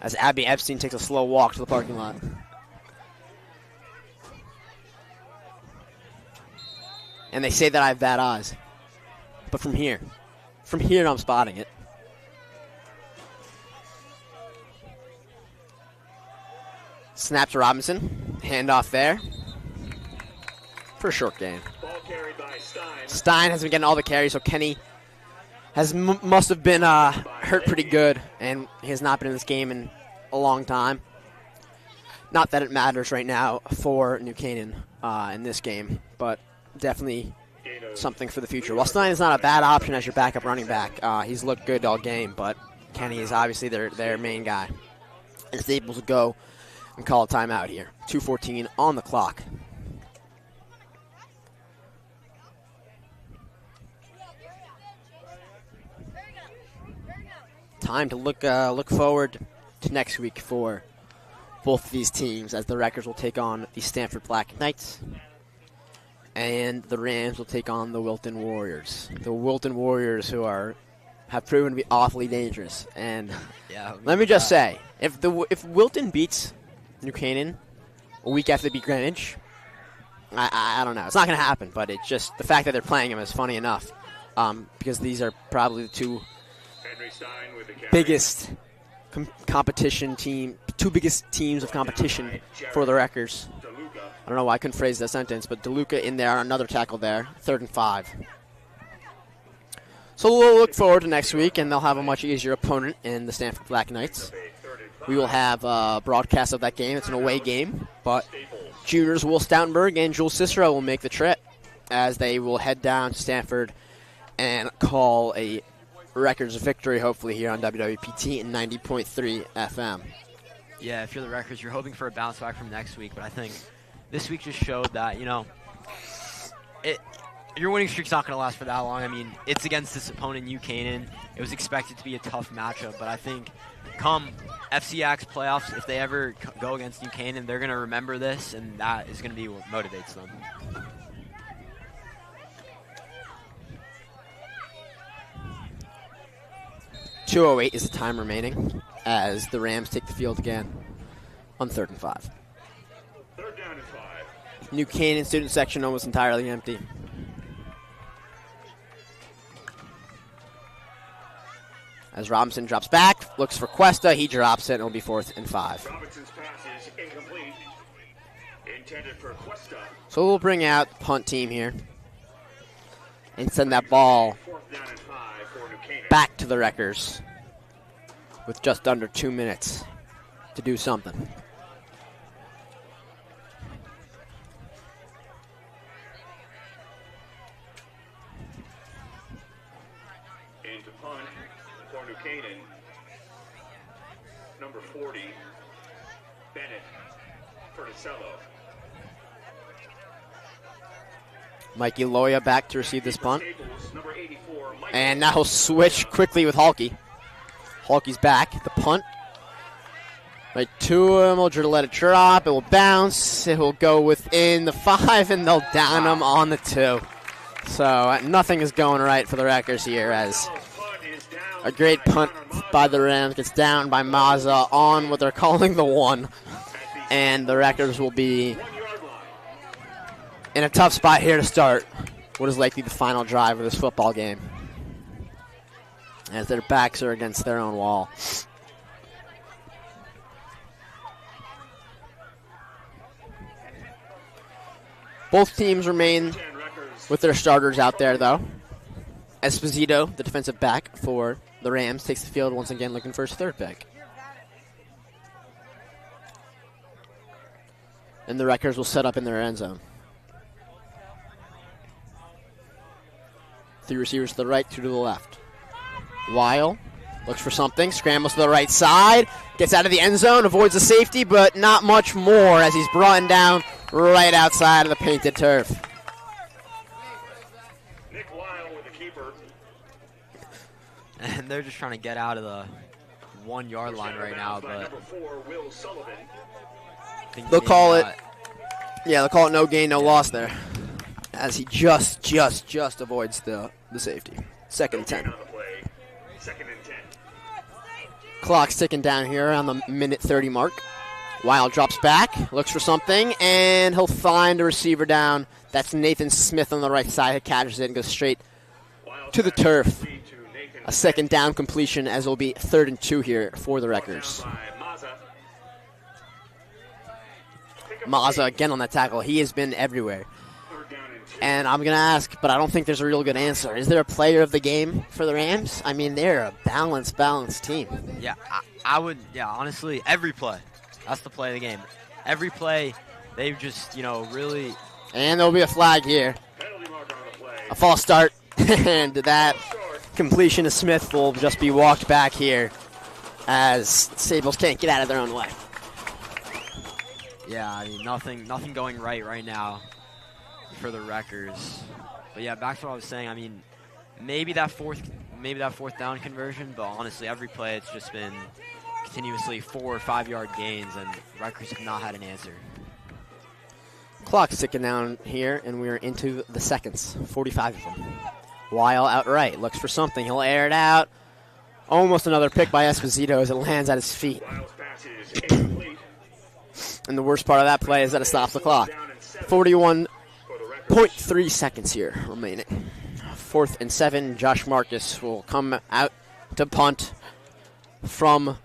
As Abby Epstein takes a slow walk to the parking lot. And they say that I have bad eyes. But from here I'm spotting it. Snap to Robinson. Handoff there. For a short gain. Ball carried by Stein. Stein has been getting all the carries, so Kenny must have been hurt pretty good, and he has not been in this game in a long time. Not that it matters right now for New Canaan in this game, but definitely something for the future. While Stein is not a bad option as your backup running back, he's looked good all game, but Kenny is obviously their main guy. And is able to go and call a timeout here. 2:14 on the clock. Time to look forward to next week for both of these teams, as the Wreckers will take on the Stanford Black Knights, and the Rams will take on the Wilton Warriors. The Wilton Warriors, who have proven to be awfully dangerous. And let me just say, if Wilton beats New Canaan a week after they beat Greenwich, I don't know. It's not going to happen, but it's just the fact that they're playing him is funny enough because these are probably the two biggest two biggest teams of competition for the Wreckers. I don't know why I couldn't phrase that sentence, but DeLuca in there, another tackle there, 3rd and 5. So we'll look forward to next week, and they'll have a much easier opponent in the Stanford Black Knights. We will have a broadcast of that game. It's an away game, but juniors Will Stoutenberg and Jules Cicero will make the trip as they will head down to Stanford and call a Wreckers victory, hopefully, here on WWPT in 90.3 FM. Yeah, if you're the Wreckers, you're hoping for a bounce back from next week, but I think this week just showed that, your winning streak's not going to last for that long. I mean, it's against this opponent, New Canaan. It was expected to be a tough matchup, but I think come FCX playoffs, if they ever go against New Canaan, they're going to remember this, and that is going to be what motivates them. .208 is the time remaining as the Rams take the field again on 3rd and 5. 3rd down and 5. New Canaan student section almost entirely empty. As Robinson drops back, looks for Cuesta, he drops it, and it'll be 4th and 5. Robinson's pass is incomplete. Intended for Cuesta. So we'll bring out the punt team here and send that ball 4th down and 5 for New Canaan. back to the Wreckers with just under 2 minutes to do something. Into punt for New Canaan. Number 40, Bennett Ferticello. Mikey Loya back to receive this punt. Staples, number 84, Mike. And now he'll switch quickly with Halkey. Halkey's back. The punt. Right to him. We'll let it drop. It will bounce. It will go within the 5, and they'll down him on the 2. So nothing is going right for the Wreckers here as a great punt by the Rams gets down by Mazza on what they're calling the 1. And the Wreckers will be in a tough spot here to start what is likely the final drive of this football game, as their backs are against their own wall. Both teams remain with their starters out there, though. Esposito, the defensive back for the Rams, takes the field once again looking for his 3rd pick. And the Wreckers will set up in their end zone. 3 receivers to the right, 2 to the left. Weil looks for something, scrambles to the right side, gets out of the end zone, avoids the safety, but not much more as he's brought down right outside of the painted turf. Nick Weil with the keeper. And they're just trying to get out of the 1 yard line right now, but Number 4, Will Sullivan. I think They'll maybe call it, not. yeah, they'll call it no gain, no loss there, as he just avoids the safety. 2nd and 10. On the play. 2nd and 10. Clock's ticking down here on the minute 30 mark. Weil drops back, looks for something, and he'll find a receiver down. That's Nathan Smith on the right side. He catches it and goes straight to the turf. A 2nd down completion, as it will be 3rd and 2 here for the Wreckers. Mazza again on that tackle. He has been everywhere. And I'm going to ask, but I don't think there's a real good answer. Is there a player of the game for the Rams? I mean, they're a balanced team. Yeah, I would, honestly, every play. That's the play of the game. Every play, they've just, really. And there'll be a flag here. A false start. And that completion to Smith will just be walked back here as Sables can't get out of their own way. Yeah, I mean, nothing going right now for the Wreckers. But yeah, back to what I was saying. I mean, maybe that fourth down conversion, but honestly, every play it's just been continuously 4 or 5 yard gains, and Rutgers have not had an answer. Clock's ticking down here, and we're into the seconds, 45 of them. Weil outright looks for something. He'll air it out. Almost another pick by Esposito as it lands at his feet. And the worst part of that play is that it stops the clock. 41 .3 seconds here remaining. 4th and 7. Josh Marcus will come out to punt from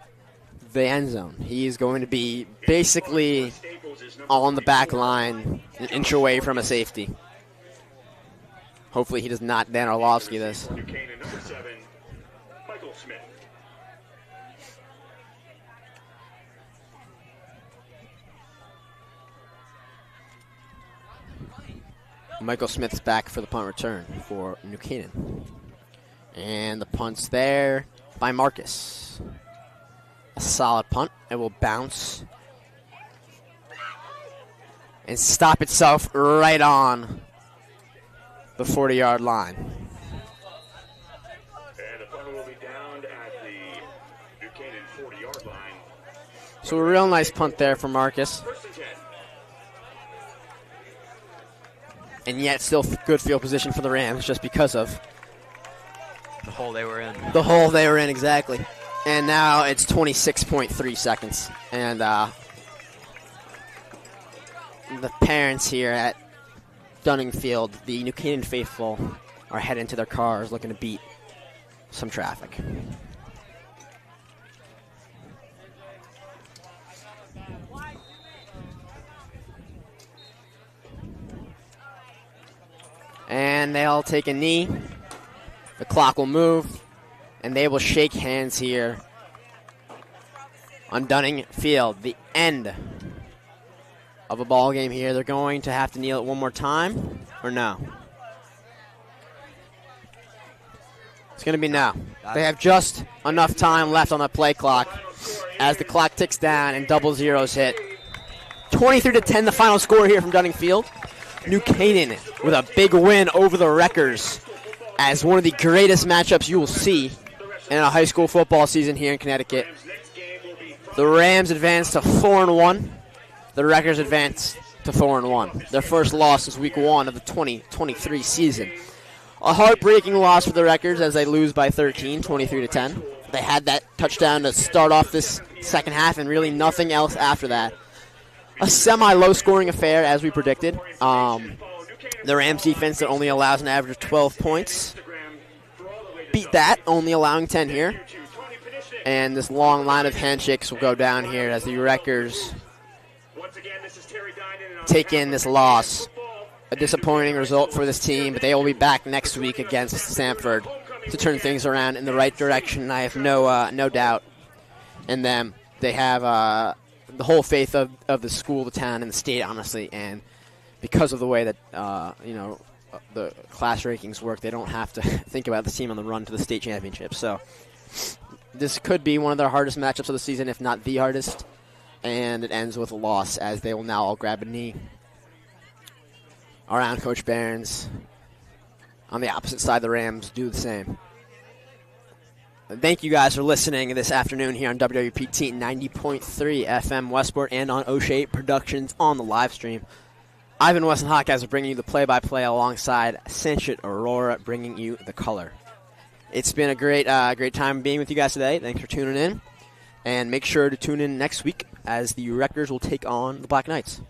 the end zone. He's going to be basically on the back line, an inch away from a safety. Hopefully he does not Dan Orlovsky this. New Canaan, number 7, Michael Smith. Michael Smith's back for the punt return for New Canaan. And the punt's there by Marcus. A solid punt. It will bounce and stop itself right on the 40-yard line. And the punt will be downed at the New Canaan 40-yard line. So a real nice punt there for Marcus. 1st and 10. And yet still good field position for the Rams just because of The hole they were in. the hole they were in, exactly. And now it's 26.3 seconds. And the parents here at Dunning Field, the New Canaan faithful, are heading to their cars looking to beat some traffic. And they'll take a knee. The clock will move. And they will shake hands here on Dunning Field. The end of a ball game here. They're going to have to kneel it one more time, or no? It's going to be no. They have just enough time left on the play clock as the clock ticks down and double zeros hit. 23-10, the final score here from Dunning Field. New Canaan with a big win over the Wreckers as one of the greatest matchups you will see in a high school football season here in Connecticut. The Rams advance to 4-1. The Wreckers advance to 4-1. Their first loss is week 1 of the 2023 season. A heartbreaking loss for the Wreckers as they lose by 13, 23-10. They had that touchdown to start off this second half and really nothing else after that. A semi-low scoring affair as we predicted. The Rams defense that only allows an average of 12 points beat that, only allowing 10 here. And this long line of handshakes will go down here as the Wreckers take in this loss. A disappointing result for this team, but they will be back next week against Stanford to turn things around in the right direction. I have no doubt in them. They have the whole faith of the school, the town, and the state, honestly, and because of the way that the class rankings work, they don't have to think about the team on the run to the state championship. So this could be one of their hardest matchups of the season, if not the hardest, and it ends with a loss as they will now all grab a knee around Coach Barron's. On the opposite side, the Rams do the same. Thank you guys for listening this afternoon here on WWPT 90.3 FM Westport and on O'Shea Productions on the live stream. Ivan Weston Hawkeyes are bringing you the play-by-play alongside Sanchit Aurora bringing you the color. It's been a great time being with you guys today. Thanks for tuning in. And make sure to tune in next week as the Wreckers will take on the Black Knights.